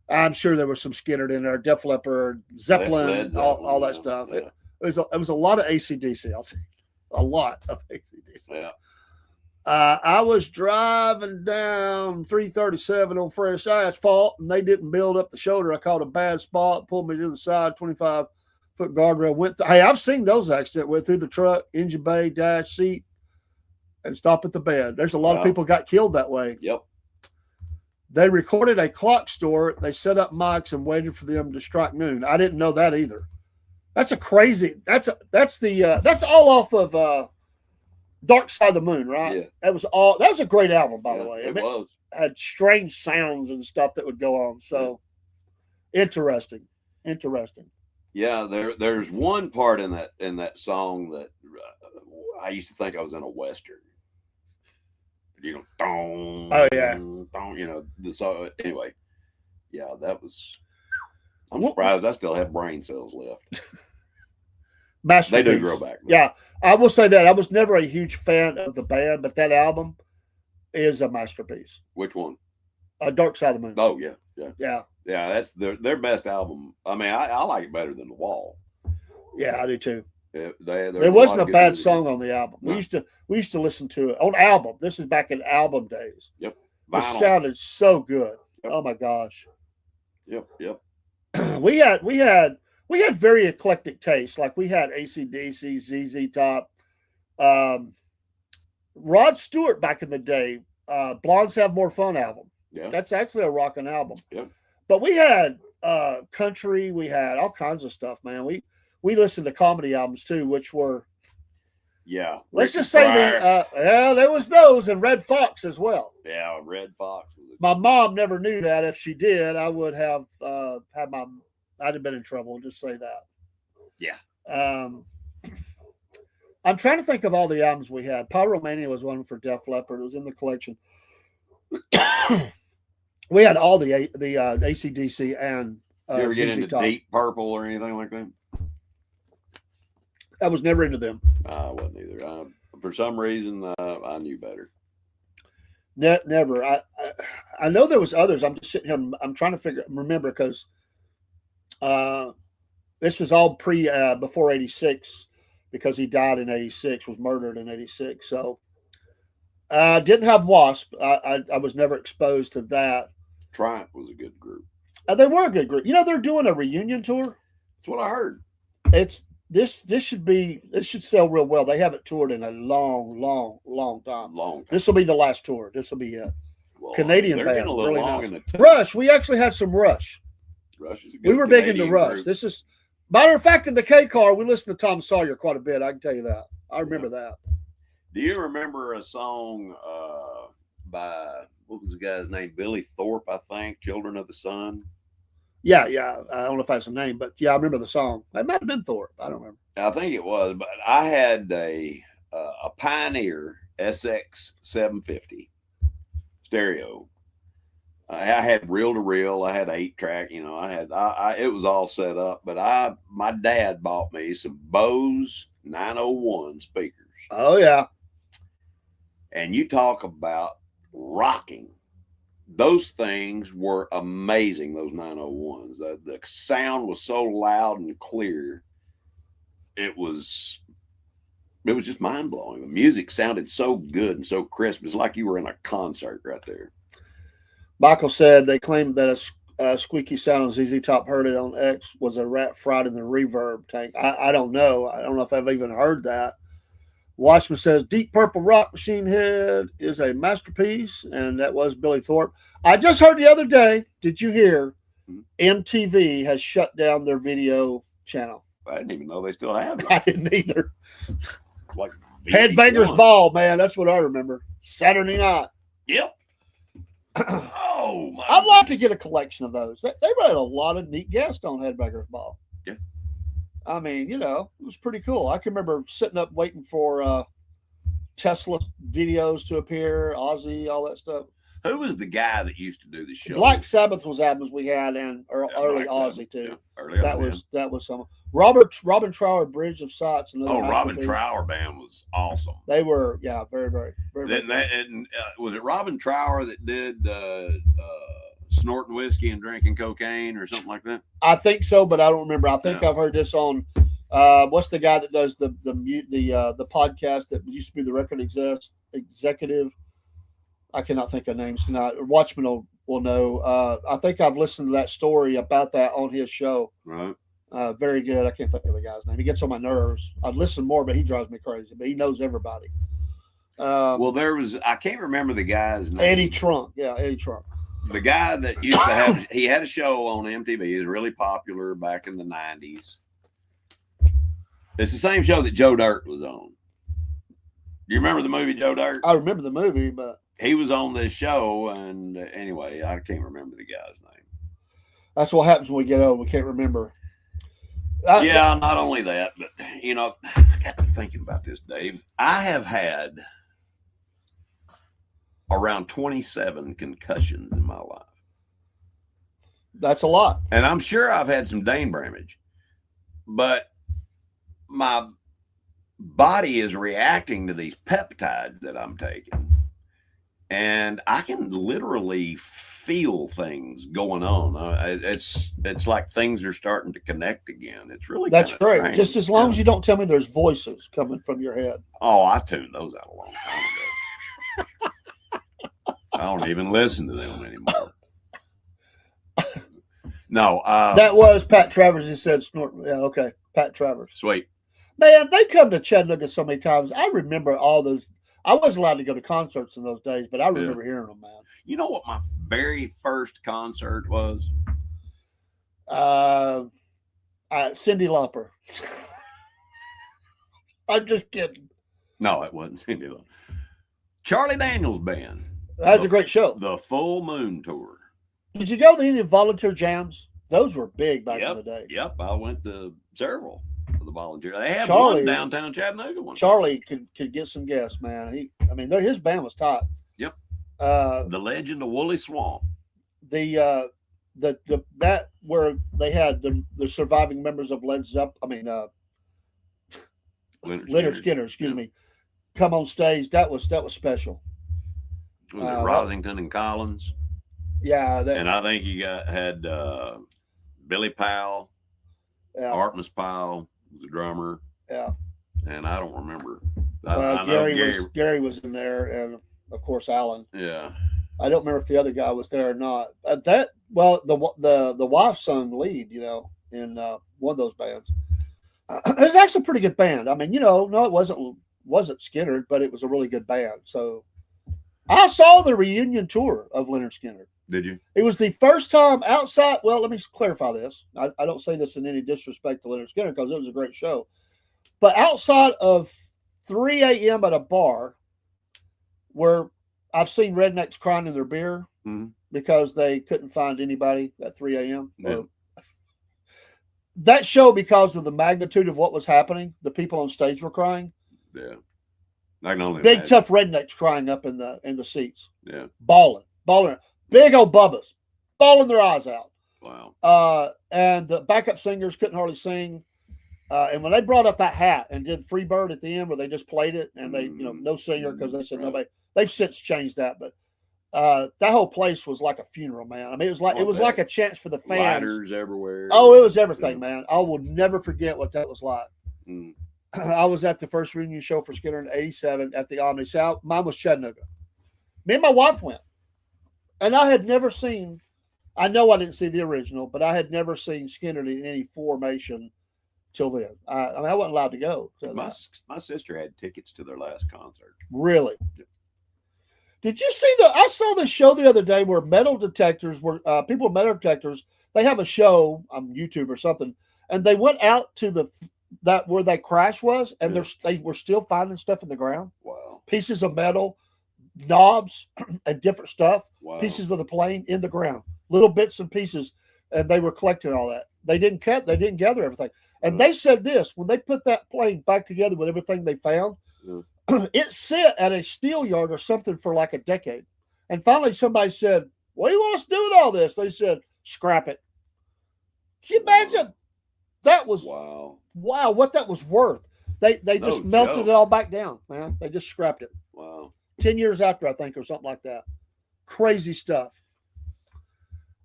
I'm sure there was some Skinner in there. Def Leppard, Zeppelin, all that stuff. Yeah. It was a lot of AC/DC. I'll tell you, a lot of AC/DC. Yeah. I was driving down 337 on fresh asphalt, and they didn't build up the shoulder. I caught a bad spot, pulled me to the side, 25 foot guardrail went. Hey, I've seen those accidents. Went through the truck, engine bay, dash, seat, and stop at the bed. There's a lot of people got killed that way. Yep. They recorded a clock store. They set up mics and waited for them to strike noon. I didn't know that either. That's a crazy. That's all off of Dark Side of the Moon, right? Yeah. That was a great album, by the way. It was. Had strange sounds and stuff that would go on. So interesting. Yeah, there's one part in that song that I used to think I was in a Western. Dong, oh yeah, dong, the song. Anyway, yeah, that was. I'm surprised I still have brain cells left. They do grow back. Though. Yeah, I will say that I was never a huge fan of the band, but that album is a masterpiece. Which one? Dark Side of the Moon. Oh yeah. That's their best album. I mean, I like it better than The Wall. Yeah, I do too. There wasn't a bad song on the album. No. We used to listen to it on album. This is back in album days. Yep. It sounded so good. Yep. Oh my gosh. Yep. we had very eclectic taste. Like we had AC/DC, ZZ Top, Rod Stewart back in the day. Blondes Have More Fun album. Yeah. That's actually a rocking album. Yep. But we had country. We had all kinds of stuff, man. We listened to comedy albums too, which were let's just say there was those and Red Fox as well. Yeah, Red Fox. My mom never knew that. If she did, I would have I'd have been in trouble. Just say that. Yeah. I'm trying to think of all the albums we had. Pyromania was one for Def Leppard. It was in the collection. We had all the AC/DC and Did you ever get ZZ into Top. Deep Purple or anything like that? I was never into them. I wasn't either. For some reason, I knew better. Never. I know there was others. I'm just sitting here. I'm trying to remember because this is all before '86 because he died in '86, was murdered in '86. So didn't have Wasp. I was never exposed to that. Triumph was a good group. They were a good group. They're doing a reunion tour. That's what I heard. This should sell real well. They haven't toured in a long time. This will be the last tour. This will be it. Well, Canadian they're band. getting a little Really long nice. in the Rush. We actually had some Rush. Rush is a good We were big Canadian into Rush. group. This is matter of fact in the K car. We listened to Tom Sawyer quite a bit. I can tell you that. I remember that. Do you remember a song by what was the guy's name? Billy Thorpe, I think. Children of the Sun. Yeah. I don't know if that's the name, but yeah, I remember the song. It might have been Thorpe. I don't remember. I think it was, but I had a Pioneer SX 750 stereo. I had reel to reel. I had 8-track. It was all set up. But my dad bought me some Bose 901 speakers. Oh yeah. And you talk about rocking. Those things were amazing, those 901s. The sound was so loud and clear. It was just mind-blowing. The music sounded so good and so crisp. It's like you were in a concert right there. Michael said they claimed that a squeaky sound on ZZ Top heard it on X was a rat fried in the reverb tank. I don't know. I don't know if I've even heard that. Watchman says Deep Purple Rock Machine Head is a masterpiece, and that was Billy Thorpe. I just heard the other day, did you hear MTV has shut down their video channel? I didn't even know they still have it. I didn't either. Like Headbangers Ball, man, that's what I remember. Saturday night. Yep. Oh my! I'd like to get a collection of those. They had a lot of neat guests on Headbangers Ball. Yeah. I mean, it was pretty cool. I can remember sitting up waiting for Tesla videos to appear, Ozzy, all that stuff. Who was the guy that used to do the show? Black Sabbath was albums we had, and early Ozzy too. Yeah, early that was some. Robin Trower, Bridge of Sights. Oh, Robin Trower band was awesome. They were, very, very, very. Was it Robin Trower that did snorting whiskey and drinking cocaine or something like that? I think so, but I don't remember. I think I've heard this on. What's the guy that does the podcast that used to be the record executive? I cannot think of names tonight. Watchman will know. I think I've listened to that story about that on his show. Right. Very good. I can't think of the guy's name. He gets on my nerves. I'd listen more, but he drives me crazy. But he knows everybody. Well, I can't remember the guy's name. Eddie Trunk. Yeah, Eddie Trunk. The guy that used to have, he had a show on MTV. He was really popular back in the 90s. It's the same show that Joe Dirt was on. Do you remember the movie Joe Dirt? I remember the movie, but he was on this show, and anyway, I can't remember the guy's name. that's what happens when we get old. We can't remember. Yeah, not only that, but I got to thinking about this, Dave. I have had around 27 concussions in my life. That's a lot. And I'm sure I've had some brain damage, but my body is reacting to these peptides that I'm taking. And I can literally feel things going on. It's like things are starting to connect again. It's really that's great. strange. Just as long as you don't tell me there's voices coming from your head. Oh, I tuned those out a long time ago. I don't even listen to them anymore. No, that was Pat Travers. He said snort. Yeah, okay, Pat Travers. Sweet. Man, they come to Chattanooga so many times. I remember all those. I wasn't allowed to go to concerts in those days, but I remember hearing them, man. You know what my very first concert was? Cyndi Lauper. I'm just kidding. No, it wasn't Cyndi Lauper. Charlie Daniels Band. That was a great show. The Full Moon Tour. Did you go to any volunteer jams? Those were big back in the day. Yep, I went to several for the volunteer. They had Charlie, one downtown Chattanooga. Charlie could get some guests, man. His band was tight. Yep. The Legend of Woolly Swamp. That where they had the surviving members of Led Zeppelin. Leonard Skinner. Excuse me. Come on stage. That was special. Was it Rosington and Collins? Yeah, and I think you had Billy Powell, Artemis Powell was the drummer. Yeah, and I don't remember. Gary was in there, and of course Alan. Yeah, I don't remember if the other guy was there or not. The wife sung lead, in one of those bands. It was actually a pretty good band. I mean, no, it wasn't Skinner, but it was a really good band. So I saw the reunion tour of Leonard Skinner. Did you? It was the first time outside. Well, let me clarify this. I don't say this in any disrespect to Leonard Skinner because it was a great show. But outside of 3 a.m. at a bar where I've seen rednecks crying in their beer because they couldn't find anybody at 3 a.m. Yeah. That show, because of the magnitude of what was happening, the people on stage were crying. Yeah. I can only Big, imagine. tough rednecks crying up in the seats. Yeah. Bawling. Big old bubbas, bawling their eyes out. Wow. And the backup singers couldn't hardly sing. And when they brought up that hat and did Freebird at the end, where they just played it and they, no singer because they said nobody. They've since changed that, but that whole place was like a funeral, man. I mean, it was like a chance for the fans. Lighters everywhere. Oh, it was everything, man. I will never forget what that was like. Mm. I was at the first reunion show for Skinner in '87 at the Omni South. Mine was Chattanooga. Me and my wife went. And I had never seen, I know I didn't see the original, but I had never seen Skinner in any formation till then. I wasn't allowed to go. My sister had tickets to their last concert. Really? Did you see I saw this show the other day where metal detectors were, people with metal detectors, they have a show on YouTube or something, and they went out to where that crash was, and they were still finding stuff in the ground. Wow. Pieces of metal, knobs, and different stuff. Wow. Pieces of the plane in the ground, little bits and pieces, and they were collecting all that. They didn't gather everything. And they said this, when they put that plane back together with everything they found, it sit at a steel yard or something for like a decade. And finally somebody said, "What do you want us to do with all this?" They said, "Scrap it." Can you imagine? That was wow, what that was worth. They just melted it all back down, man. They just scrapped it. Wow. 10 years after, I think, or something like that. Crazy stuff.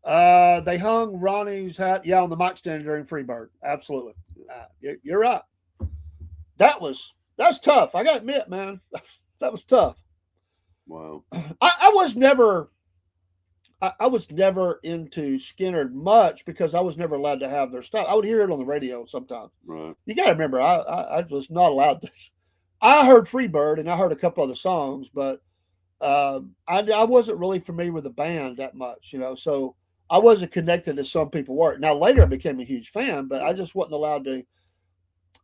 They hung Ronnie's hat, on the mic stand during Freebird. Absolutely. You're right. That's tough. I got to admit, man, that was tough. Wow. I was never, I was never into Skinner much because I was never allowed to have their stuff. I would hear it on the radio sometimes. Right. You got to remember, I was not allowed to. I heard Freebird and I heard a couple other songs, but I wasn't really familiar with the band that much, so I wasn't connected as some people were. Now, later I became a huge fan, but I just wasn't allowed to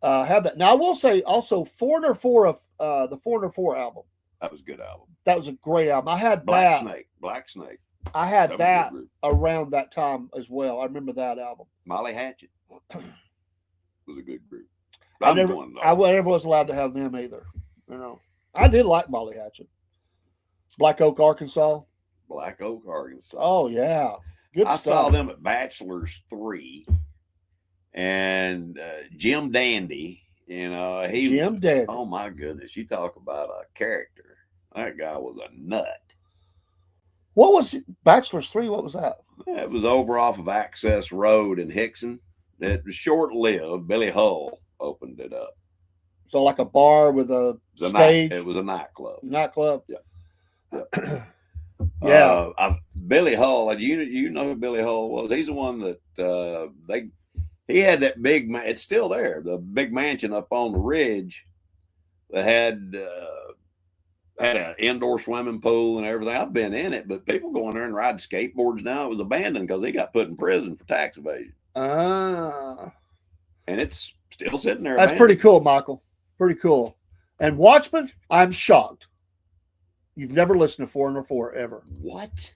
have that. Now, I will say also Foreigner 4 of the Foreigner 4 album. That was a good album. That was a great album. I had Black that. Snake. Black Snake. I had That was a that good group. around that time as well. I remember that album. Molly Hatchet was a good group. I I'm never going, I never was allowed to have them either. I did like Molly Hatchet. Black Oak, Arkansas. Black Oak, Arkansas. Oh yeah, good I stuff. saw them at Bachelor's 3, and Jim Dandy. Jim Dandy. Oh my goodness, you talk about a character. That guy was a nut. What was Bachelor's 3? What was that? It was over off of Access Road in Hickson. It was short-lived. Billy Hull opened it up. So like a bar with a It was stage. it was a nightclub. Nightclub. Yeah. Yeah. Billy Hull. You know who Billy Hull was? He's the one that he had that big. It's still there. The big mansion up on the ridge that had an indoor swimming pool and everything. I've been in it, but people go in there and ride skateboards now. It was abandoned because he got put in prison for tax evasion. Ah. And it's still sitting there. That's pretty cool, Michael. Pretty cool. And Watchmen, I'm shocked. You've never listened to Foreigner 4 ever. What?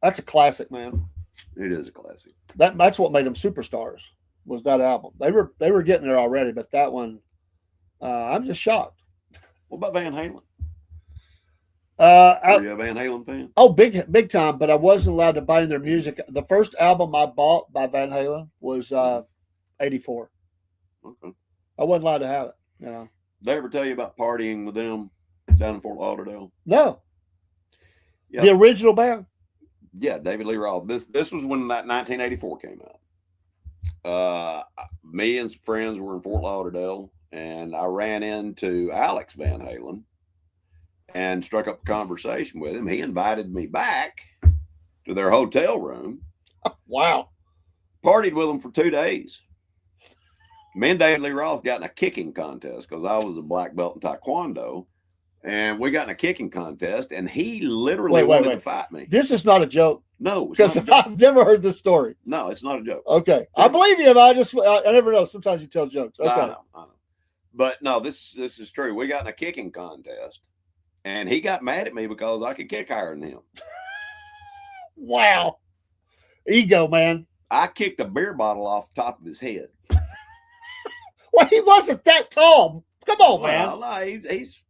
That's a classic, man. It is a classic. That's what made them superstars. Was that album? They were getting there already, but that one, I'm just shocked. What about Van Halen? Are you a Van Halen fan? Oh, big time. But I wasn't allowed to buy their music. The first album I bought by Van Halen was '84. Okay. I wasn't allowed to have it. Did they ever tell you about partying with them down in Fort Lauderdale? No. Yeah. The original band. Yeah, David Lee Roth. This was when that 1984 came out. Me and some friends were in Fort Lauderdale, and I ran into Alex Van Halen and struck up a conversation with him. He invited me back to their hotel room. Wow. Partied with them for 2 days. Me and David Lee Roth got in a kicking contest because I was a black belt in Taekwondo. And we got in a kicking contest, and he literally wanted to fight me. This is not a joke. No, because I've never heard this story. No, it's not a joke. Okay, I believe you, but I never know. Sometimes you tell jokes. Okay, I know. But no, this is true. We got in a kicking contest, and he got mad at me because I could kick higher than him. Wow, ego, man. I kicked a beer bottle off the top of his head. Well, he wasn't that tall. Come on, man. No, he's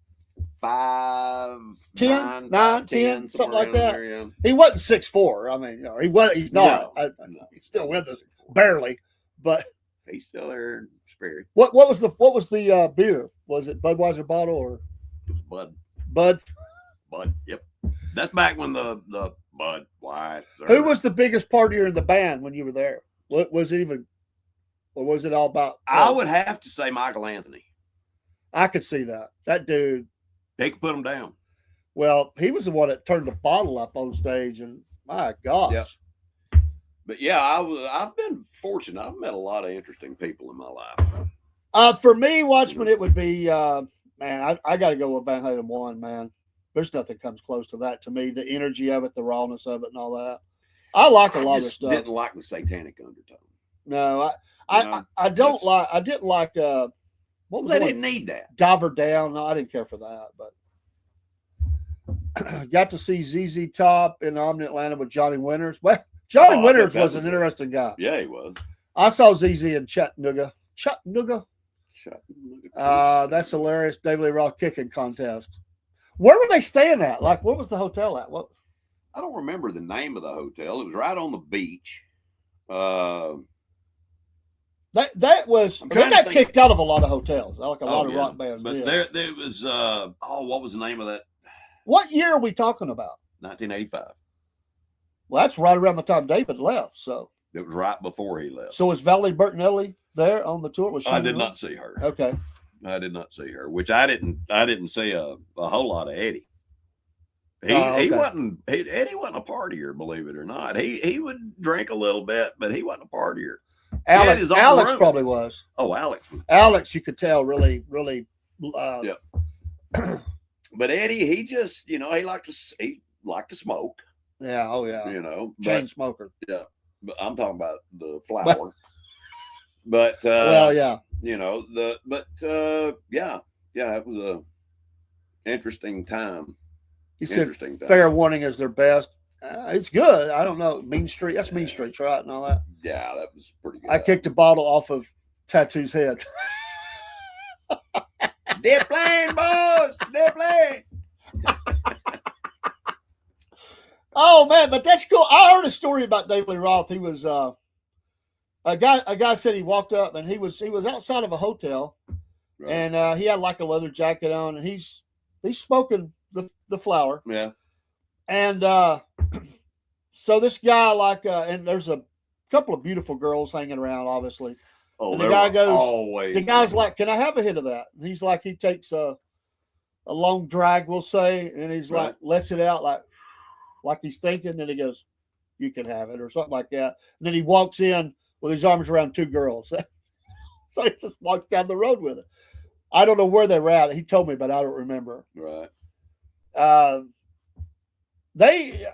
5'10", 9'10", something like that. There, yeah. He wasn't 6'4". I mean, he was. He's not. No. He's still with us, barely. But he's still there in spirit. What was the beer? Was it Budweiser bottle or Bud? Bud. Yep. That's back when the Bud White. Who was the biggest partier in the band when you were there? What was it even? Or was it all about? I would have to say Michael Anthony. I could see that. That dude. They could put him down. Well, he was the one that turned the bottle up on stage, and my gosh. Yep. But yeah, I've been fortunate. I've met a lot of interesting people in my life. For me, Watchman, it would be man. I got to go with Van Halen 1, man. There's nothing comes close to that to me. The energy of it, the rawness of it, and all that. I like a lot of stuff. Didn't like the satanic undertone. No, I don't like. I didn't like. What was they didn't need that. Diver Down. No, I didn't care for that. But got to see ZZ Top in Omni Atlanta with Johnny Winters. Well, Johnny Winters was an interesting guy. Yeah, he was. I saw ZZ in Chattanooga. That's hilarious. David Lee Roth kicking contest. Where were they staying at? Like, where was the hotel at? What? I don't remember the name of the hotel. It was right on the beach. That was they got kicked out of a lot of hotels, like a lot of rock bands. But there was what was the name of that? What year are we talking about? 1985. Well, that's right around the time David left. So it was right before he left. So was Valerie Bertinelli there on the tour? Was she? I did not see her. Okay. I did not see her, which I didn't see a whole lot of Eddie. He wasn't Eddie wasn't a partier, believe it or not. He would drink a little bit, but he wasn't a partier. Alex probably was. Oh, Alex was. Alex, you could tell really. Yeah. But Eddie, he just, he liked to smoke. Yeah. Oh yeah. Chain smoker. Yeah. But I'm talking about the flower. But well, yeah. Yeah, it was a interesting time. He said Fair Warning is their best. It's good. I don't know. Mean Street. That's Mean Streets, right? And all that. Yeah, that was pretty good. I kicked a bottle off of Tattoo's head. They're playing, boys. They're playing. Oh man, but that's cool. I heard a story about David Lee Roth. He was a guy said he walked up and he was outside of a hotel, right. And he had like a leather jacket on, and he's smoking the flower. Yeah. And so this guy and there's a couple of beautiful girls hanging around, obviously. Oh, and the guy goes, always. The guy's like, "Can I have a hit of that?" And he's like, he takes a long drag, we'll say, and he's like, lets it out like he's thinking, and he goes, "You can have it," or something like that. And then he walks in with his arms around two girls. So he just walks down the road with it. I don't know where they were at. He told me, but I don't remember. Right. They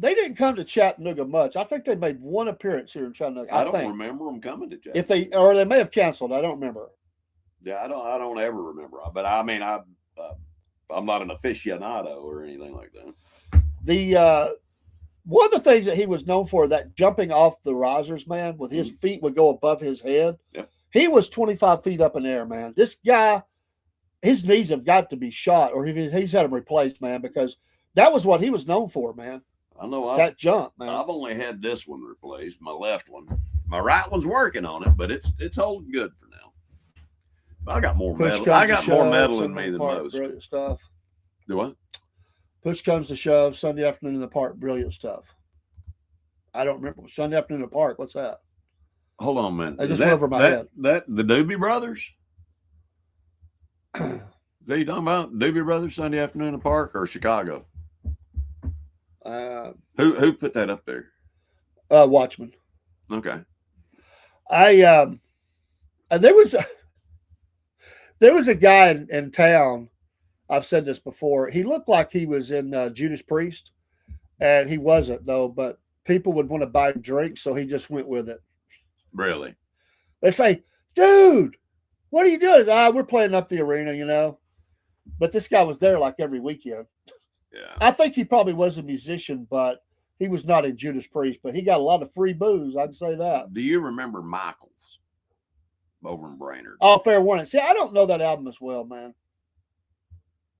didn't come to Chattanooga much. I think they made one appearance here in Chattanooga. I don't remember them coming to Chattanooga. They may have canceled. I don't remember. Yeah, I don't ever remember. But I mean, I'm not an aficionado or anything like that. The one of the things that he was known for, that jumping off the risers, man, with his feet would go above his head. Yeah. He was 25 feet up in the air, man. This guy, his knees have got to be shot, or he's had them replaced, man, because that was what he was known for, man. I know that jump, man. I've only had this one replaced, my left one. My right one's working on it, but it's holding good for now. I got more metal. I got more metal in me than most. Brilliant stuff. Do what? Push comes to shove. Sunday afternoon in the park. Brilliant stuff. I don't remember. Sunday afternoon in the park. What's that? Hold on a minute. I just went over my head. That the Doobie Brothers? Is that you talking about? Doobie Brothers, Sunday afternoon in the park, or Chicago? Who put that up there? Watchman. Okay. There was a guy in town. I've said this before. He looked like he was in Judas Priest, and he wasn't though. But people would want to buy him drinks, so he just went with it. Really? They say, "Dude, what are you doing?" We're playing up the arena, But this guy was there like every weekend. Yeah. I think he probably was a musician, but he was not in Judas Priest. But he got a lot of free booze. I'd say that. Do you remember Michaels over in Brainerd? Oh, Fair Warning. See, I don't know that album as well, man.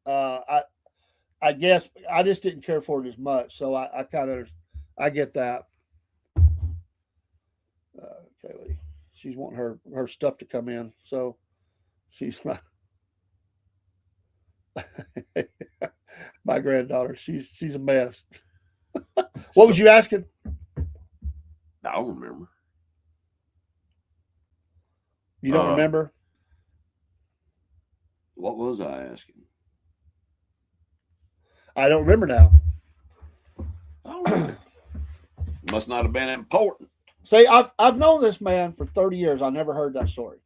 I guess I just didn't care for it as much, so I get that. Kaylee, she's wanting her stuff to come in, so she's like my granddaughter. She's a mess. What was you asking? I don't remember. You don't remember? What was I asking? I don't remember now. I don't remember. Must not have been important. See, I've known this man for 30 years. I never heard that story.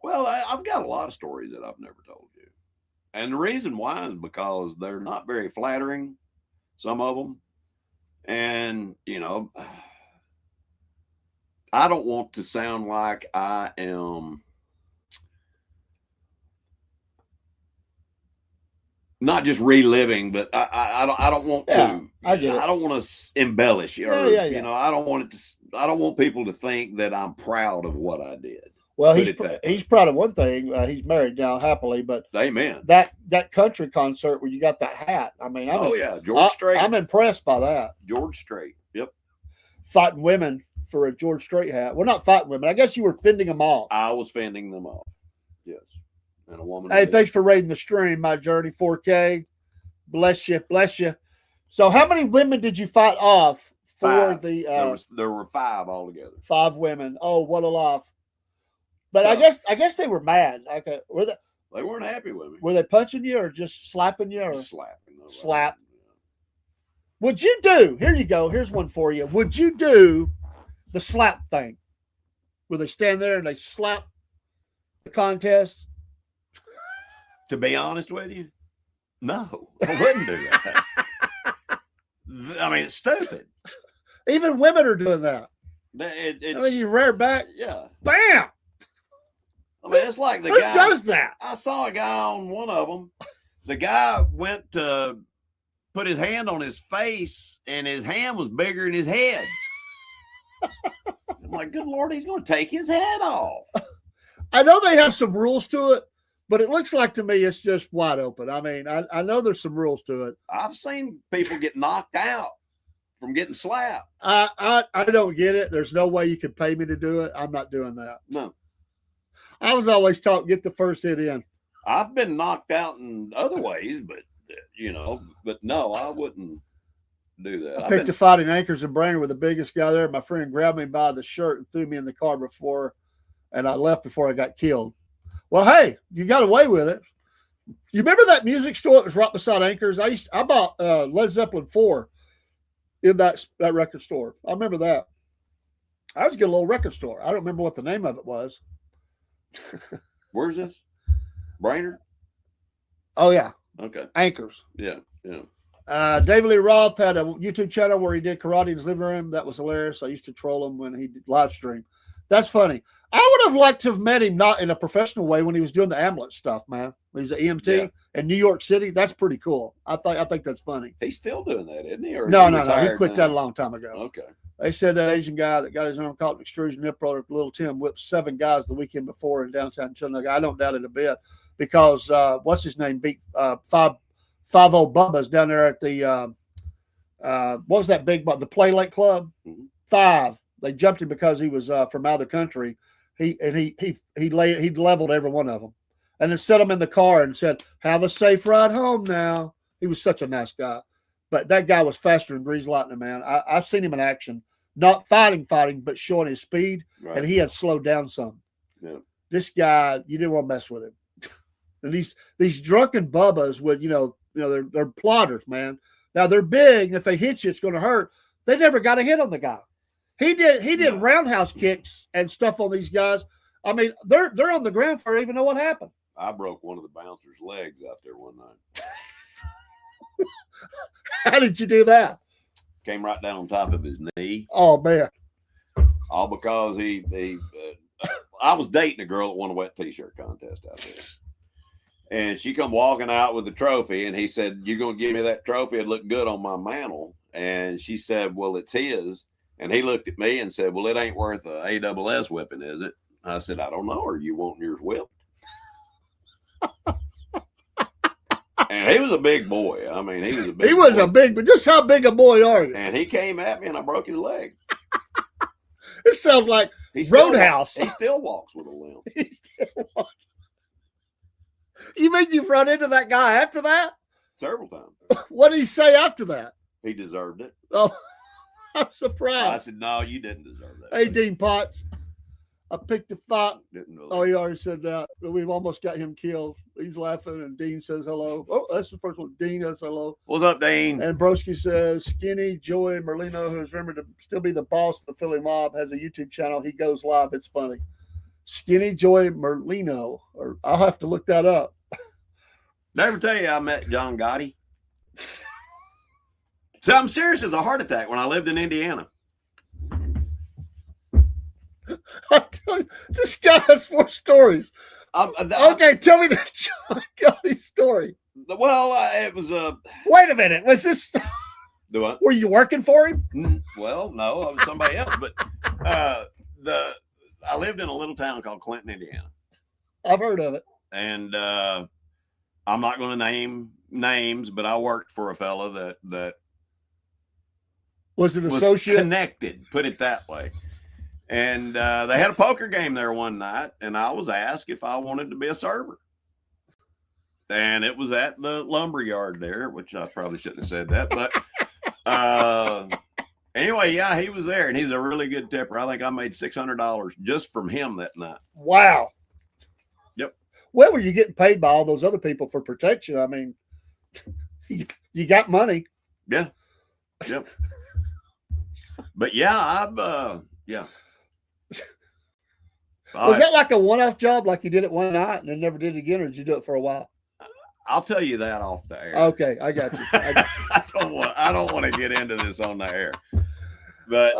Well, I've got a lot of stories that I've never told you. And the reason why is because they're not very flattering, some of them. And, I don't want to sound like I am not just reliving, but I don't want to. I get it. I don't want to embellish, or I don't want I don't want people to think that I'm proud of what I did. Well, he's proud of one thing. He's married now happily, but amen. That country concert where you got that hat. I mean, George Strait. I'm impressed by that. George Strait. Yep. Fighting women for a George Strait hat. Well, not fighting women. I guess you were fending them off. I was fending them off. Yes. And a woman. Hey, thanks for raiding the stream, My Journey 4K. Bless you, bless you. So, how many women did you fight off for 5. the? There were 5 altogether. 5 women. Oh, what a laugh! But I guess they were mad. They weren't happy with me. Were they punching you or just slapping you? Or slapping? Slap. Would you do? Here you go. Here's one for you. Would you do the slap thing, where they stand there and they slap the contest? To be honest with you, no, I wouldn't do that. I mean, it's stupid. Even women are doing that. It's, I mean, you rear back, yeah. bam. I mean, it's like the Who guy does that? I saw a guy on one of them. The guy went to put his hand on his face, and his hand was bigger than his head. I'm like, good Lord, he's going to take his head off. I know they have some rules to it, but it looks like to me it's just wide open. I mean, I know there's some rules to it. I've seen people get knocked out from getting slapped. I don't get it. There's no way you can pay me to do it. I'm not doing that. No. I was always taught get the first hit in. I've been knocked out in other ways, but but no, I wouldn't do that. I picked a fight in Anchors and Brainerd with the biggest guy there. My friend grabbed me by the shirt and threw me in the car and I left before I got killed. Well, hey, you got away with it. You remember that music store that was right beside Anchors? I bought Led Zeppelin 4 in that record store. I remember that. I was getting a little record store. I don't remember what the name of it was. Where's this? Brainerd? Oh, yeah. Okay. Anchors. Yeah. David Lee Roth had a YouTube channel where he did karate in his living room. That was hilarious. I used to troll him when he did live stream. That's funny. I would have liked to have met him not in a professional way when he was doing the ambulance stuff, man. He's an EMT in New York City. That's pretty cool. I think that's funny. He's still doing that, isn't he? Or no. He quit now? that a long time ago. Okay. They said that Asian guy that got his arm caught in extrusion nip roller, Little Tim, whipped 7 guys the weekend before in downtown Chattanooga. I don't doubt it a bit because what's his name beat 5-0 Bubba's down there at the what was that big the Play Lake Club? Mm-hmm. 5. They jumped him because he was from out of the country. He leveled every one of them, and then set them in the car and said, "Have a safe ride home now." He was such a nice guy, but that guy was faster than Grease Lightning, man. I've seen him in action, not fighting, but showing his speed, Right. and he had slowed down some. Yeah. This guy, you didn't want to mess with him. And these drunken bubbas would, they're plotters, man. Now they're big, and if they hit you, it's going to hurt. They never got a hit on the guy. He did roundhouse kicks and stuff on these guys. I mean, they're on the ground before they even know what happened. I broke one of the bouncer's legs out there one night. How did you do that? Came right down on top of his knee. Oh man! All because I was dating a girl that won a wet t-shirt contest out there. And she come walking out with the trophy, and he said, "You're going to give me that trophy? It'd look good on my mantle." And she said, "Well, it's his." And he looked at me and said, "Well, it ain't worth a ASS whipping, is it?" I said, "I don't know. Are you wanting yours whipped?" And he was a big boy. I mean, he was a big boy. But just how big a boy are you? And he came at me, and I broke his leg. It sounds like Roadhouse. He still walks with a limp. You mean you've run into that guy after that? Several times. What did he say after that? He deserved it. Oh, I'm surprised. I said, "No, you didn't deserve that." Hey, Dean Potts, I picked a fight. Didn't really. Oh, he already said that. We've almost got him killed. He's laughing, and Dean says hello. Oh, that's the first one. Dean says hello. What's up, Dean? And Broski says, Skinny Joey Merlino, who has remembered to still be the boss of the Philly Mob, has a YouTube channel. He goes live. It's funny. Skinny Joey Merlino. Or I'll have to look that up. Did I ever tell you I met John Gotti? So I'm serious as a heart attack when I lived in Indiana. I tell you, this guy has 4 stories. Okay, tell me the John Gotti story. Well, it was a. Wait a minute. Was this? Do what? Were you working for him? Well, no, I was somebody else. But I lived in a little town called Clinton, Indiana. I've heard of it. And I'm not going to name names, but I worked for a fella that was an associate, connected. Put it that way. And they had a poker game there one night, and I was asked if I wanted to be a server. And it was at the lumber yard there, which I probably shouldn't have said that. But anyway, yeah, he was there, and he's a really good tipper. I think I made $600 just from him that night. Wow. Yep. Well, were you getting paid by all those other people for protection? I mean, you got money. Yeah. Yep. But yeah, yeah. Was that like a one-off job, like you did it one night and then never did it again, or did you do it for a while? I'll tell you that off the air. Okay, I got you. I don't want to get into this on the air. But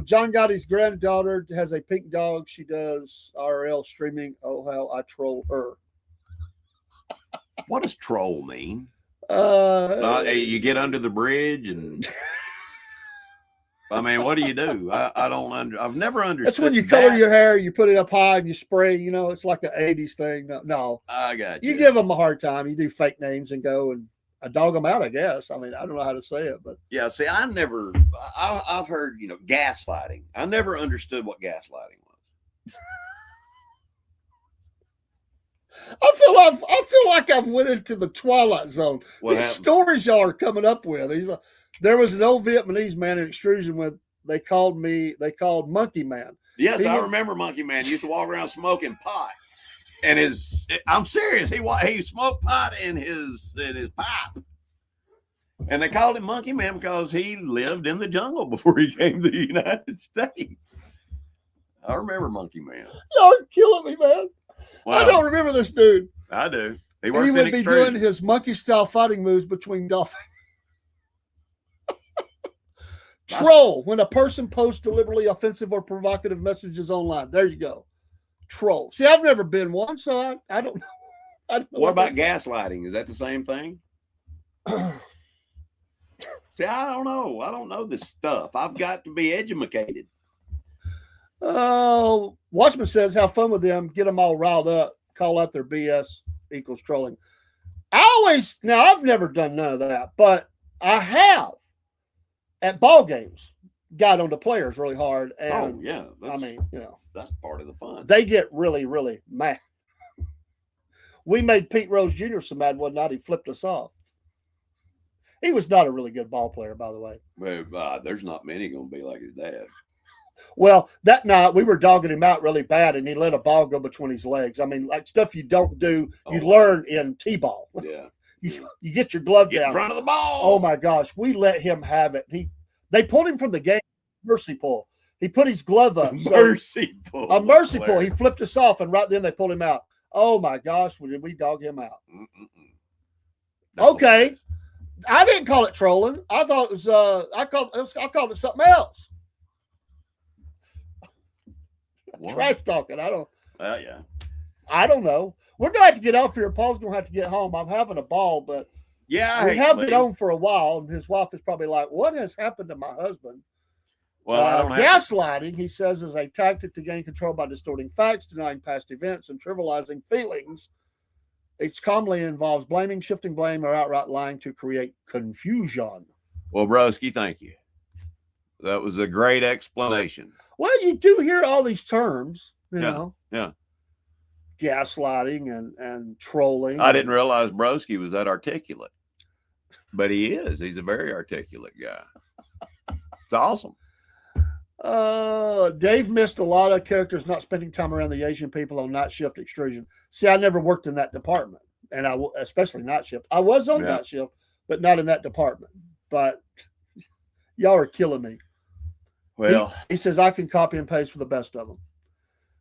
John Gotti's granddaughter has a pink dog. She does RL streaming. Oh, how I troll her. What does troll mean? You get under the bridge and I mean, what do you do? I don't I've never understood. That's when you color your hair, you put it up high and you spray, it's like an 80s thing. No. I got you. You give them a hard time. You do fake names and go and dog them out, I guess. I mean, I don't know how to say it, but yeah, see, I've heard, gaslighting. I never understood what gaslighting was. I feel like I've went into the twilight zone. What These happened? stories y'all are coming up with. There was an old Vietnamese man in extrusion with they called Monkey Man. Yes, I remember Monkey Man. He used to walk around smoking pot. And I'm serious, he smoked pot in his pipe. And they called him Monkey Man because he lived in the jungle before he came to the United States. I remember Monkey Man. Y'all are killing me, man. Wow. I don't remember this dude. I do. He would be doing his monkey-style fighting moves between dolphins. Troll, when a person posts deliberately offensive or provocative messages online. There you go. Troll. See, I've never been one, so I don't know. What about gaslighting? Is that the same thing? See, I don't know. I don't know this stuff. I've got to be educated. Oh, Watchman says, have fun with them, get them all riled up, call out their BS equals trolling. I've never done none of that, but I have at ball games got on the players really hard. And that's part of the fun. They get really, really mad. We made Pete Rose Jr. so mad one night, he flipped us off. He was not a really good ball player, by the way. Well, there's not many going to be like his dad. Well, that night we were dogging him out really bad, and he let a ball go between his legs. I mean, like stuff you don't do, you learn in T-ball. Yeah. You get your glove down in front of the ball. Oh my gosh, we let him have it. They pulled him from the game. Mercy pull. He put his glove up. Mercy pull. A mercy pull. He flipped us off, and right then they pulled him out. Oh my gosh, did we dog him out? Okay, hilarious. I didn't call it trolling. I thought it was. I called it something else. What? Trash talking. I don't. Yeah. I don't know. We're gonna have to get off here. Paul's gonna have to get home. I'm having a ball, but yeah, we have been on for a while, and his wife is probably like, "What has happened to my husband?" Well, gaslighting, he says, is a tactic to gain control by distorting facts, denying past events, and trivializing feelings. It commonly involves blaming, shifting blame, or outright lying to create confusion. Well, Broski, thank you. That was a great explanation. Well, you do hear all these terms, you know. Yeah. Gaslighting and trolling. I didn't realize Broski was that articulate. But he is. He's a very articulate guy. It's awesome. Dave missed a lot of characters not spending time around the Asian people on night shift extrusion. See, I never worked in that department, and especially night shift. I was on night shift, but not in that department. But y'all are killing me. Well, he says I can copy and paste for the best of them.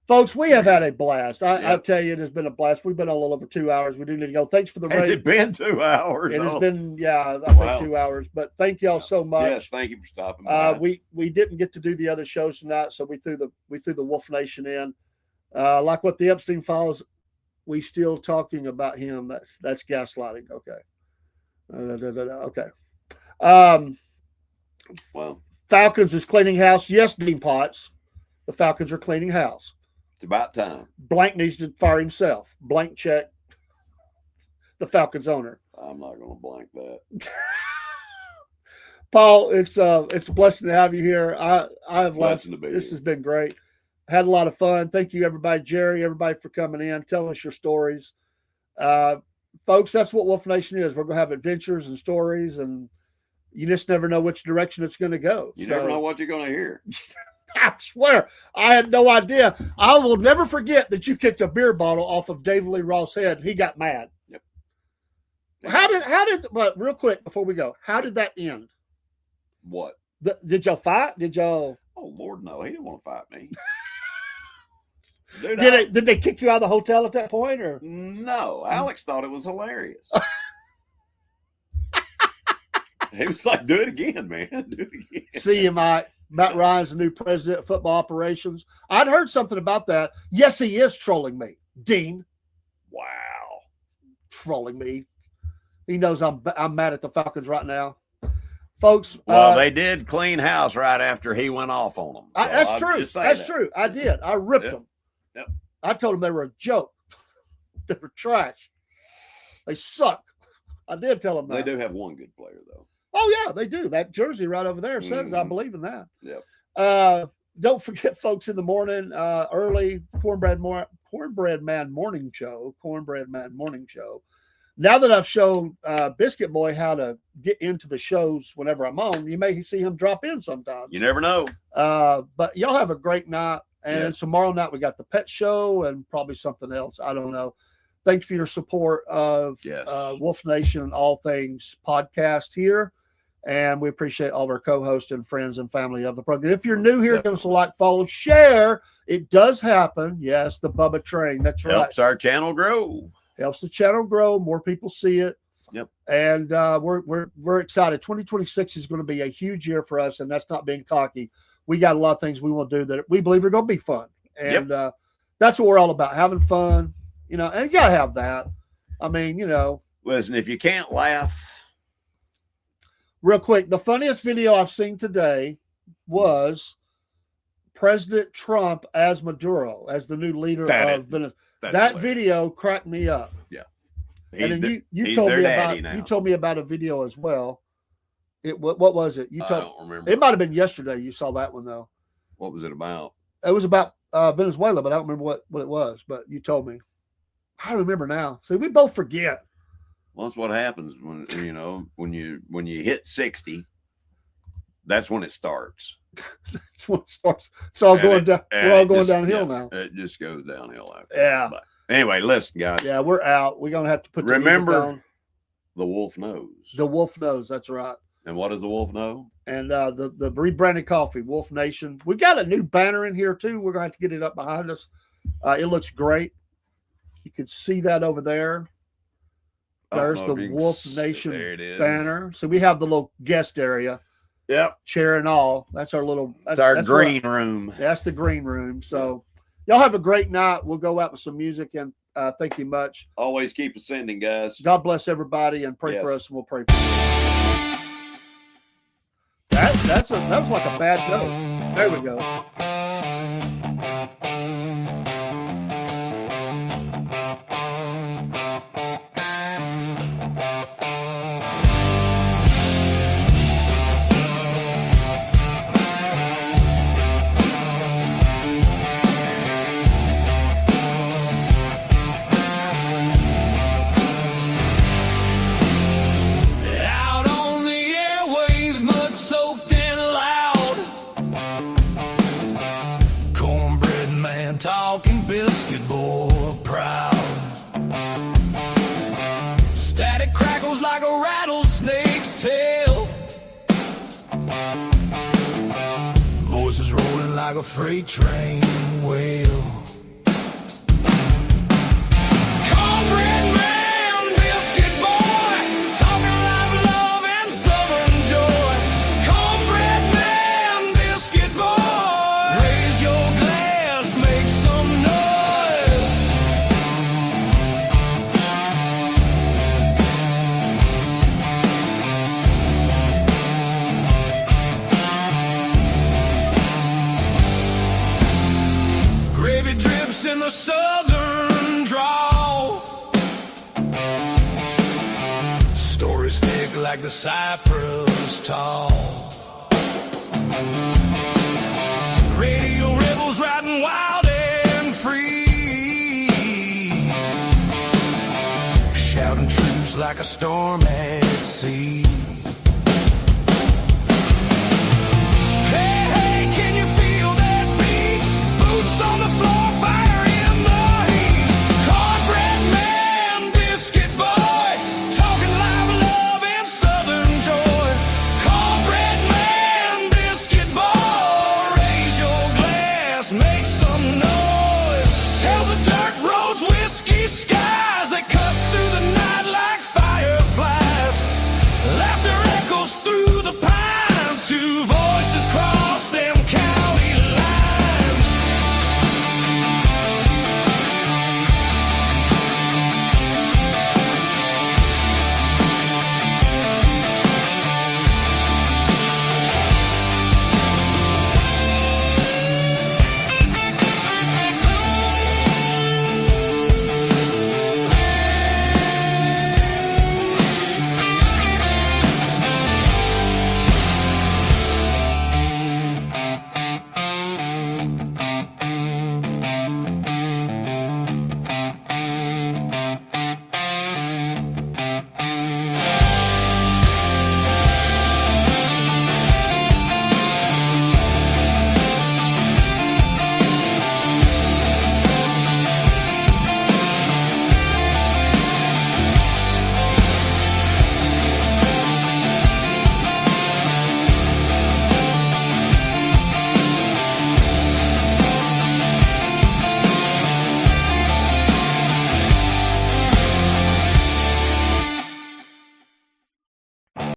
Folks, we have had a blast. I tell you, it has been a blast. We've been a little over 2 hours. We do need to go. Thanks for the raid. Has it been 2 hours? It has been, I think 2 hours. But thank y'all so much. Yes, thank you for stopping by. We didn't get to do the other shows tonight, so we threw the Wolf Nation in. Like what the Epstein files, we still talking about him. That's gaslighting. Okay. Okay. Well, Falcons is cleaning house. Yes, Dean Potts. The Falcons are cleaning house. It's about time. Blank needs to fire himself. Blank check. The Falcons owner. I'm not going to blank that. Paul, it's a blessing to have you here. I have loved. This has been great. Had a lot of fun. Thank you, everybody. Jerry, everybody for coming in, telling us your stories. Folks, that's what Wolf Nation is. We're going to have adventures and stories, and you just never know which direction it's going to go. You never know what you're going to hear. I swear, I had no idea. I will never forget that you kicked a beer bottle off of David Lee Roth's head. He got mad. Yep. But real quick before we go, how did that end? What? Did y'all fight? Did y'all? Oh Lord, no, he didn't want to fight me. Dude, Did they kick you out of the hotel at that point, or? No, Alex thought it was hilarious. He was like, "Do it again, man. Do it again." See you, Mike. Matt Ryan's the new president of football operations. I'd heard something about that. Yes, he is trolling me, Dean. Wow. Trolling me. He knows I'm mad at the Falcons right now, folks. Well, they did clean house right after he went off on them. So that's true. That's true. I did. I ripped them. Yep. I told them they were a joke. They were trash. They suck. I did tell them that. They do have one good player, though. Oh, yeah, they do. That jersey right over there says I believe in that. Yep. Don't forget, folks, in the morning, early Cornbread Man morning show. Now that I've shown Biscuit Boy how to get into the shows whenever I'm on, you may see him drop in sometimes. You never know. But y'all have a great night. And tomorrow night we got the pet show and probably something else. I don't know. Thanks for your support of Wolf Nation and all things podcast here. And we appreciate all of our co-hosts and friends and family of the program. If you're new here, give us a like, follow, share. It does happen. Yes, the Bubba Train. That's right. Helps our channel grow. Helps the channel grow. More people see it. Yep. And we're excited. 2026 is going to be a huge year for us, and that's not being cocky. We got a lot of things we want to do that we believe are going to be fun. And that's what we're all about, having fun, and you got to have that. I mean, Listen, if you can't laugh. Real quick, the funniest video I've seen today was President Trump as Maduro, as the new leader of Venezuela. That video cracked me up. Yeah. And then you told me about a video as well. What was it? I don't remember. It might have been yesterday. You saw that one though. What was it about? It was about Venezuela, but I don't remember what it was. But you told me. I don't remember now. See, we both forget. Well, that's what happens when when you hit 60. That's when it starts. That's when it starts. It's all going down. We're all going downhill now. It just goes downhill after. Yeah. But anyway, listen, guys. Yeah, we're out. We're gonna have to put. Remember, the wolf knows. The wolf knows. That's right. And what does the wolf know? And the rebranded coffee, Wolf Nation. We got a new banner in here too. We're gonna have to get it up behind us. It looks great. You can see that over there. There's the Wolf Nation banner. So we have the little guest area. Yep. Chair and all. That's our little. That's our green room. That's the green room. So y'all have a great night. We'll go out with some music and thank you much. Always keep ascending, guys. God bless everybody and pray for us, and we'll pray for you. That was like a bad note. There we go. Out on the airwaves, mud-soaked and loud. Cornbread man talking, biscuit boy proud. Static crackles like a rattlesnake's tail. Voices rolling like a freight train wheel. Cornbread man, biscuit boy, talking live love and southern joy. Cornbread man, biscuit boy, raise your glass, make some noise. Gravy drips in the southern drawl. Stories thick like the cypress tall. Radio rebels riding wild and free, shouting truths like a storm at sea.